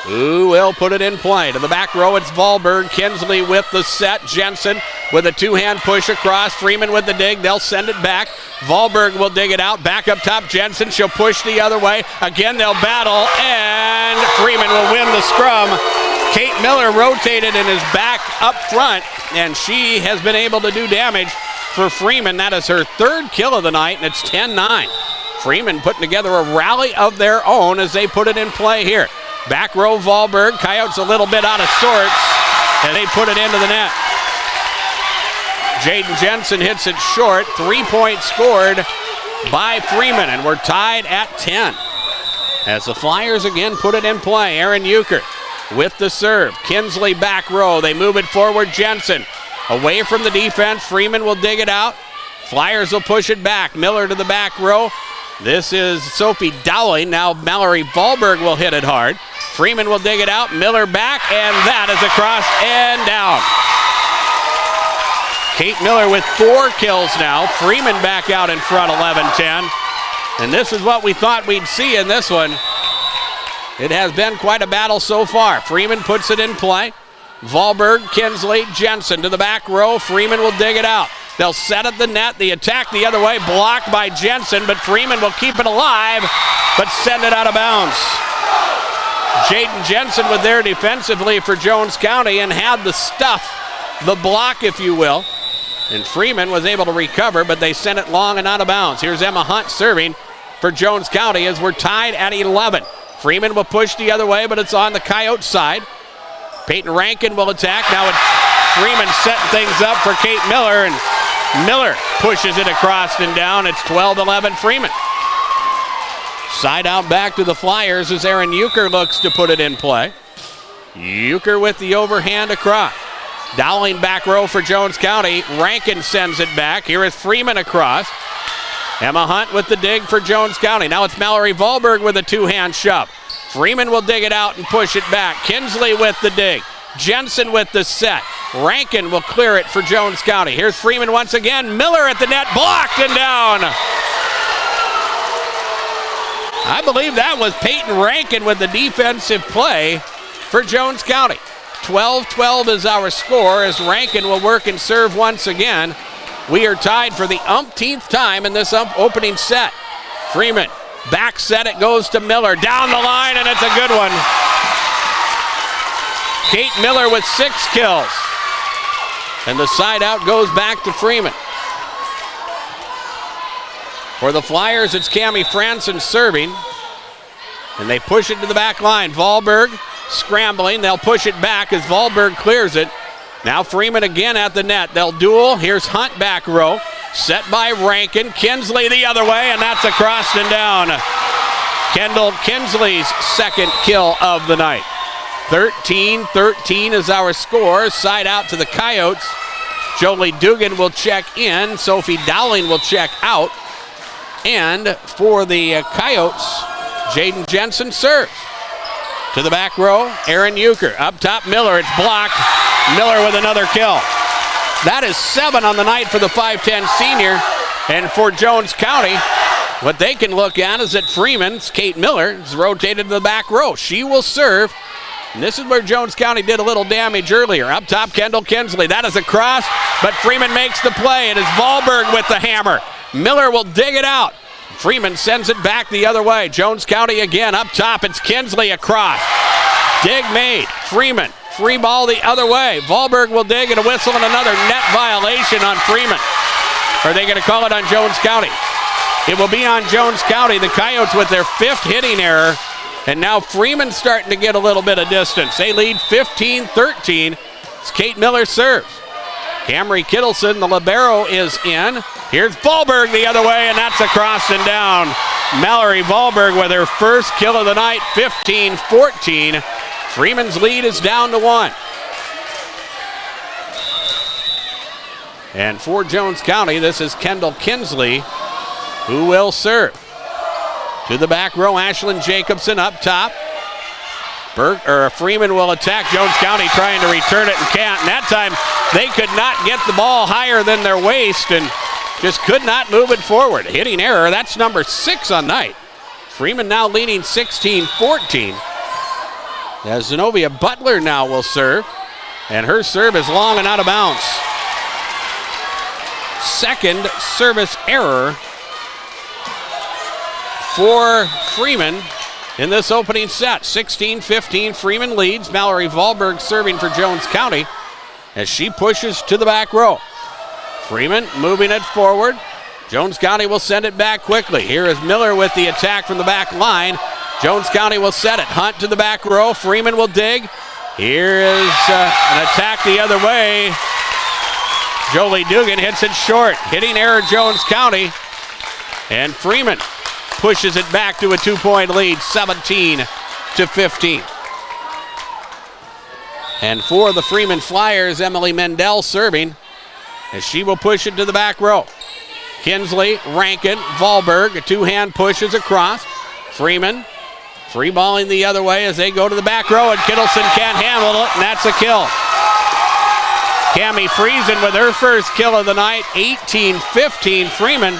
who will put it in play. To the back row, it's Volberg. Kinsley with the set. Jensen with a two-hand push across. Freeman with the dig. They'll send it back. Volberg will dig it out. Back up top, Jensen. She'll push the other way. Again, they'll battle, and Freeman will win the scrum. Kate Miller rotated and is back up front, and she has been able to do damage for Freeman. That is her third kill of the night, and it's 10-9. Freeman putting together a rally of their own as they put it in play here. Back row, Volberg. Coyotes a little bit out of sorts, and they put it into the net. Jaden Jensen hits it short. 3 points scored by Freeman, and we're tied at 10. As the Flyers again put it in play. Aaron Euchre with the serve. Kinsley back row. They move it forward. Jensen away from the defense. Freeman will dig it out. Flyers will push it back. Miller to the back row. This is Sophie Dowling. Now Mallory Volberg will hit it hard. Freeman will dig it out. Miller back, and that is across and down. Kate Miller with 4 kills now. Freeman back out in front, 11-10. And this is what we thought we'd see in this one. It has been quite a battle so far. Freeman puts it in play. Volberg, Kinsley, Jensen to the back row. Freeman will dig it out. They'll set at the net. The attack the other way, blocked by Jensen, but Freeman will keep it alive, but send it out of bounds. Jaden Jensen was there defensively for Jones County and had the stuff, the block, if you will. And Freeman was able to recover, but they sent it long and out of bounds. Here's Emma Hunt serving for Jones County as we're tied at 11. Freeman will push the other way, but it's on the Coyote side. Peyton Rankin will attack. Now it's Freeman setting things up for Kate Miller, and Miller pushes it across and down. It's 12-11 Freeman. Side out back to the Flyers as Aaron Euchre looks to put it in play. Euchre with the overhand across. Dowling back row for Jones County. Rankin sends it back. Here is Freeman across. Emma Hunt with the dig for Jones County. Now it's Mallory Volberg with a two-hand shove. Freeman will dig it out and push it back. Kinsley with the dig. Jensen with the set. Rankin will clear it for Jones County. Here's Freeman once again. Miller at the net, blocked and down. I believe that was Peyton Rankin with the defensive play for Jones County. 12-12 is our score as Rankin will work and serve once again. We are tied for the umpteenth time in this opening set. Freeman, back set, it goes to Miller. Down the line, and it's a good one. Kate Miller with 6 kills. And the side out goes back to Freeman. For the Flyers, it's Cammie Franson serving. And they push it to the back line. Volberg scrambling. They'll push it back as Volberg clears it. Now Freeman again at the net. They'll duel. Here's Hunt back row. Set by Rankin. Kinsley the other way, and that's across and down. Kendall Kinsley's second kill of the night. 13-13 is our score. Side out to the Coyotes. Jolie Dugan will check in. Sophie Dowling will check out. And for the Coyotes, Jaden Jensen serves. To the back row, Aaron Euchre. Up top, Miller. It's blocked. Miller with another kill. That is 7 on the night for the 5'10 senior. And for Jones County, what they can look at is that Freeman's Kate Miller is rotated to the back row. She will serve. And this is where Jones County did a little damage earlier. Up top, Kendall Kinsley. That is a cross, but Freeman makes the play. It is Volberg with the hammer. Miller will dig it out. Freeman sends it back the other way. Jones County again. Up top, it's Kinsley across. Dig made. Freeman. Free ball the other way. Volberg will dig and a whistle and another net violation on Freeman. Are they going to call it on Jones County? It will be on Jones County. The Coyotes with their 5th hitting error. And now Freeman's starting to get a little bit of distance. They lead 15-13. It's Kate Miller serves. Camry Kittleson, the libero, is in. Here's Volberg the other way, and that's across and down. Mallory Volberg with her first kill of the night, 15-14. Freeman's lead is down to 1. And for Jones County, this is Kendall Kinsley, who will serve. To the back row, Ashlyn Jacobson up top. Freeman will attack Jones County, trying to return it and can't. And that time they could not get the ball higher than their waist and just could not move it forward. Hitting error, that's number 6 on night. Freeman now leading 16-14. As Zenobia Butler now will serve. And her serve is long and out of bounds. Second service error for Freeman in this opening set. 16-15, Freeman leads. Mallory Wahlberg serving for Jones County as she pushes to the back row. Freeman moving it forward. Jones County will send it back quickly. Here is Miller with the attack from the back line. Jones County will set it. Hunt to the back row. Freeman will dig. Here is an attack the other way. Jolie Dugan hits it short. Hitting error, Jones County. And Freeman pushes it back to a 2-point lead, 17-15. And for the Freeman Flyers, Emily Mendel serving as she will push it to the back row. Kinsley, Rankin, Wahlberg, a two-hand pushes across. Freeman free balling the other way as they go to the back row, and Kittleson can't handle it, and that's a kill. Cammie Friesen with her first kill of the night, 18-15 Freeman.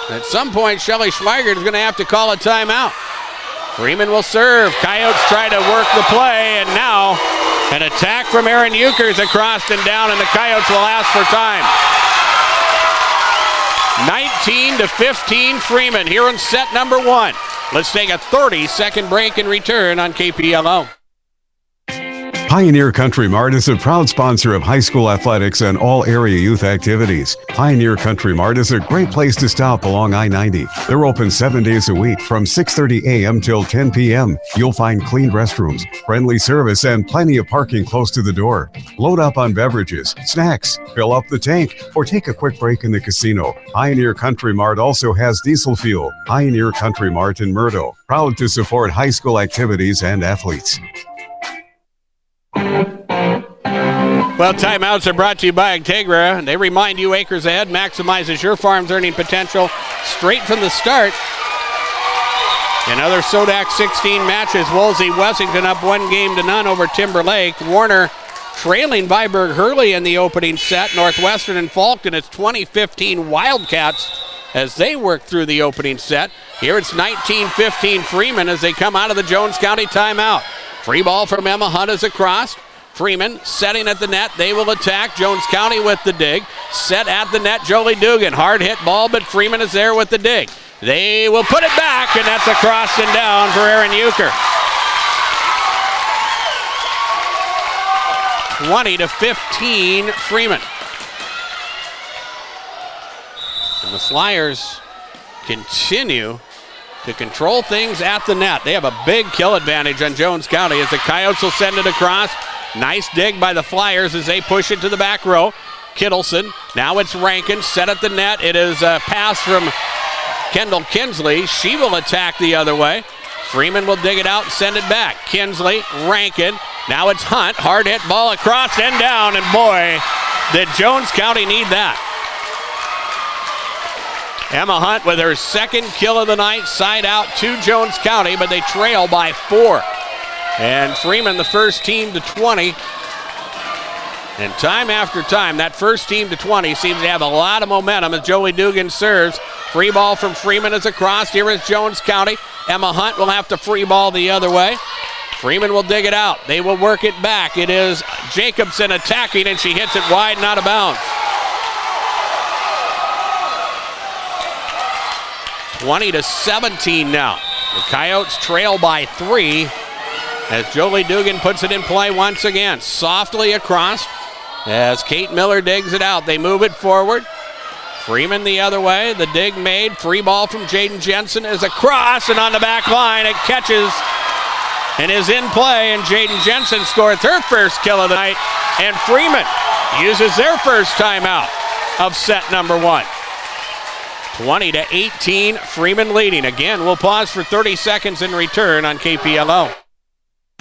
At some point, Shelly Schweigert is going to have to call a timeout. Freeman will serve. Coyotes try to work the play, and now an attack from Aaron Euchers across and down, and the Coyotes will ask for time. 19-15 Freeman here in set number 1. Let's take a 30-second break and return on KPLO. Pioneer Country Mart is a proud sponsor of high school athletics and all area youth activities. Pioneer Country Mart is a great place to stop along I-90. They're open 7 days a week from 6:30 a.m. till 10 p.m. You'll find clean restrooms, friendly service, and plenty of parking close to the door. Load up on beverages, snacks, fill up the tank, or take a quick break in the casino. Pioneer Country Mart also has diesel fuel. Pioneer Country Mart in Murdo, proud to support high school activities and athletes. Well, timeouts are brought to you by Integra. They remind you Acres Ahead maximizes your farm's earning potential straight from the start. In other SoDak 16 matches, Woolsey-Wessington up 1-0 over Timber Lake. Warner trailing Viborg Hurley in the opening set. Northwestern and Falkton, it's 2015 Wildcats as they work through the opening set. Here it's 19-15 Freeman as they come out of the Jones County timeout. Free ball from Emma Hunt is across. Freeman setting at the net. They will attack. Jones County with the dig. Set at the net, Jolie Dugan. Hard hit ball, but Freeman is there with the dig. They will put it back, and that's across and down for Aaron Euchre. 20-15 Freeman. And the Flyers continue to control things at the net. They have a big kill advantage on Jones County as the Coyotes will send it across. Nice dig by the Flyers as they push it to the back row. Kittleson, now it's Rankin, set at the net. It is a pass from Kendall Kinsley. She will attack the other way. Freeman will dig it out and send it back. Kinsley, Rankin, now it's Hunt. Hard hit ball across and down, and boy, did Jones County need that. Emma Hunt with her second kill of the night, side out to Jones County, but they trail by 4. And Freeman, the first team to 20. And time after time, that first team to 20 seems to have a lot of momentum as Jolie Dugan serves. Free ball from Freeman is across. Here is Jones County. Emma Hunt will have to free ball the other way. Freeman will dig it out. They will work it back. It is Jacobson attacking, and she hits it wide and out of bounds. 20-17 now. The Coyotes trail by 3 as Jolie Dugan puts it in play once again. Softly across as Kate Miller digs it out. They move it forward. Freeman the other way. The dig made. Free ball from Jaden Jensen is across and on the back line. It catches and is in play, and Jaden Jensen scores her first kill of the night, and Freeman uses their first timeout of set number 1. 20-18, Freeman leading. Again, we'll pause for 30 seconds and return on KPLO.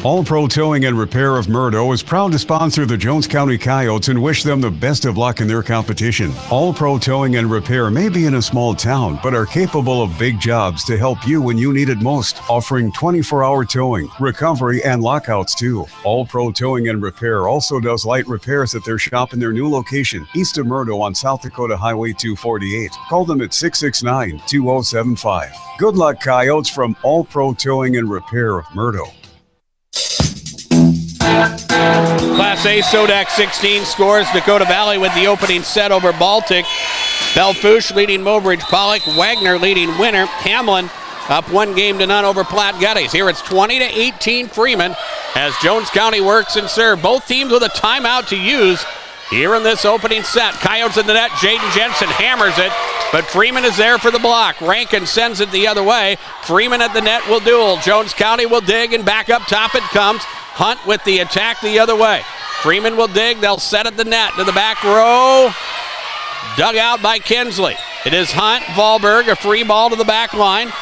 All Pro Towing and Repair of Murdo is proud to sponsor the Jones County Coyotes and wish them the best of luck in their competition. All Pro Towing and Repair may be in a small town, but are capable of big jobs to help you when you need it most, offering 24-hour towing, recovery, and lockouts too. All Pro Towing and Repair also does light repairs at their shop in their new location, east of Murdo on South Dakota Highway 248. Call them at 669-2075. Good luck, Coyotes, from All Pro Towing and Repair of Murdo. Class A SoDak 16 scores. Dakota Valley with the opening set over Baltic. Belfouche leading Mobridge Pollock. Wagner leading Winter. Hamlin up 1-0 over Platte Geddes. Here it's 20-18 Freeman as Jones County works and serve. Both teams with a timeout to use here in this opening set. Coyotes in the net. Jaden Jensen hammers it, but Freeman is there for the block. Rankin sends it the other way. Freeman at the net will duel. Jones County will dig, and back up top it comes. Hunt with the attack the other way. Freeman will dig. They'll set at the net to the back row. Dug out by Kinsley. It is Hunt, Valberg, a free ball to the back line.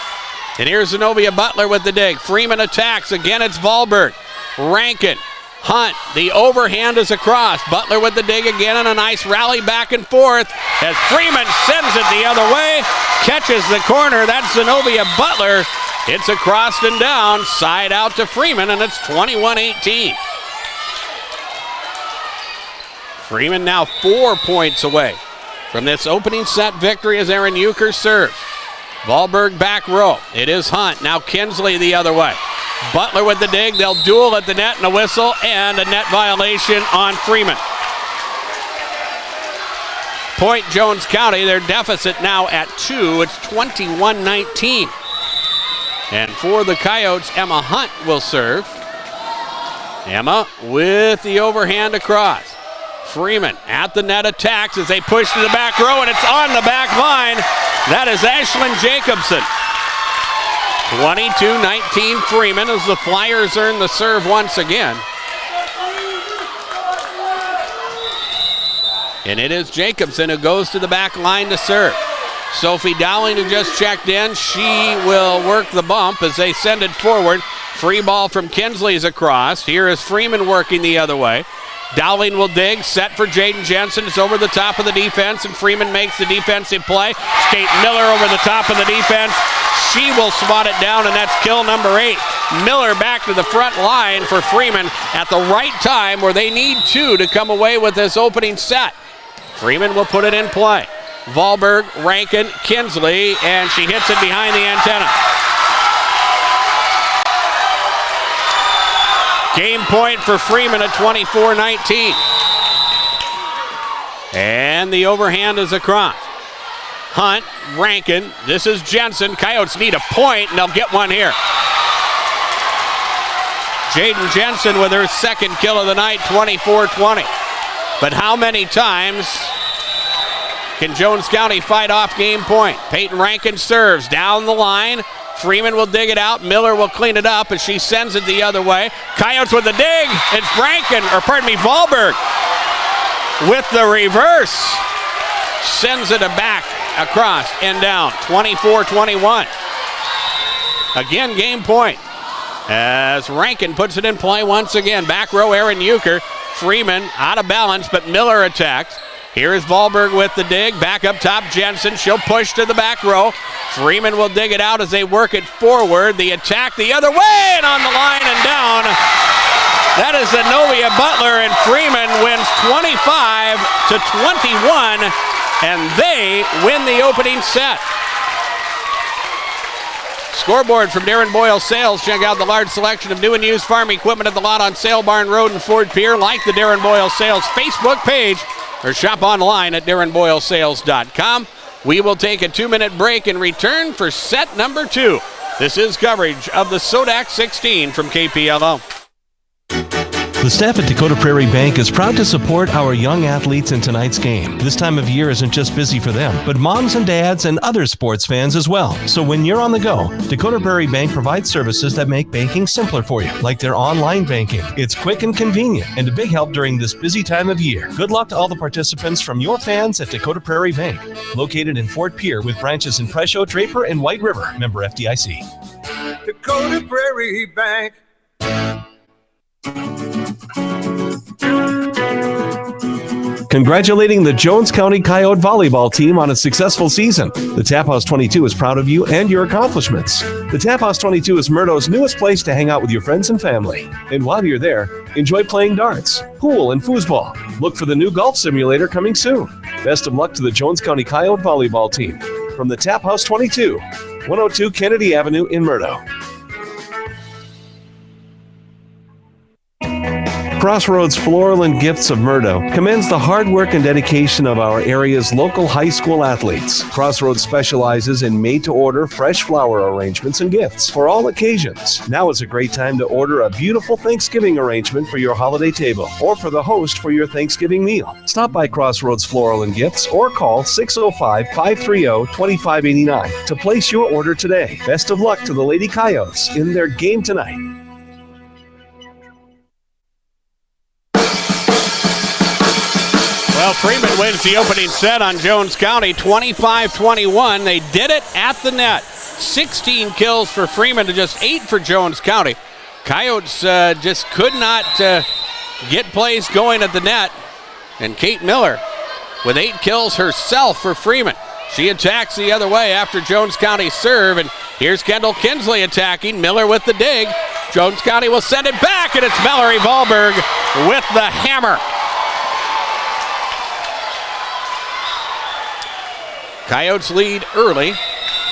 And here's Zenobia Butler with the dig. Freeman attacks. Again, it's Valberg. Rankin. Hunt. The overhand is across. Butler with the dig again, and a nice rally back and forth as Freeman sends it the other way. Catches the corner. That's Zenobia Butler. It's across and down. Side out to Freeman, and it's 21-18. Freeman now 4 points away from this opening set victory as Aaron Euchre serves. Valberg back row. It is Hunt. Now Kinsley the other way. Butler with the dig. They'll duel at the net and a whistle and a net violation on Freeman. Point Jones County. Their deficit now at 2. It's 21-19. And for the Coyotes, Emma Hunt will serve. Emma with the overhand across. Freeman at the net attacks as they push to the back row, and it's on the back line. That is Ashlyn Jacobson. 22-19 Freeman as the Flyers earn the serve once again. And it is Jacobson who goes to the back line to serve. Sophie Dowling, who just checked in, she will work the bump as they send it forward. Free ball from Kinsley's across. Here is Freeman working the other way. Dowling will dig, set for Jaden Jensen. It's over the top of the defense, and Freeman makes the defensive play. Kate Miller over the top of the defense. She will swat it down, and that's kill number 8. Miller back to the front line for Freeman at the right time where they need 2 to come away with this opening set. Freeman will put it in play. Valberg, Rankin, Kinsley, and she hits it behind the antenna. Game point for Freeman at 24-19. And the overhand is across. Hunt, Rankin, this is Jensen. Coyotes need a point, and they'll get one here. Jaden Jensen with her second kill of the night, 24-20. But how many times can Jones County fight off game point? Peyton Rankin serves down the line. Freeman will dig it out. Miller will clean it up as she sends it the other way. Coyotes with the dig. It's Valberg with the reverse. Sends it back across and down. 24-21. Again, game point as Rankin puts it in play once again. Back row, Aaron Euchre. Freeman out of balance, but Miller attacks. Here is Valberg with the dig. Back up top, Jensen. She'll push to the back row. Freeman will dig it out as they work it forward. The attack the other way, and on the line and down. That is Zenobia Butler, and Freeman wins 25-21, and they win the opening set. Scoreboard from Darren Boyle Sales. Check out the large selection of new and used farm equipment at the lot on Sale Barn Road in Ford Pier. Like the Darren Boyle Sales Facebook page or shop online at darrenboylesales.com. We will take a 2-minute break and return for set number 2. This is coverage of the SoDak 16 from KPLO. The staff at Dakota Prairie Bank is proud to support our young athletes in tonight's game. This time of year isn't just busy for them, but moms and dads and other sports fans as well. So when you're on the go, Dakota Prairie Bank provides services that make banking simpler for you, like their online banking. It's quick and convenient and a big help during this busy time of year. Good luck to all the participants from your fans at Dakota Prairie Bank, located in Fort Pier with branches in Presho, Draper, and White River. Member FDIC. Dakota Prairie Bank. congratulating the Jones County Coyote volleyball team on a successful season. The Tap House 22 is proud of you and your accomplishments. The Tap House 22 is Murdo's newest place to hang out with your friends and family. And while you're there, enjoy playing darts, pool, and foosball. Look for the new golf simulator coming soon. Best of luck to the Jones County Coyote volleyball team. From the Tap House 22, 102 Kennedy Avenue in Murdo. Crossroads Floral and Gifts of Murdo commends the hard work and dedication of our area's local high school athletes. Crossroads specializes in made-to-order fresh flower arrangements and gifts for all occasions. Now is a great time to order a beautiful Thanksgiving arrangement for your holiday table or for the host for your Thanksgiving meal. Stop by Crossroads Floral and Gifts or call 605-530-2589 to place your order today. Best of luck to the Lady Coyotes in their game tonight. Well, Freeman wins the opening set on Jones County, 25-21. They did it at the net. 16 kills for Freeman to just 8 for Jones County. Coyotes just could not get plays going at the net. And Kate Miller with 8 kills herself for Freeman. She attacks the other way after Jones County serve. And here's Kendall Kinsley attacking. Miller with the dig. Jones County will send it back, and it's Mallory Wahlberg with the hammer. Coyotes lead early,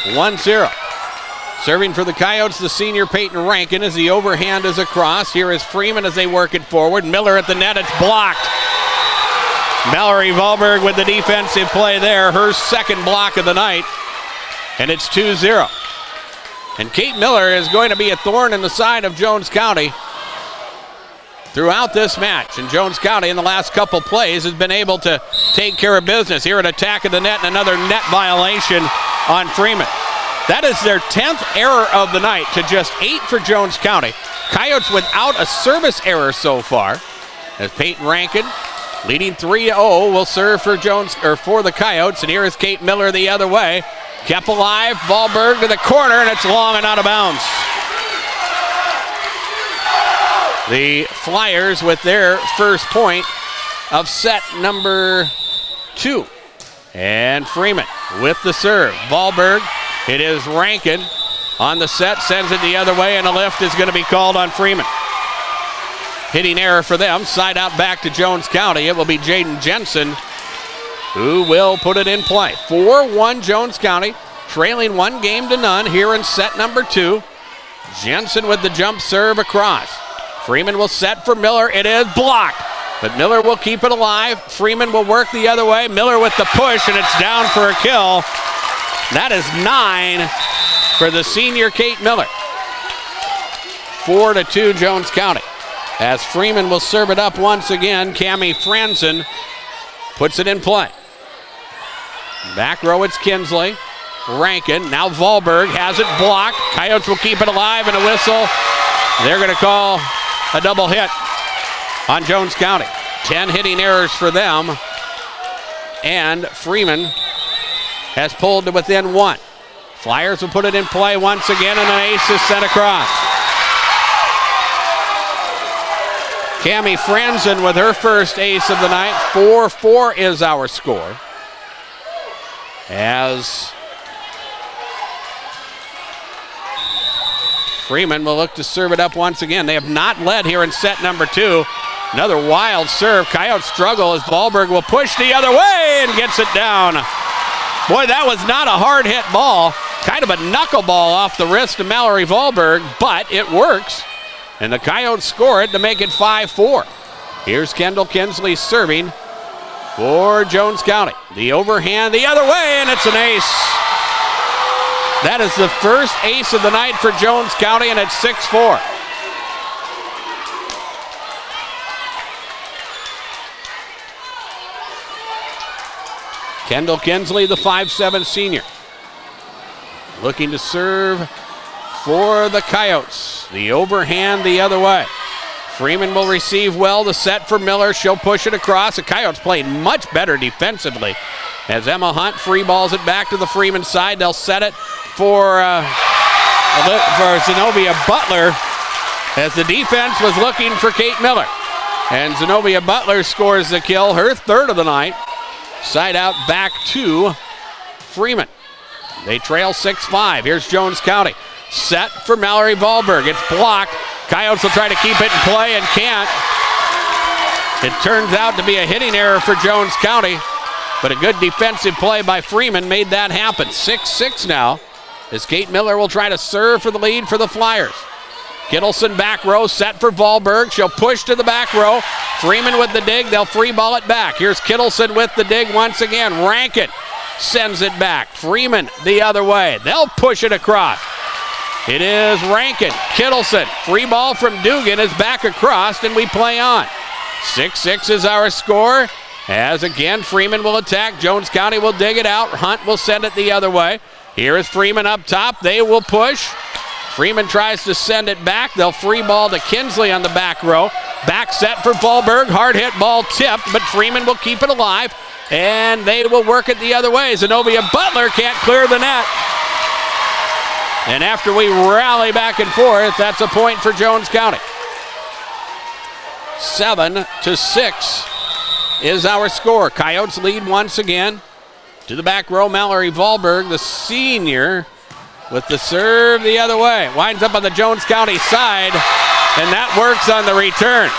1-0. Serving for the Coyotes, the senior Peyton Rankin as the overhand is across. Here is Freeman as they work it forward. Miller at the net, it's blocked. Mallory Wahlberg with the defensive play there, her second block of the night, and it's 2-0. And Kate Miller is going to be a thorn in the side of Jones County throughout this match. And Jones County in the last couple plays has been able to take care of business. Here an attack of the net and another net violation on Freeman. That is their 10th error of the night to just 8 for Jones County. Coyotes without a service error so far. As Peyton Rankin, leading 3-0, will serve for for the Coyotes. And here is Kate Miller the other way. Kept alive, Wahlberg to the corner, and it's long and out of bounds. The Flyers with their first point of set number 2. And Freeman with the serve. Wahlberg, it is Rankin on the set, sends it the other way, and a lift is going to be called on Freeman. Hitting error for them, side out back to Jones County. It will be Jaden Jensen who will put it in play. 4-1 Jones County, trailing 1-0 here in set number 2. Jensen with the jump serve across. Freeman will set for Miller. It is blocked, but Miller will keep it alive. Freeman will work the other way. Miller with the push, and it's down for a kill. That is 9 for the senior Kate Miller. 4-2 Jones County. As Freeman will serve it up once again, Cammie Franzen puts it in play. Back row, it's Kinsley. Rankin, now Wahlberg has it blocked. Coyotes will keep it alive, and a whistle. They're going to call a double hit on Jones County. 10 hitting errors for them. And Freeman has pulled to within 1. Flyers will put it in play once again, and an ace is sent across. Cammie Franzen with her first ace of the night. 4-4 is our score. As Freeman will look to serve it up once again. They have not led here in set number 2. Another wild serve. Coyotes struggle as Wahlberg will push the other way and gets it down. Boy, that was not a hard hit ball. Kind of a knuckleball off the wrist of Mallory Wahlberg, but it works. And the Coyotes score it to make it 5-4. Here's Kendall Kinsley serving for Jones County. The overhand the other way, and it's an ace. That is the first ace of the night for Jones County, and it's 6-4. Kendall Kinsley, the 5'7" senior, looking to serve for the Coyotes. The overhand the other way. Freeman will receive well. The set for Miller. She'll push it across. The Coyotes playing much better defensively as Emma Hunt free balls it back to the Freeman side. They'll set it for Zenobia Butler as the defense was looking for Kate Miller. And Zenobia Butler scores the kill, her third of the night. Side out back to Freeman. They trail 6-5. Here's Jones County. Set for Mallory Wahlberg. It's blocked. Coyotes will try to keep it in play and can't. It turns out to be a hitting error for Jones County, but a good defensive play by Freeman made that happen. 6-6 now, as Kate Miller will try to serve for the lead for the Flyers. Kittleson back row, set for Wahlberg. She'll push to the back row. Freeman with the dig. They'll free ball it back. Here's Kittleson with the dig once again. Rankin sends it back. Freeman the other way. They'll push it across. It is Rankin. Kittleson. Free ball from Dugan is back across, and we play on. 6-6 is our score. As again, Freeman will attack. Jones County will dig it out. Hunt will send it the other way. Here is Freeman up top. They will push. Freeman tries to send it back. They'll free ball to Kinsley on the back row. Back set for Wahlberg. Hard hit ball tipped, but Freeman will keep it alive, and they will work it the other way. Zenobia Butler can't clear the net. And after we rally back and forth, that's a point for Jones County. 7-6 is our score. Coyotes lead once again. To the back row, Mallory Wahlberg, the senior, with the serve the other way. Winds up on the Jones County side, and that works on the return.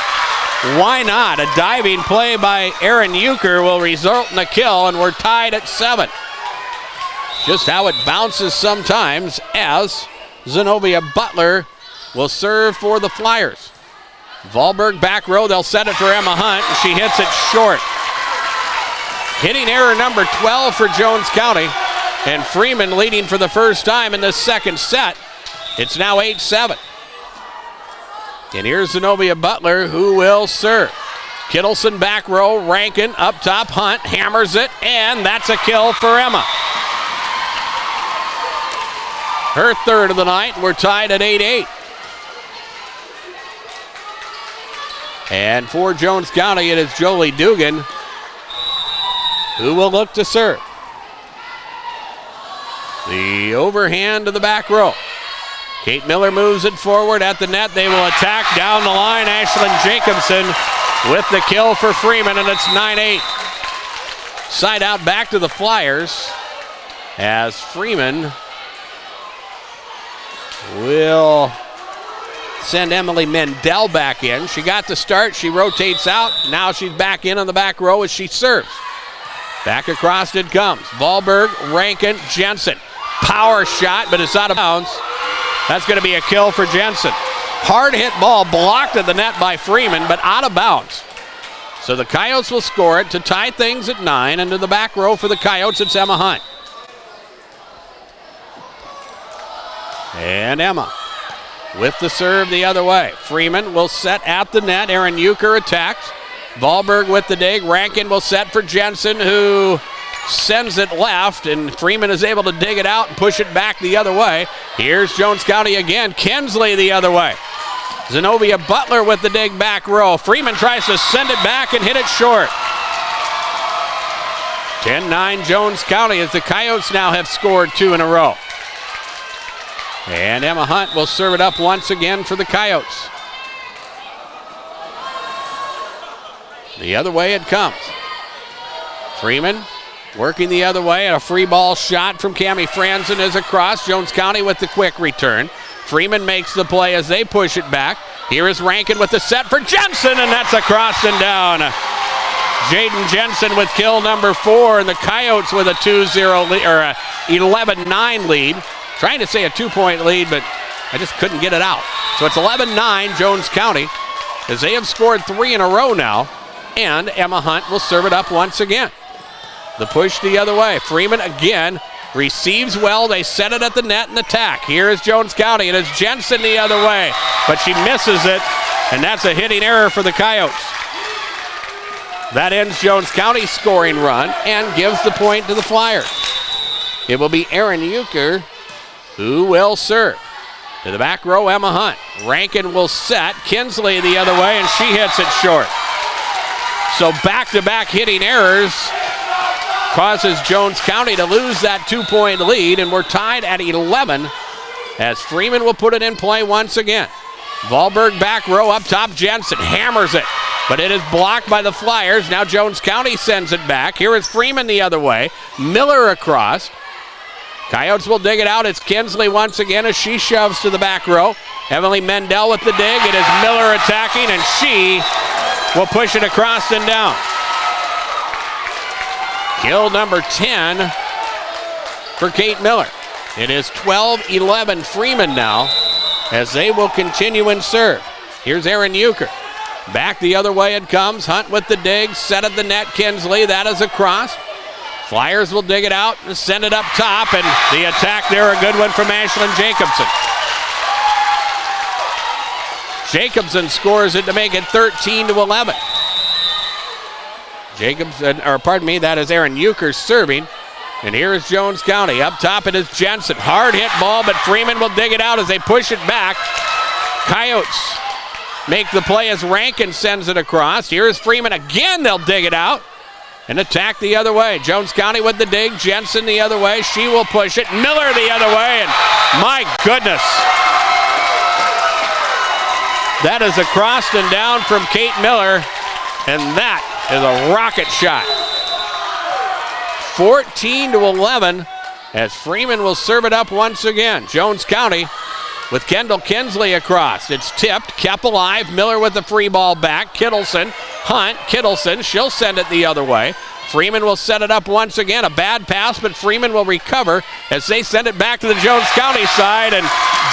Why not? A diving play by Aaron Euchre will result in a kill, and we're tied at 7. Just how it bounces sometimes, as Zenobia Butler will serve for the Flyers. Wahlberg back row, they'll set it for Emma Hunt, and she hits it short. Hitting error number 12 for Jones County, and Freeman leading for the first time in this second set. It's now 8-7. And here's Zenobia Butler, who will serve. Kittleson back row, Rankin up top, Hunt hammers it, and that's a kill for Emma. Her third of the night, and we're tied at 8-8. And for Jones County, it is Jolie Dugan who will look to serve. The overhand to the back row. Kate Miller moves it forward at the net. They will attack down the line. Ashlyn Jacobson with the kill for Freeman, and it's 9-8. Side out back to the Flyers as Freeman will send Emily Mendel back in. She got the start. She rotates out. Now she's back in on the back row as she serves. Back across it comes. Wahlberg, Rankin, Jensen. Power shot, but it's out of bounds. That's going to be a kill for Jensen. Hard hit ball blocked at the net by Freeman, but out of bounds. So the Coyotes will score it to tie things at 9. And to the back row for the Coyotes, it's Emma Hunt. And Emma with the serve the other way. Freeman will set at the net. Aaron Euchre attacks. Wahlberg with the dig. Rankin will set for Jensen, who sends it left, and Freeman is able to dig it out and push it back the other way. Here's Jones County again. Kinsley the other way. Zenobia Butler with the dig back row. Freeman tries to send it back and hit it short. 10-9 Jones County, as the Coyotes now have scored 2 in a row. And Emma Hunt will serve it up once again for the Coyotes. The other way it comes. Freeman working the other way, and a free ball shot from Cammie Franzen is across. Jones County with the quick return. Freeman makes the play as they push it back. Here is Rankin with the set for Jensen, and that's across and down. Jaden Jensen with kill number 4, and the Coyotes with a 2-0 lead, or a 11-9 lead. Trying to say a 2-point lead, but I just couldn't get it out. So it's 11-9 Jones County, as they have scored 3 in a row now, and Emma Hunt will serve it up once again. The push the other way. Freeman again receives well. They set it at the net and attack. Here is Jones County, and it's Jensen the other way, but she misses it, and that's a hitting error for the Coyotes. That ends Jones County's scoring run and gives the point to the Flyers. It will be Aaron Euchre who will serve. To the back row, Emma Hunt. Rankin will set. Kinsley the other way, and she hits it short. So back-to-back hitting errors causes Jones County to lose that 2-point lead, and we're tied at 11 as Freeman will put it in play once again. Wahlberg back row up top. Jensen hammers it. but it is blocked by the Flyers. Now Jones County sends it back. Here is Freeman the other way. Miller across. Coyotes will dig it out. It's Kinsley once again as she shoves to the back row. Emily Mendel with the dig. It is Miller attacking, and she will push it across and down. Kill number 10 for Kate Miller. It is 12-11 Freeman now as they will continue and serve. Here's Aaron Euchre. Back the other way it comes. Hunt with the dig. Set at the net. Kinsley. That is across. Flyers will dig it out and send it up top. And the attack there, a good one from Ashlyn Jacobson. Jacobson scores it to make it 13-11. That is Aaron Euchre serving. And here is Jones County. Up top it is Jensen. Hard hit ball, but Freeman will dig it out as they push it back. Coyotes make the play as Rankin sends it across. Here is Freeman again. They'll dig it out and attack the other way. Jones County with the dig. Jensen the other way. She will push it. Miller the other way. And my goodness. That is across and down from Kate Miller. And that is a rocket shot. 14-11 as Freeman will serve it up once again. Jones County with Kendall Kinsley across. It's tipped, kept alive. Miller with the free ball back. Kittleson, Hunt, Kittleson. She'll send it the other way. Freeman will set it up once again. A bad pass, but Freeman will recover as they send it back to the Jones County side. And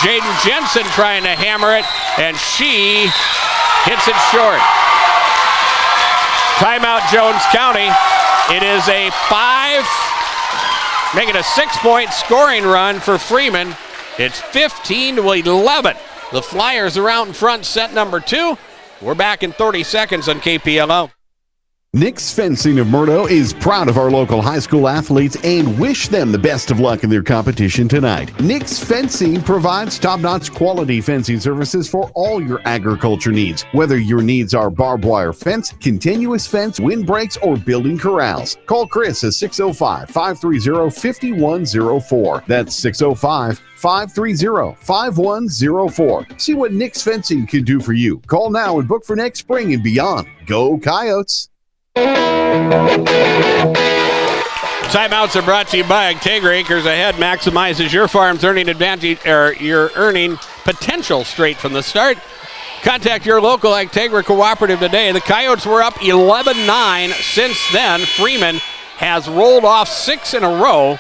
Jaden Jensen trying to hammer it, and she hits it short. Timeout, Jones County. It is making a 6-point scoring run for Freeman. It's 15-11. The Flyers are out in front, set number 2. We're back in 30 seconds on KPLO. Nick's Fencing of Murdo is proud of our local high school athletes and wish them the best of luck in their competition tonight. Nick's Fencing provides top-notch quality fencing services for all your agriculture needs. Whether your needs are barbed wire fence, continuous fence, windbreaks, or building corrals. Call Chris at 605-530-5104. That's 605-530-5104. See what Nick's Fencing can do for you. Call now and book for next spring and beyond. Go Coyotes! Timeouts are brought to you by Integra. Acres Ahead maximizes your farm's earning advantage, or your earning potential straight from the start. Contact your local Integra cooperative today. The Coyotes were up 11-9. Since then, Freeman has rolled off 6 in a row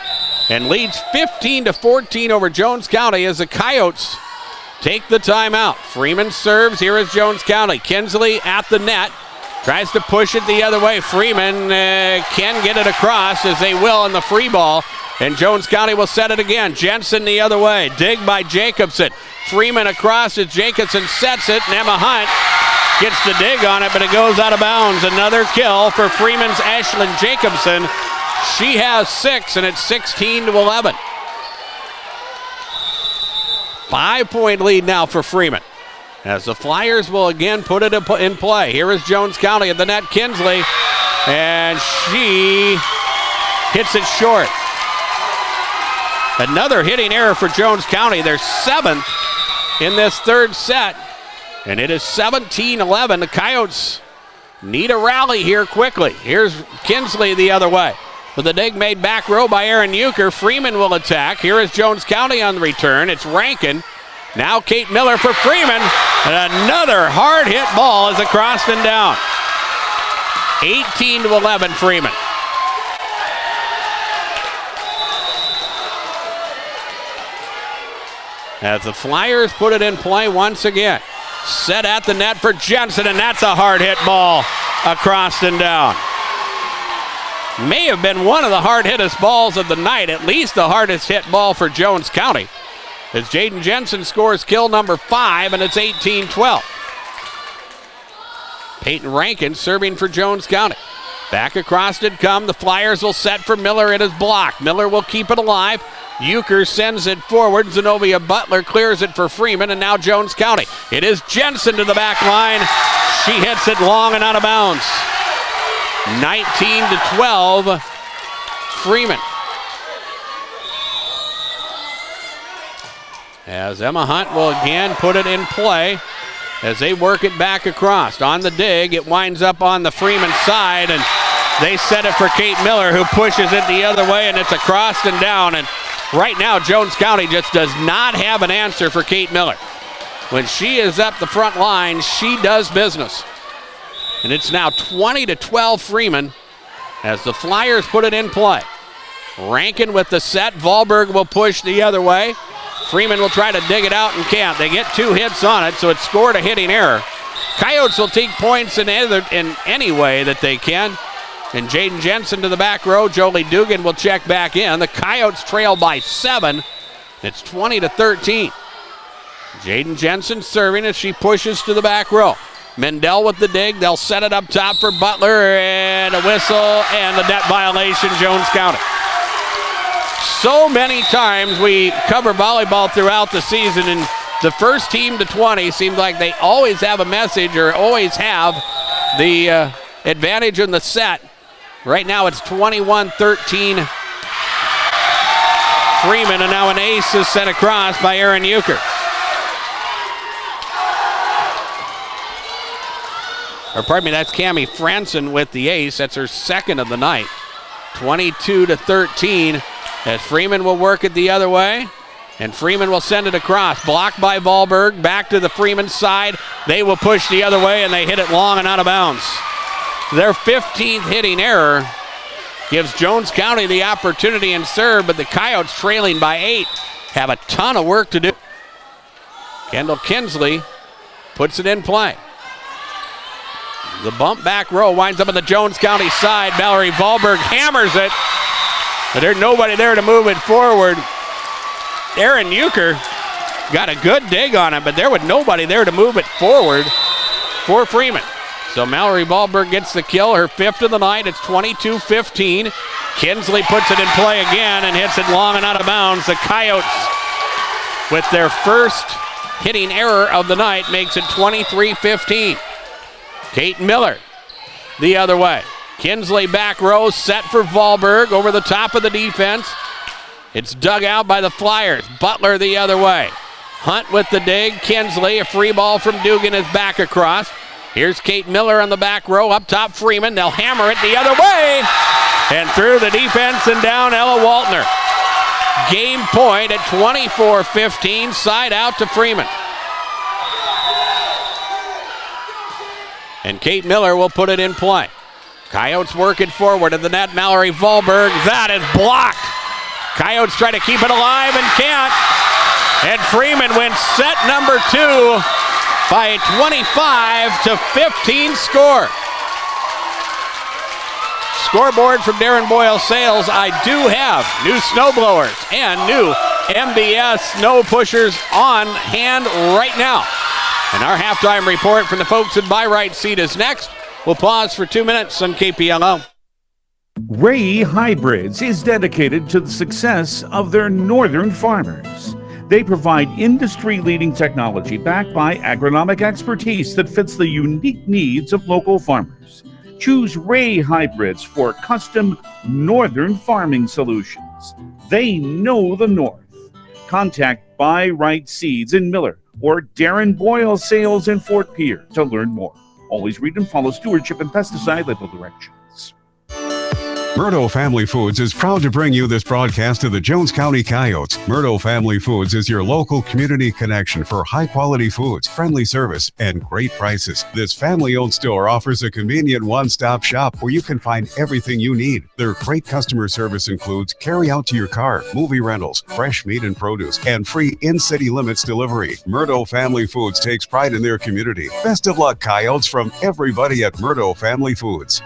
and leads 15-14 over Jones County as the Coyotes take the timeout. Freeman serves. Here is Jones County. Kinsley at the net. Tries to push it the other way. Freeman can get it across, as they will on the free ball. And Jones County will set it again. Jensen the other way. Dig by Jacobson. Freeman across as Jacobson sets it. And Emma Hunt gets the dig on it, but it goes out of bounds. Another kill for Freeman's Ashlyn Jacobson. She has 6, and it's 16-11. 5-point lead now for Freeman, as the Flyers will again put it in play. Here is Jones County at the net. Kinsley, and she hits it short. Another hitting error for Jones County. They're 7th in this third set, and it is 17-11. The Coyotes need a rally here quickly. Here's Kinsley the other way, with a dig made back row by Aaron Euchre. Freeman will attack. Here is Jones County on the return. It's Rankin. Now Kate Miller for Freeman. And another hard hit ball is across and down. 18-11 Freeman. As the Flyers put it in play once again. Set at the net for Jensen, and that's a hard hit ball across and down. May have been one of the hard hittest balls of the night, at least the hardest hit ball for Jones County, as Jaden Jensen scores kill number 5, and it's 18-12. Peyton Rankin serving for Jones County. Back across it come. The Flyers will set for Miller. It is blocked. Miller will keep it alive. Euchre sends it forward. Zenobia Butler clears it for Freeman, and now Jones County. It is Jensen to the back line. She hits it long and out of bounds. 19-12, Freeman. As Emma Hunt will again put it in play. as they work it back across. On the dig, it winds up on the Freeman side, and they set it for Kate Miller, who pushes it the other way, and it's across and down. And right now, Jones County just does not have an answer for Kate Miller. When she is up the front line, she does business. And it's now 20-12 Freeman as the Flyers put it in play. Rankin with the set. Wahlberg will push the other way. Freeman will try to dig it out and can't. They get 2 hits on it, so it scored a hitting error. Coyotes will take points in any way that they can. And Jaden Jensen to the back row. Jolie Dugan will check back in. The Coyotes trail by 7. It's 20-13. Jaden Jensen serving as she pushes to the back row. Mendel with the dig. They'll set it up top for Butler, and a whistle and the net violation, Jones County. So many times we cover volleyball throughout the season, and the first team to 20 seems like they always have a message or always have the advantage in the set. Right now it's 21-13 Freeman, and now an ace is sent across by Aaron Euchre. Or pardon me, that's Cammie Franson with the ace. That's her second of the night. 22-13 as Freeman will work it the other way. And Freeman will send it across. Blocked by Wahlberg. Back to the Freeman side. They will push the other way, and they hit it long and out of bounds. Their 15th hitting error gives Jones County the opportunity in serve, but the Coyotes, trailing by 8, have a ton of work to do. Kendall Kinsley puts it in play. The bump back row winds up on the Jones County side. Mallory Wahlberg hammers it, but there's nobody there to move it forward. Aaron Euchre got a good dig on it, but there was nobody there to move it forward for Freeman. So Mallory Wahlberg gets the kill, her 5th of the night. It's 22-15. Kinsley puts it in play again and hits it long and out of bounds. The Coyotes, with their first hitting error of the night, makes it 23-15. Kate Miller the other way. Kinsley back row, set for Wahlberg over the top of the defense. It's dug out by the Flyers. Butler the other way. Hunt with the dig. Kinsley, a free ball from Dugan, is back across. Here's Kate Miller on the back row. Up top, Freeman. They'll hammer it the other way. And through the defense and down Ella Waltner. Game point at 24-15. Side out to Freeman. And Kate Miller will put it in play. Coyotes work it forward at the net. Mallory Wahlberg. That is blocked. Coyotes try to keep it alive and can't. And Freeman wins set number 2 by a 25-15 score. Scoreboard from Darren Boyle Sales. I do have new snow blowers and new MBS snow pushers on hand right now. And our halftime report from the folks at Buy Right Seat is next. We'll pause for 2 minutes on KPLO. Ray Hybrids is dedicated to the success of their northern farmers. They provide industry-leading technology backed by agronomic expertise that fits the unique needs of local farmers. Choose Ray Hybrids for custom northern farming solutions. They know the North. Contact Buy Right Seeds in Miller or Darren Boyle Sales in Fort Pierre to learn more. Always read and follow stewardship and pesticide label directions. Murdo Family Foods is proud to bring you this broadcast of the Jones County Coyotes. Murdo Family Foods is your local community connection for high-quality foods, friendly service, and great prices. This family-owned store offers a convenient one-stop shop where you can find everything you need. Their great customer service includes carry-out to your car, movie rentals, fresh meat and produce, and free in-city limits delivery. Murdo Family Foods takes pride in their community. Best of luck, Coyotes, from everybody at Murdo Family Foods.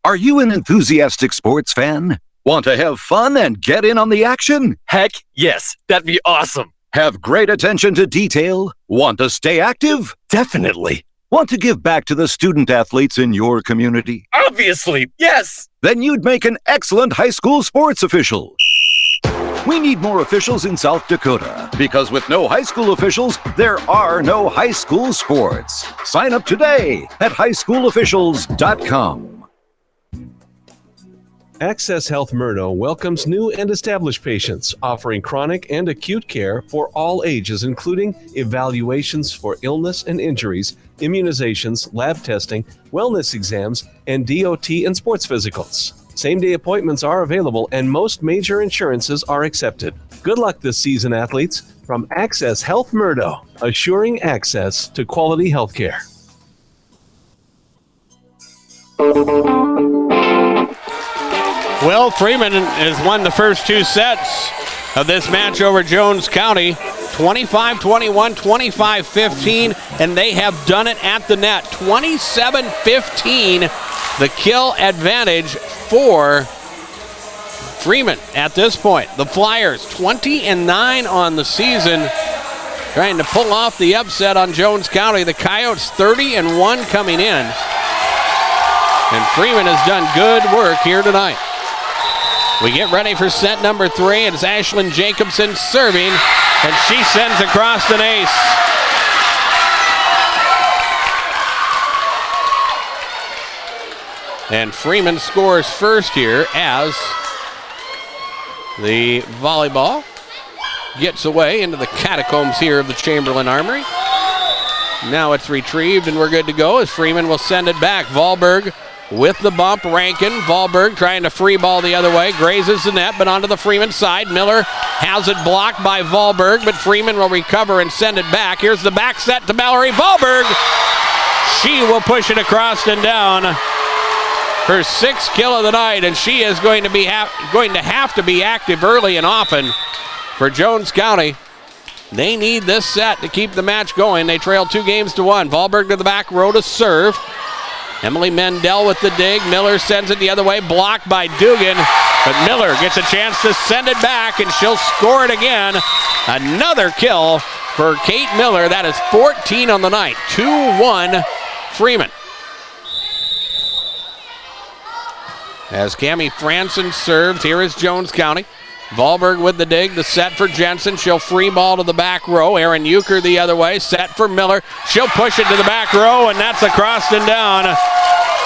Are you an enthusiastic sports fan? Want to have fun and get in on the action? Heck, yes. That'd be awesome. Have great attention to detail? Want to stay active? Definitely. Want to give back to the student athletes in your community? Obviously, yes. Then you'd make an excellent high school sports official. We need more officials in South Dakota, because with no high school officials, there are no high school sports. Sign up today at highschoolofficials.com. Access Health Murdo welcomes new and established patients, offering chronic and acute care for all ages, including evaluations for illness and injuries, immunizations, lab testing, wellness exams, and DOT and sports physicals. Same-day appointments are available and most major insurances are accepted. Good luck this season, athletes, from Access Health Murdo, assuring access to quality health care. Well, Freeman has won the first two sets of this match over Jones County, 25-21, 25-15, and they have done it at the net. 27-15, the kill advantage for Freeman at this point. The Flyers, 20-9 on the season, trying to pull off the upset on Jones County. The Coyotes, 30-1 coming in. And Freeman has done good work here tonight. We get ready for set number 3. It's Ashlyn Jacobson serving, and she sends across an ace. And Freeman scores first here as the volleyball gets away into the catacombs here of the Chamberlain Armory. Now it's retrieved, and we're good to go as Freeman will send it back. Wahlberg with the bump, Rankin. Wahlberg trying to free ball the other way, grazes the net, but onto the Freeman side. Miller has it blocked by Wahlberg, but Freeman will recover and send it back. Here's the back set to Mallory Wahlberg. She will push it across and down. Her 6th kill of the night, and she is going to have to be active early and often for Jones County. They need this set to keep the match going. They trail 2-1. Wahlberg to the back row to serve. Emily Mendel with the dig. Miller sends it the other way, blocked by Dugan. But Miller gets a chance to send it back, and she'll score it again. Another kill for Kate Miller. That is 14 on the night. 2-1 Freeman. As Cammie Franson serves, here is Jones County. Wahlberg with the dig, the set for Jensen. She'll free ball to the back row. Aaron Euchre the other way, set for Miller. She'll push it to the back row, and that's across and down.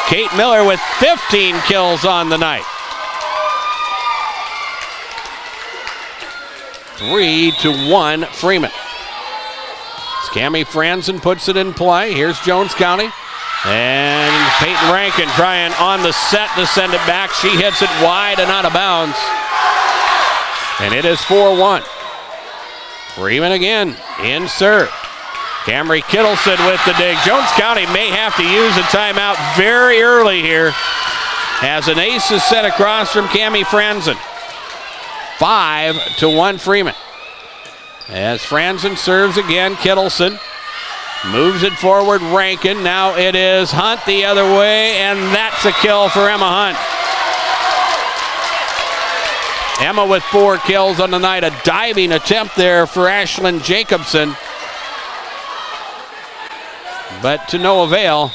Kate Miller with 15 kills on the night. 3-1 Freeman. As Cammie Franson puts it in play. Here's Jones County. And Peyton Rankin trying on the set to send it back. She hits it wide and out of bounds. And it is 4-1. Freeman again in serve. Camry Kittleson with the dig. Jones County may have to use a timeout very early here as an ace is set across from Cammie Franson. 5-1 Freeman. As Franson serves again, Kittleson moves it forward, Rankin. Now it is Hunt the other way, and that's a kill for Emma Hunt. Emma with 4 kills on the night. A diving attempt there for Ashlyn Jacobson, but to no avail.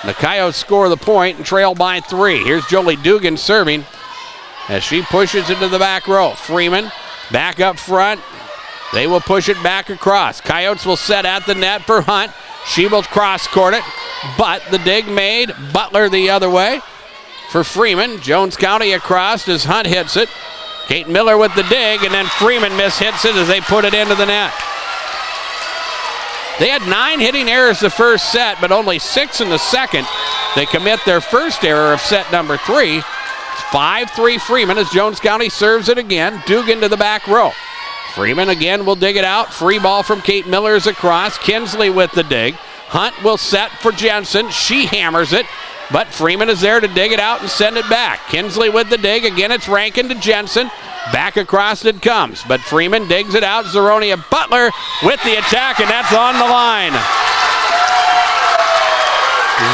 The Coyotes score the point and trail by 3. Here's Jolie Dugan serving as she pushes into the back row. Freeman back up front. They will push it back across. Coyotes will set at the net for Hunt. She will cross-court it, but the dig made. Butler the other way for Freeman. Jones County across as Hunt hits it. Kate Miller with the dig, and then Freeman mishits it as they put it into the net. They had 9 hitting errors the first set, but only 6 in the second. They commit their first error of set number 3. 5-3 Freeman as Jones County serves it again. Dugan to the back row. Freeman again will dig it out. Free ball from Kate Miller's across. Kinsley with the dig. Hunt will set for Jensen. She hammers it, but Freeman is there to dig it out and send it back. Kinsley with the dig. Again, it's Rankin to Jensen. Back across it comes, but Freeman digs it out. Zeronia Butler with the attack, and that's on the line.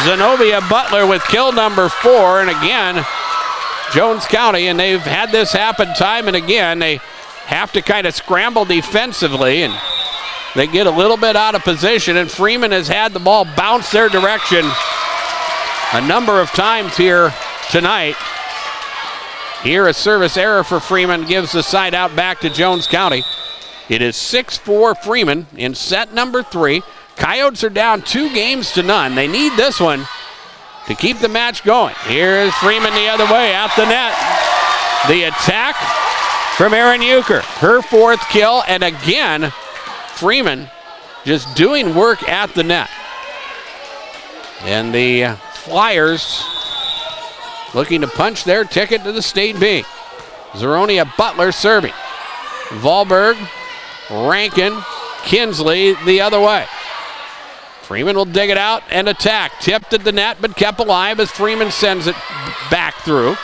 Zenobia Butler with kill number 4, and again, Jones County, and they've had this happen time and again. They have to kind of scramble defensively, and they get a little bit out of position, and Freeman has had the ball bounce their direction a number of times here tonight. Here a service error for Freeman gives the side out back to Jones County. It is 6-4 Freeman in set number 3. Coyotes are down 2-0. They need this one to keep the match going. Here's Freeman the other way at the net. The attack from Erin Euchre, her 4th kill, and again, Freeman just doing work at the net. And the Flyers looking to punch their ticket to the state B. Zeronia Butler serving. Wahlberg, Rankin, Kinsley the other way. Freeman will dig it out and attack. Tipped at the net, but kept alive as Freeman sends it back through.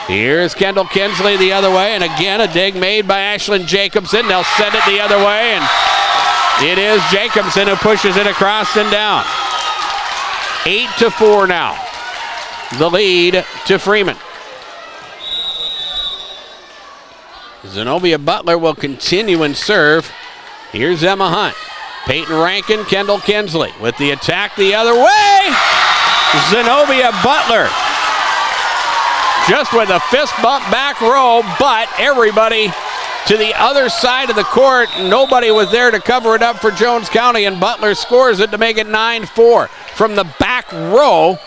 Here's Kendall Kinsley the other way, and again a dig made by Ashlyn Jacobson. They'll send it the other way, and it is Jacobson who pushes it across and down. 8-4 now. The lead to Freeman. Zenobia Butler will continue and serve. Here's Emma Hunt. Peyton Rankin, Kendall Kinsley with the attack the other way. Zenobia Butler just with a fist bump back row, but everybody to the other side of the court. Nobody was there to cover it up for Jones County, and Butler scores it to make it 9-4 from the back row.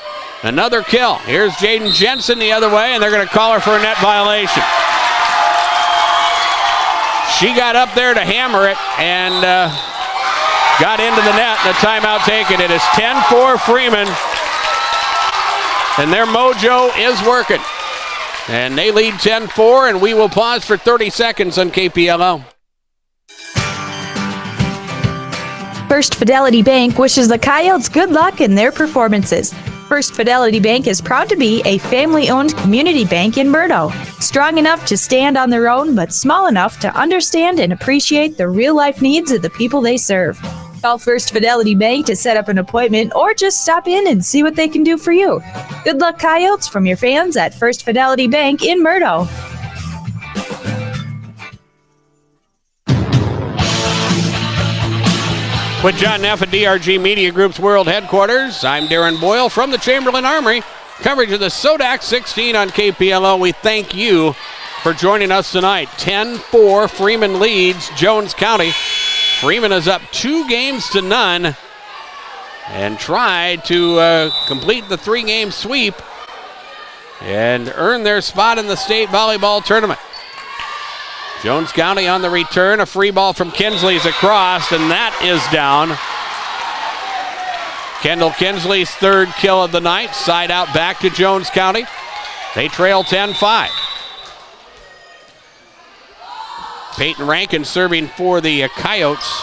Another kill. Here's Jaden Jensen the other way, and they're going to call her for a net violation. She got up there to hammer it and got into the net, and the timeout taken. It is 10-4 Freeman, and their mojo is working. And they lead 10-4, and we will pause for 30 seconds on KPLO. First Fidelity Bank wishes the Coyotes good luck in their performances. First Fidelity Bank is proud to be a family-owned community bank in Murdo. Strong enough to stand on their own, but small enough to understand and appreciate the real-life needs of the people they serve. Call First Fidelity Bank to set up an appointment or just stop in and see what they can do for you. Good luck, Coyotes, from your fans at First Fidelity Bank in Murdo. With John Neff at DRG Media Group's World Headquarters, I'm Darren Boyle from the Chamberlain Armory. Coverage of the SoDak 16 on KPLO. We thank you for joining us tonight. 10-4, Freeman leads Jones County. Freeman is up 2-0 and tried to complete the 3-game sweep and earn their spot in the state volleyball tournament. Jones County on the return. A free ball from Kinsley's across, and that is down. Kendall Kinsley's 3rd kill of the night. Side out back to Jones County. They trail 10-5. Peyton Rankin serving for the Coyotes.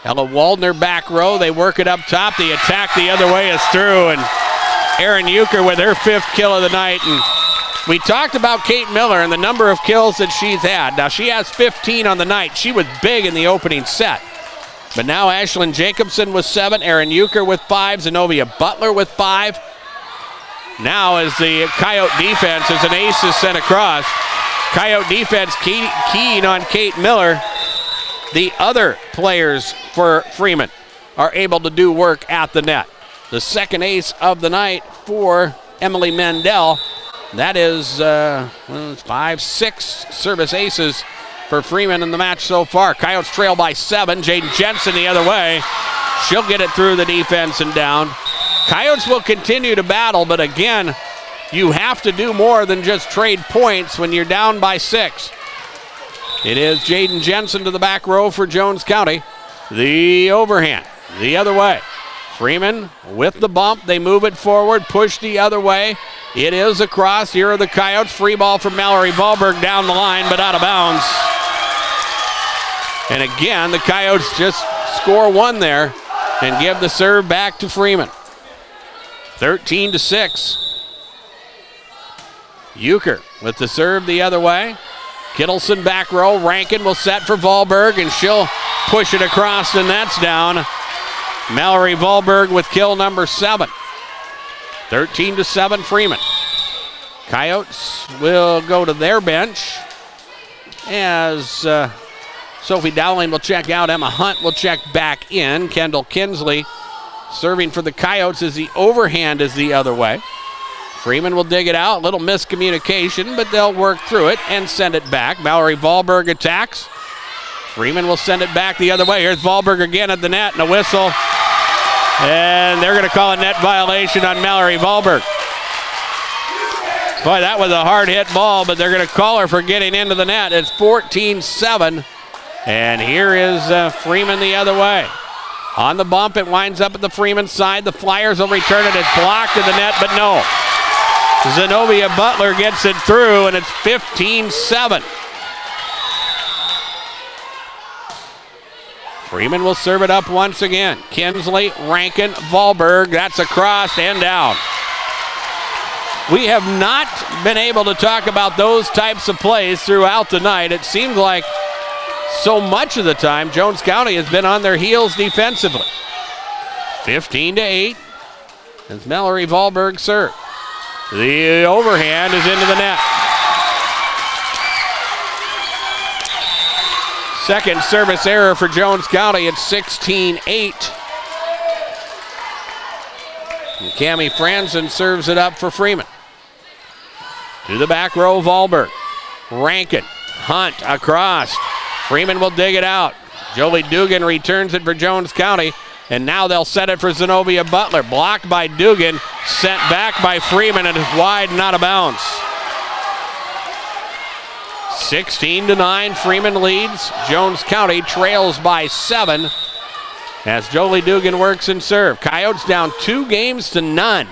Ella Waldner back row. They work it up top. The attack the other way is through, and Erin Euchre with her 5th kill of the night. And we talked about Kate Miller and the number of kills that she's had. Now she has 15 on the night. She was big in the opening set. But now Ashlyn Jacobson with 7, Erin Euchre with 5, Zenobia Butler with 5. Now as the Coyote defense, as an ace is sent across, Coyote defense keying on Kate Miller. The other players for Freeman are able to do work at the net. The 2nd ace of the night for Emily Mendel. That is 5-6 service aces for Freeman in the match so far. Coyotes trail by 7. Jaden Jensen the other way. She'll get it through the defense and down. Coyotes will continue to battle, but again, you have to do more than just trade points when you're down by 6. It is Jaden Jensen to the back row for Jones County. The overhand the other way. Freeman with the bump. They move it forward, push the other way. It is across. Here are the Coyotes. Free ball from Mallory Wahlberg down the line, but out of bounds. And again, the Coyotes just score 1 there and give the serve back to Freeman. 13-6. Euchre with the serve the other way. Kittleson back row. Rankin will set for Wahlberg, and she'll push it across, and that's down. Mallory Wahlberg with kill number 7. 13-7 Freeman. Coyotes will go to their bench as Sophie Dowling will check out. Emma Hunt will check back in. Kendall Kinsley serving for the Coyotes as the overhand is the other way. Freeman will dig it out. A little miscommunication, but they'll work through it and send it back. Mallory Wahlberg attacks. Freeman will send it back the other way. Here's Wahlberg again at the net, and a whistle. And they're going to call a net violation on Mallory Volberg. Boy, that was a hard-hit ball, but they're going to call her for getting into the net. It's 14-7. And here is Freeman the other way. On the bump, it winds up at the Freeman side. The Flyers will return it. It's blocked in the net, but no. Zenobia Butler gets it through, and it's 15-7. Freeman will serve it up once again. Kinsley, Rankin, Volberg. That's across and down. We have not been able to talk about those types of plays throughout the night. It seemed like so much of the time Jones County has been on their heels defensively. 15-8 as Mallory Volberg serves. The overhand is into the net. Second service error for Jones County. It's 16-8. Cammie Franzen serves it up for Freeman. To the back row, Volberg. Rankin, Hunt across. Freeman will dig it out. Jolie Dugan returns it for Jones County, and now they'll set it for Zenobia Butler. Blocked by Dugan, sent back by Freeman, and it's wide and out of bounds. 16-9, Freeman leads. Jones County trails by 7 as Jolie Dugan works in serve. Coyotes down 2-0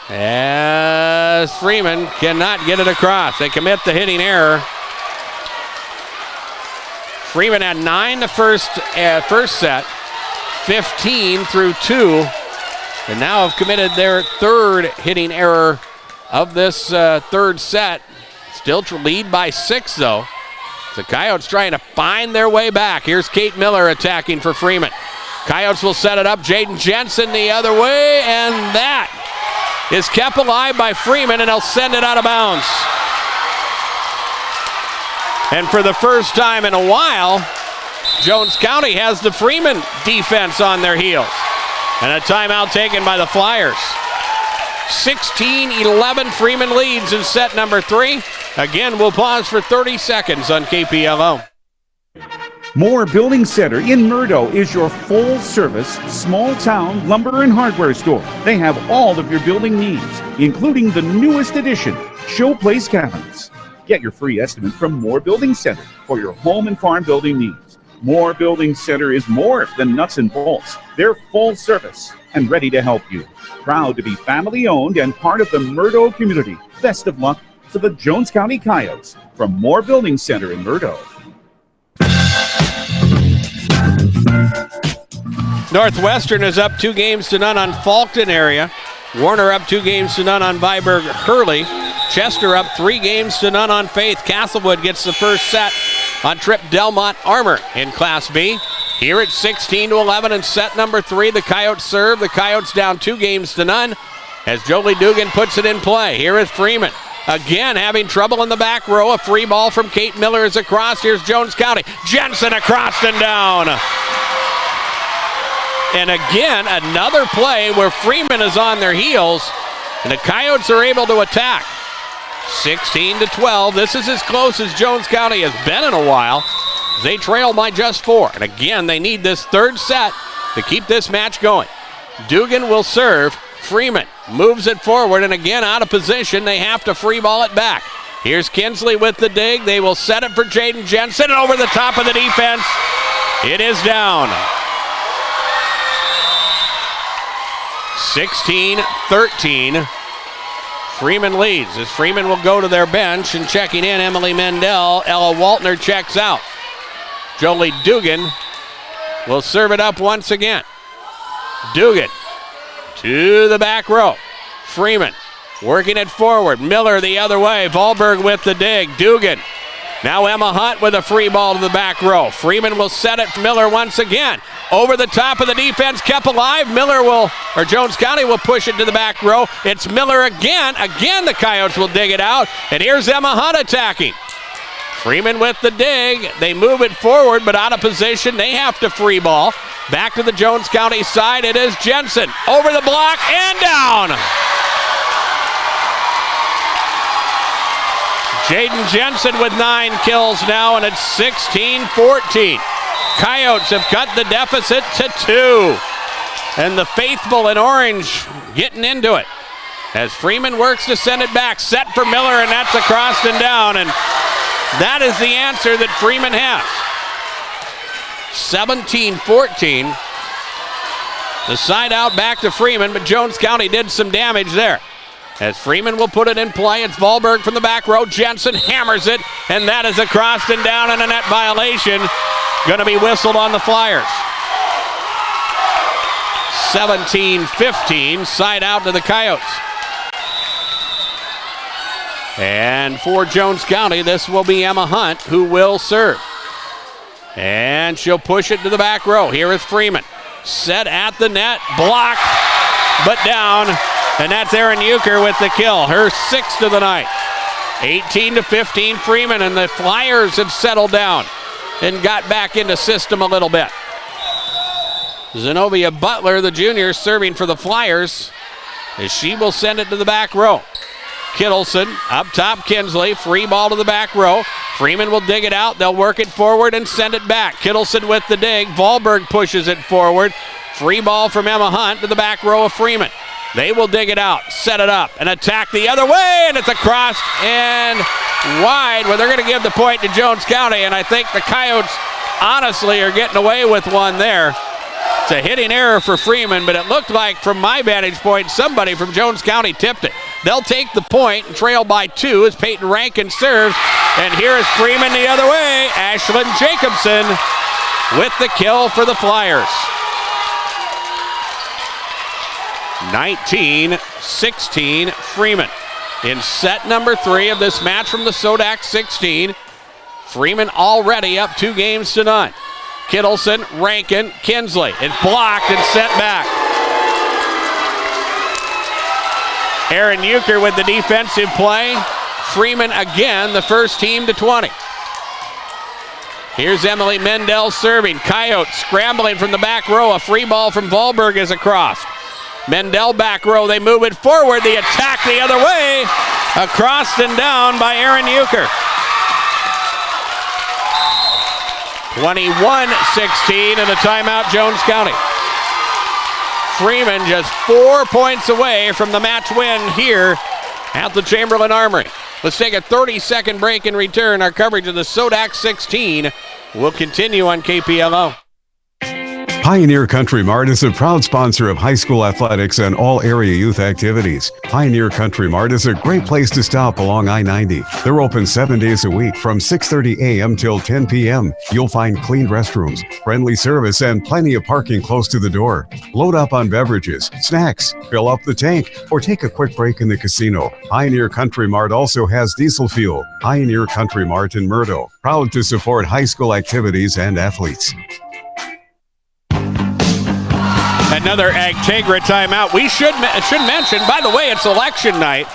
as Freeman cannot get it across. They commit the hitting error. Freeman had 9 the first set, 15 through 2, and now have committed their third hitting error of this third set. Still lead by 6, though. The Coyotes trying to find their way back. Here's Kate Miller attacking for Freeman. Coyotes will set it up. Jaden Jensen the other way, and that is kept alive by Freeman, and they'll send it out of bounds. And for the first time in a while, Jones County has the Freeman defense on their heels. And a timeout taken by the Flyers. 16-11, Freeman leads in set number 3. Again, we'll pause for 30 seconds on KPLO. Moore Building Center in Murdo is your full-service, small-town lumber and hardware store. They have all of your building needs, including the newest addition, Showplace Cabinets. Get your free estimate from Moore Building Center for your home and farm building needs. Moore Building Center is more than nuts and bolts. They're full service and ready to help you. Proud to be family-owned and part of the Murdo community. Best of luck to the Jones County Coyotes from Moore Building Center in Murdo. Northwestern is up 2-0 on Faulkton area. Warner up 2-0 on Viborg Hurley. Chester up 3-0 on Faith. Castlewood gets the first set on Trip Delmont Armor in Class B. Here it's 16-11 in set number 3. The Coyotes serve. The Coyotes down 2-0 as Jolie Dugan puts it in play. Here is Freeman. Again, having trouble in the back row. A free ball from Kate Miller is across. Here's Jones County. Jensen across and down. And again, another play where Freeman is on their heels, and the Coyotes are able to attack. 16-12. This is as close as Jones County has been in a while. They trail by just 4. And again, they need this third set to keep this match going. Dugan will serve. Freeman moves it forward, and again out of position. They have to free ball it back. Here's Kinsley with the dig. They will set it for Jaden Jensen, and over the top of the defense. It is down. 16-13. Freeman leads as Freeman will go to their bench, and checking in Emily Mendel. Ella Waltner checks out. Jolie Dugan will serve it up once again. Dugan to the back row. Freeman working it forward. Miller the other way. Volberg with the dig. Dugan. Now Emma Hunt with a free ball to the back row. Freeman will set it for Miller once again. Over the top of the defense, kept alive. Jones County will push it to the back row. It's Miller again. Again, the Coyotes will dig it out. And here's Emma Hunt attacking. Freeman with the dig. They move it forward, but out of position. They have to free ball. Back to the Jones County side. It is Jensen. Over the block and down. Jaden Jensen with 9 kills now, and it's 16-14. Coyotes have cut the deficit to 2. And the faithful in orange getting into it. As Freeman works to send it back. Set for Miller, and that's across and down. And that is the answer that Freeman has. 17-14. The side out back to Freeman, but Jones County did some damage there. As Freeman will put it in play, it's Volberg from the back row. Jensen hammers it, and that is across and down, and a net violation. Going to be whistled on the Flyers. 17-15, side out to the Coyotes. And for Jones County, this will be Emma Hunt who will serve. And she'll push it to the back row. Here is Freeman. Set at the net, blocked, but down. And that's Erin Euchre with the kill, her 6th of the night. 18-15 Freeman, and the Flyers have settled down and got back into system a little bit. Zenobia Butler, the junior, serving for the Flyers, as she will send it to the back row. Kittleson up top, Kinsley, free ball to the back row. Freeman will dig it out. They'll work it forward and send it back. Kittleson with the dig. Volberg pushes it forward. Free ball from Emma Hunt to the back row of Freeman. They will dig it out, set it up, and attack the other way, and it's across and wide. Well, they're going to give the point to Jones County, and I think the Coyotes honestly are getting away with one there. It's a hitting error for Freeman, but it looked like, from my vantage point, somebody from Jones County tipped it. They'll take the point and trail by 2 as Peyton Rankin serves. And here is Freeman the other way. Ashlyn Jacobson with the kill for the Flyers. 19-16 Freeman. In set number 3 of this match from the SoDak 16. Freeman already up 2 games to none. Kittleson, Rankin, Kinsley. It's blocked and set back. Erin Euchre with the defensive play. Freeman again, the first team to 20. Here's Emily Mendel serving. Coyotes scrambling from the back row. A free ball from Volberg is across. Mendel back row, they move it forward. The attack the other way. Across and down by Erin Euchre. 21-16 and a timeout, Jones County. Freeman just 4 points away from the match win here at the Chamberlain Armory. Let's take a 30-second break and return. Our coverage of the SoDak 16 will continue on KPLO. Pioneer Country Mart is a proud sponsor of high school athletics and all area youth activities. Pioneer Country Mart is a great place to stop along I-90. They're open 7 days a week from 6:30 a.m. till 10 p.m. You'll find clean restrooms, friendly service, and plenty of parking close to the door. Load up on beverages, snacks, fill up the tank, or take a quick break in the casino. Pioneer Country Mart also has diesel fuel. Pioneer Country Mart in Murdo, proud to support high school activities and athletes. Another Agtegra timeout. We should mention, by the way, it's election night.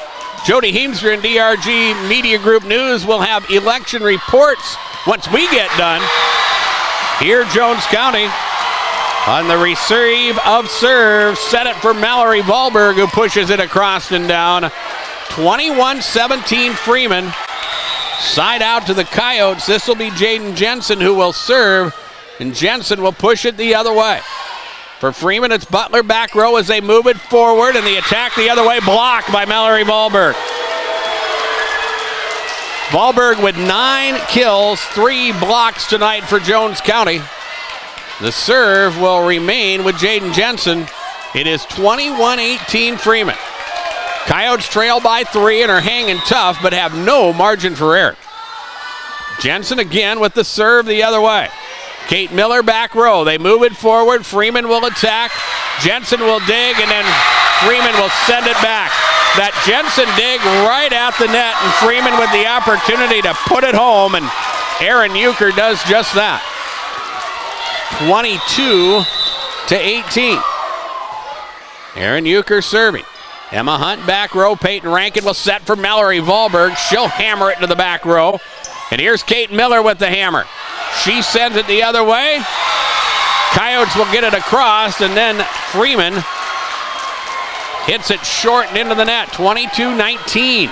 Jody Heemstra and DRG Media Group News will have election reports once we get done. Here, Jones County on the receive of serve. Set it for Mallory Volberg, who pushes it across and down. 21-17 Freeman. Side out to the Coyotes. This will be Jaden Jensen who will serve, and Jensen will push it the other way. For Freeman, it's Butler back row as they move it forward, and the attack the other way blocked by Mallory Volberg. Volberg with 9 kills, 3 blocks tonight for Jones County. The serve will remain with Jaden Jensen. It is 21-18 Freeman. Coyotes trail by 3 and are hanging tough, but have no margin for error. Jensen again with the serve the other way. Kate Miller back row. They move it forward. Freeman will attack. Jensen will dig, and then Freeman will send it back. That Jensen dig right at the net, and Freeman with the opportunity to put it home, and Erin Euchre does just that. 22-18. Erin Euchre serving. Emma Hunt back row. Peyton Rankin will set for Mallory Volberg. She'll hammer it to the back row. And here's Kate Miller with the hammer. She sends it the other way. Coyotes will get it across, and then Freeman hits it short and into the net. 22-19.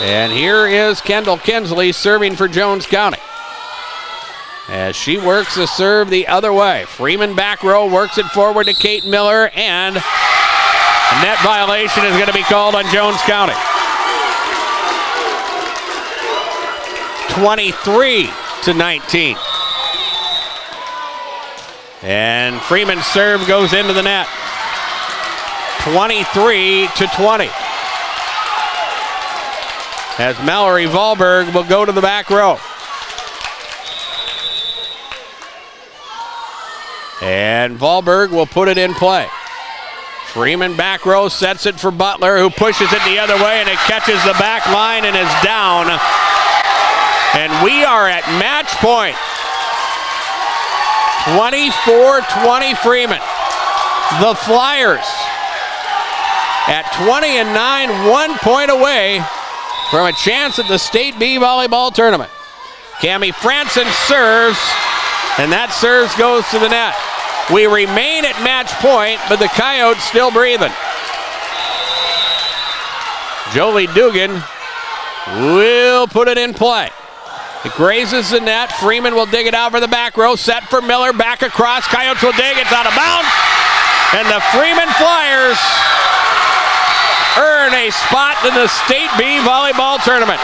And here is Kendall Kinsley serving for Jones County. as she works the serve the other way. Freeman back row works it forward to Kate Miller, and a net violation is going to be called on Jones County. 23-19. And Freeman's serve goes into the net. 23-20. As Mallory Wahlberg will go to the back row. And Wahlberg will put it in play. Freeman back row sets it for Butler, who pushes it the other way, and it catches the back line and is down. And we are at match point. 24-20 Freeman. The Flyers at 20-9, 1 point away from a chance at the State B volleyball tournament. Cammie Franson serves, and that serve goes to the net. We remain at match point, but the Coyotes still breathing. Jolie Dugan will put it in play. It grazes the net. Freeman will dig it out for the back row. Set for Miller. Back across. Coyotes will dig. It's out of bounds. And the Freeman Flyers earn a spot in the State B volleyball tournament.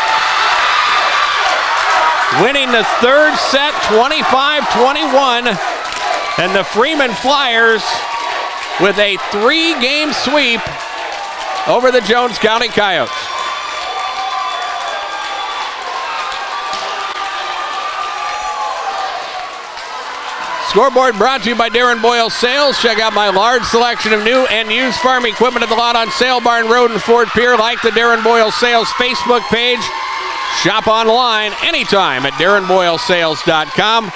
Winning the third set 25-21. And the Freeman Flyers with a 3-game sweep over the Jones County Coyotes. Scoreboard brought to you by Darren Boyle Sales. Check out my large selection of new and used farm equipment at the lot on Sale Barn Road in Fort Pierre. Like the Darren Boyle Sales Facebook page. Shop online anytime at DarrenBoyleSales.com.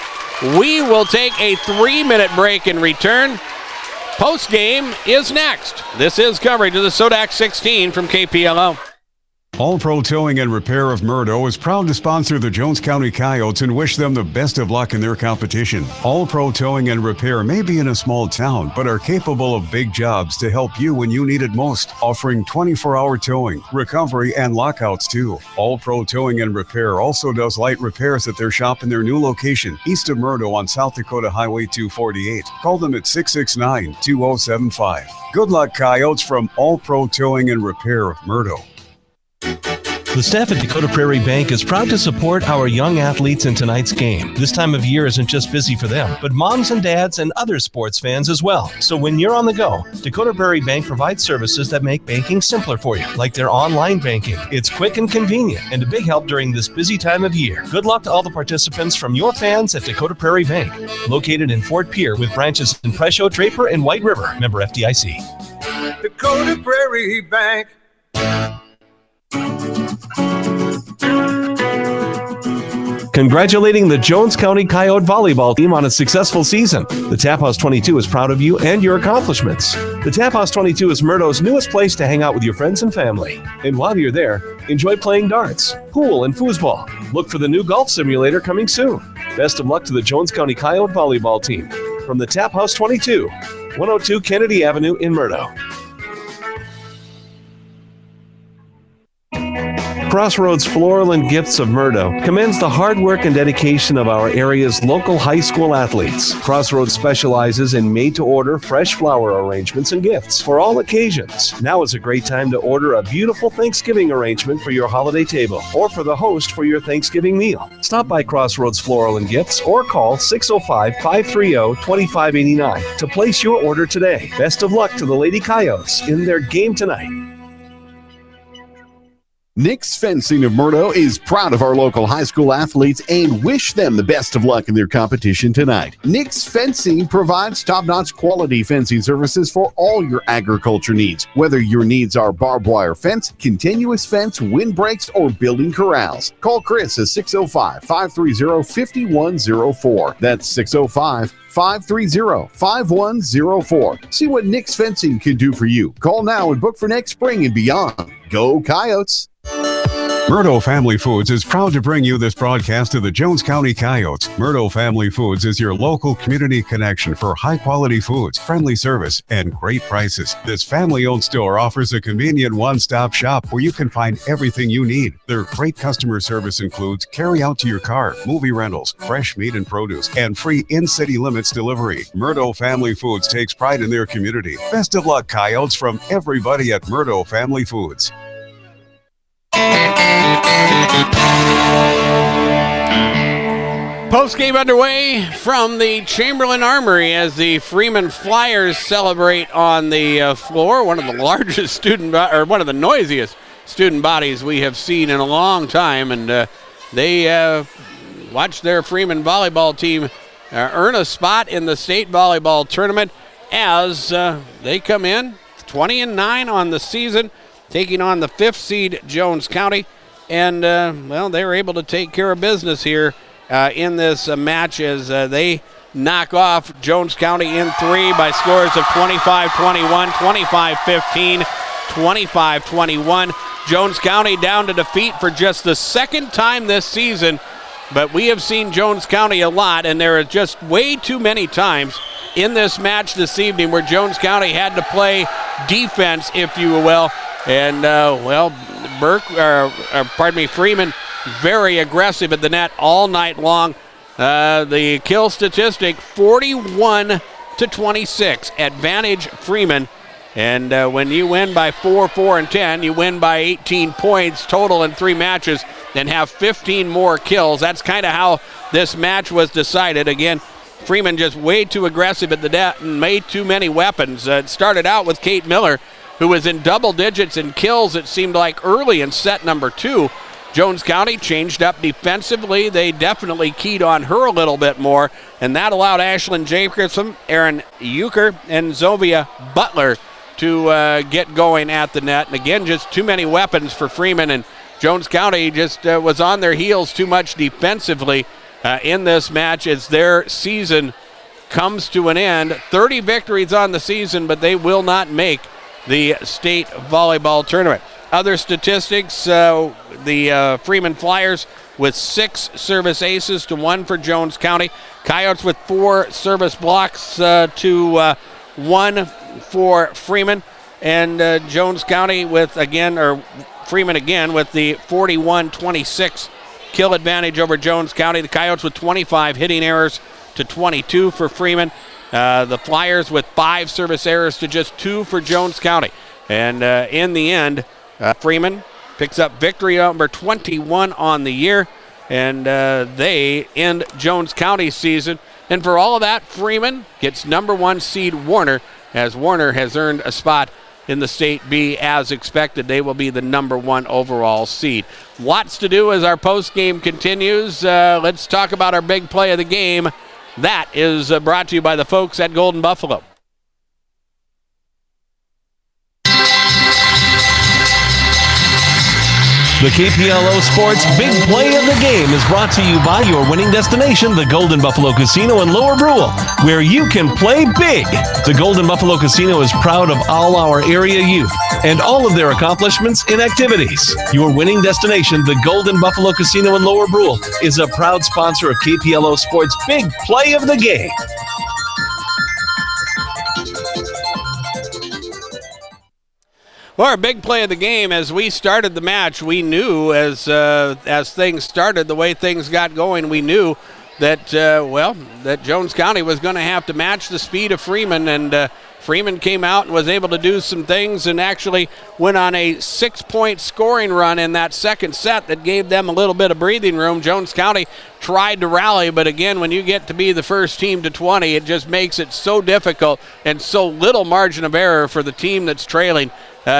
We will take a 3-minute break and return. Post-game is next. This is coverage of the SoDak 16 from KPLO. All Pro Towing and Repair of Murdo is proud to sponsor the Jones County Coyotes and wish them the best of luck in their competition. All Pro Towing and Repair may be in a small town, but are capable of big jobs to help you when you need it most, offering 24-hour towing, recovery, and lockouts too. All Pro Towing and Repair also does light repairs at their shop in their new location, east of Murdo on South Dakota Highway 248. Call them at 669-2075. Good luck, Coyotes, from All Pro Towing and Repair of Murdo. The staff at Dakota Prairie Bank is proud to support our young athletes in tonight's game. This time of year isn't just busy for them, but moms and dads and other sports fans as well. So when you're on the go, Dakota Prairie Bank provides services that make banking simpler for you, like their online banking. It's quick and convenient and a big help during this busy time of year. Good luck to all the participants from your fans at Dakota Prairie Bank, located in Fort Pierre with branches in Presho, Draper, and White River. Member FDIC. Dakota Prairie Bank. Congratulating the Jones County Coyote volleyball team on a successful season. The Tap House 22 is proud of you and your accomplishments. The Tap House 22 is Murdo's newest place to hang out with your friends and family. And while you're there, enjoy playing darts, pool, and foosball. Look for the new golf simulator coming soon. Best of luck to the Jones County Coyote volleyball team. From the Tap House 22, 102 Kennedy Avenue in Murdo. Crossroads Floral and Gifts of Murdo commends the hard work and dedication of our area's local high school athletes. Crossroads specializes in made-to-order fresh flower arrangements and gifts for all occasions. Now is a great time to order a beautiful Thanksgiving arrangement for your holiday table or for the host for your Thanksgiving meal. Stop by Crossroads Floral and Gifts or call 605-530-2589 to place your order today. Best of luck to the Lady Coyotes in their game tonight. Nick's Fencing of Murdo is proud of our local high school athletes and wish them the best of luck in their competition tonight. Nick's Fencing provides top-notch quality fencing services for all your agriculture needs. Whether your needs are barbed wire fence, continuous fence, windbreaks, or building corrals. Call Chris at 605-530-5104. That's 605-530-5104. See what Nick's Fencing can do for you. Call now and book for next spring and beyond. Go Coyotes! Murdo Family Foods is proud to bring you this broadcast to the Jones County Coyotes. Murdo Family Foods is your local community connection for high-quality foods, friendly service, and great prices. This family-owned store offers a convenient one-stop shop where you can find everything you need. Their great customer service includes carry out to your car, movie rentals, fresh meat and produce, and free in-city limits delivery. Murdo Family Foods takes pride in their community. Best of luck, Coyotes, from everybody at Murdo Family Foods. Post-game underway from the Chamberlain Armory as the Freeman Flyers celebrate on the floor. One of the largest one of the noisiest student bodies we have seen in a long time, and they watch their Freeman volleyball team earn a spot in the state volleyball tournament as they come in 20-9 on the season, taking on the 5th seed Jones County. And, they were able to take care of business here in this match as they knock off Jones County in 3 by scores of 25-21, 25-15, 25-21. Jones County down to defeat for just the second time this season, but we have seen Jones County a lot, and there are just way too many times in this match this evening where Jones County had to play defense, if you will. And, Freeman, very aggressive at the net all night long. The kill statistic, 41-26, advantage Freeman. And when you win by 4, 4, and 10, you win by 18 points total in 3 matches and have 15 more kills. That's kind of how this match was decided. Again, Freeman just way too aggressive at the net and made too many weapons. It started out with Kate Miller, who was in double digits in kills, it seemed like, early in set number 2. Jones County changed up defensively. They definitely keyed on her a little bit more, and that allowed Ashlyn Jacobson, Aaron Euchre, and Zovia Butler to get going at the net. And again, just too many weapons for Freeman, and Jones County just was on their heels too much defensively in this match as their season comes to an end. 30 victories on the season, but they will not make the state volleyball tournament. Other statistics, the Freeman Flyers with 6 service aces to 1 for Jones County. Coyotes with 4 service blocks to 1 for Freeman. And Jones County with Freeman again with the 41-26 kill advantage over Jones County. The Coyotes with 25 hitting errors to 22 for Freeman. The Flyers with 5 service errors to just 2 for Jones County. And in the end, Freeman picks up victory number 21 on the year, and they end Jones County's season. And for all of that, Freeman gets number 1 seed Warner, as Warner has earned a spot in the State B as expected. They will be the number 1 overall seed. Lots to do as our post-game continues. Let's talk about our big play of the game. That is brought to you by the folks at Golden Buffalo. The KPLO Sports Big Play of the Game is brought to you by your winning destination, the Golden Buffalo Casino in Lower Brule, where you can play big. The Golden Buffalo Casino is proud of all our area youth and all of their accomplishments in activities. Your winning destination, the Golden Buffalo Casino in Lower Brule, is a proud sponsor of KPLO Sports Big Play of the Game. Well, our big play of the game, as we started the match, we knew as things started, the way things got going, we knew that, that Jones County was going to have to match the speed of Freeman, and Freeman came out and was able to do some things and actually went on a 6-point scoring run in that second set that gave them a little bit of breathing room. Jones County tried to rally, but again, when you get to be the first team to 20, it just makes it so difficult and so little margin of error for the team that's trailing.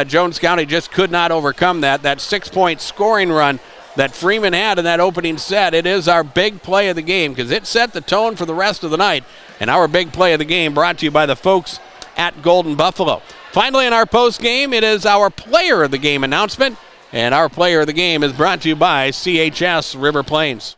Jones County just could not overcome that 6-point scoring run that Freeman had in that opening set. It is our big play of the game because it set the tone for the rest of the night. And our big play of the game brought to you by the folks at Golden Buffalo. Finally, in our post game, it is our player of the game announcement. And our player of the game is brought to you by CHS River Plains.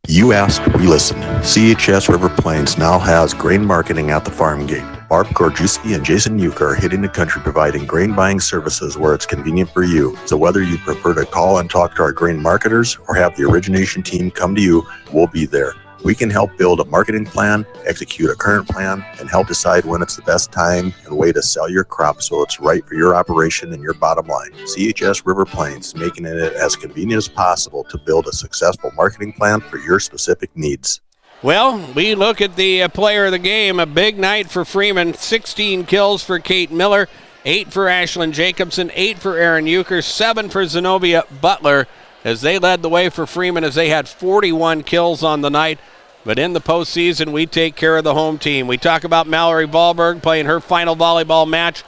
You asked, we listened. CHS River Plains now has grain marketing at the farm gate. Barb Gorjuski and Jason Euchre are hitting the country providing grain buying services where it's convenient for you. So whether you prefer to call and talk to our grain marketers or have the origination team come to you, we'll be there. We can help build a marketing plan, execute a current plan, and help decide when it's the best time and way to sell your crop so it's right for your operation and your bottom line. CHS River Plains, making it as convenient as possible to build a successful marketing plan for your specific needs. Well, we look at the player of the game. A big night for Freeman. 16 kills for Kate Miller, 8 for Ashlyn Jacobson, 8 for Aaron Euchre, 7 for Zenobia Butler, as they led the way for Freeman as they had 41 kills on the night. But in the postseason, we take care of the home team. We talk about Mallory Wahlberg playing her final volleyball match.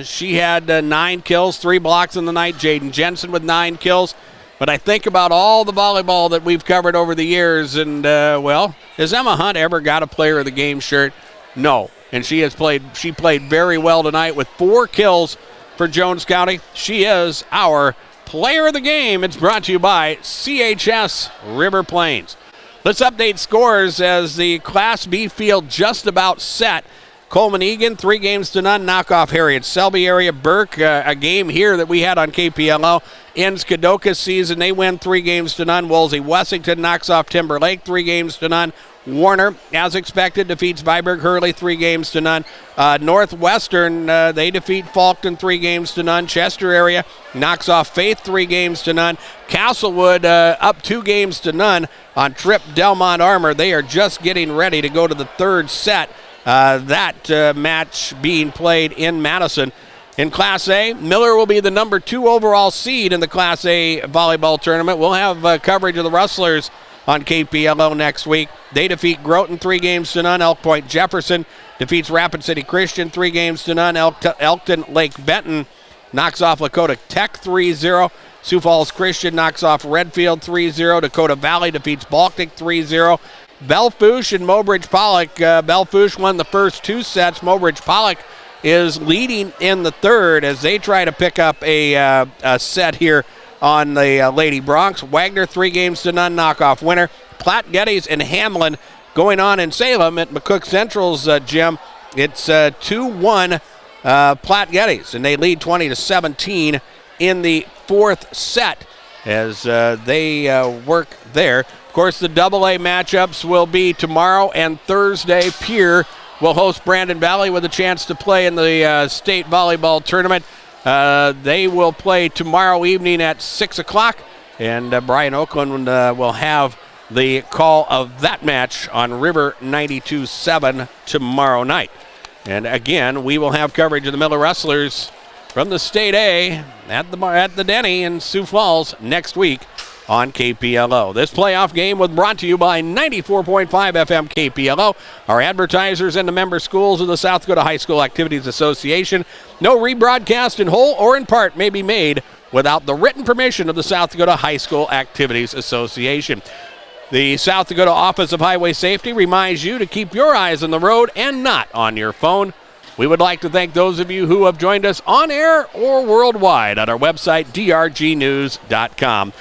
She had 9 kills, 3 blocks in the night. Jaden Jensen with 9 kills. But I think about all the volleyball that we've covered over the years, and, has Emma Hunt ever got a player of the game shirt? No. And she played very well tonight with 4 kills for Jones County. She is our player of the game. It's brought to you by CHS River Plains. Let's update scores as the Class B field just about set. Coleman Egan, 3-0, knock off Harriet Selby area. Burke, a game here that we had on KPLO, ends Kadoka's season. They win 3-0. Wolsey Wessington knocks off Timberlake, 3-0. Warner, as expected, defeats Viborg Hurley 3-0. Northwestern, they defeat Faulkton 3-0. Chester area knocks off Faith 3-0. Castlewood up 2-0 on Trip Delmont Armor. They are just getting ready to go to the third set. That match being played in Madison. In Class A, Miller will be the number 2 overall seed in the Class A volleyball tournament. We'll have coverage of the Rustlers on KPLO next week. They defeat Groton 3-0. Elk Point Jefferson defeats Rapid City Christian 3-0. Elkton Lake Benton knocks off Lakota Tech 3-0. Sioux Falls Christian knocks off Redfield 3-0. Dakota Valley defeats Baltic 3-0. Belfouche and Mobridge Pollock. Belfouche won the first 2 sets. Mobridge Pollock is leading in the third as they try to pick up a set here on the Lady Bronx. Wagner 3-0 knockoff winner. Platte Geddes and Hamlin going on in Salem at McCook Central's gym. It's 2-1 Platte Geddes, and they lead 20-17 in the 4th set as they work there. Of course, the AA matchups will be tomorrow and Thursday. Pierre will host Brandon Valley with a chance to play in the state volleyball tournament. They will play tomorrow evening at 6 o'clock, and Brian Oakland will have the call of that match on River 92.7 tomorrow night. And again, we will have coverage of the Miller Rustlers from the State A at the Denny in Sioux Falls next week on KPLO. This playoff game was brought to you by 94.5 FM KPLO, our advertisers and the member schools of the South Dakota High School Activities Association. No rebroadcast in whole or in part may be made without the written permission of the South Dakota High School Activities Association. The South Dakota Office of Highway Safety reminds you to keep your eyes on the road and not on your phone. We would like to thank those of you who have joined us on air or worldwide at our website, drgnews.com.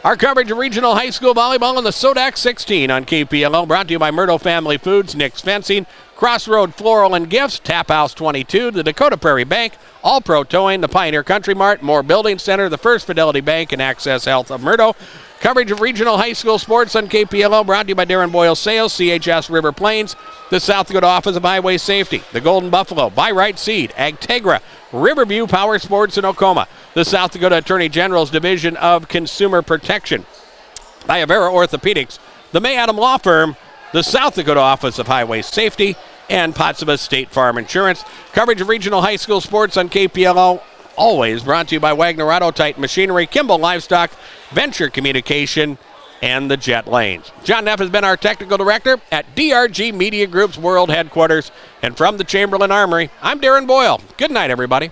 Our coverage of regional high school volleyball in the SoDak 16 on KPLO, brought to you by Myrtle Family Foods, Nick's Fencing, Crossroad Floral and Gifts, Tap House 22, the Dakota Prairie Bank, All Pro Towing, the Pioneer Country Mart, Moore Building Center, the First Fidelity Bank, and Access Health of Murdo. Coverage of regional high school sports on KPLO, brought to you by Darren Boyle Sales, CHS River Plains, the South Dakota Office of Highway Safety, the Golden Buffalo, Buy Right Seed, Agtegra, Riverview Power Sports in Ocoma, the South Dakota Attorney General's Division of Consumer Protection, Iavera Orthopedics, the May Adam Law Firm, the South Dakota Office of Highway Safety, and Pottsville State Farm Insurance. Coverage of regional high school sports on KPLO, always brought to you by Wagner Auto Titan Machinery, Kimball Livestock, Venture Communication, and the Jet Lanes. John Neff has been our technical director at DRG Media Group's World Headquarters. And from the Chamberlain Armory, I'm Darren Boyle. Good night, everybody.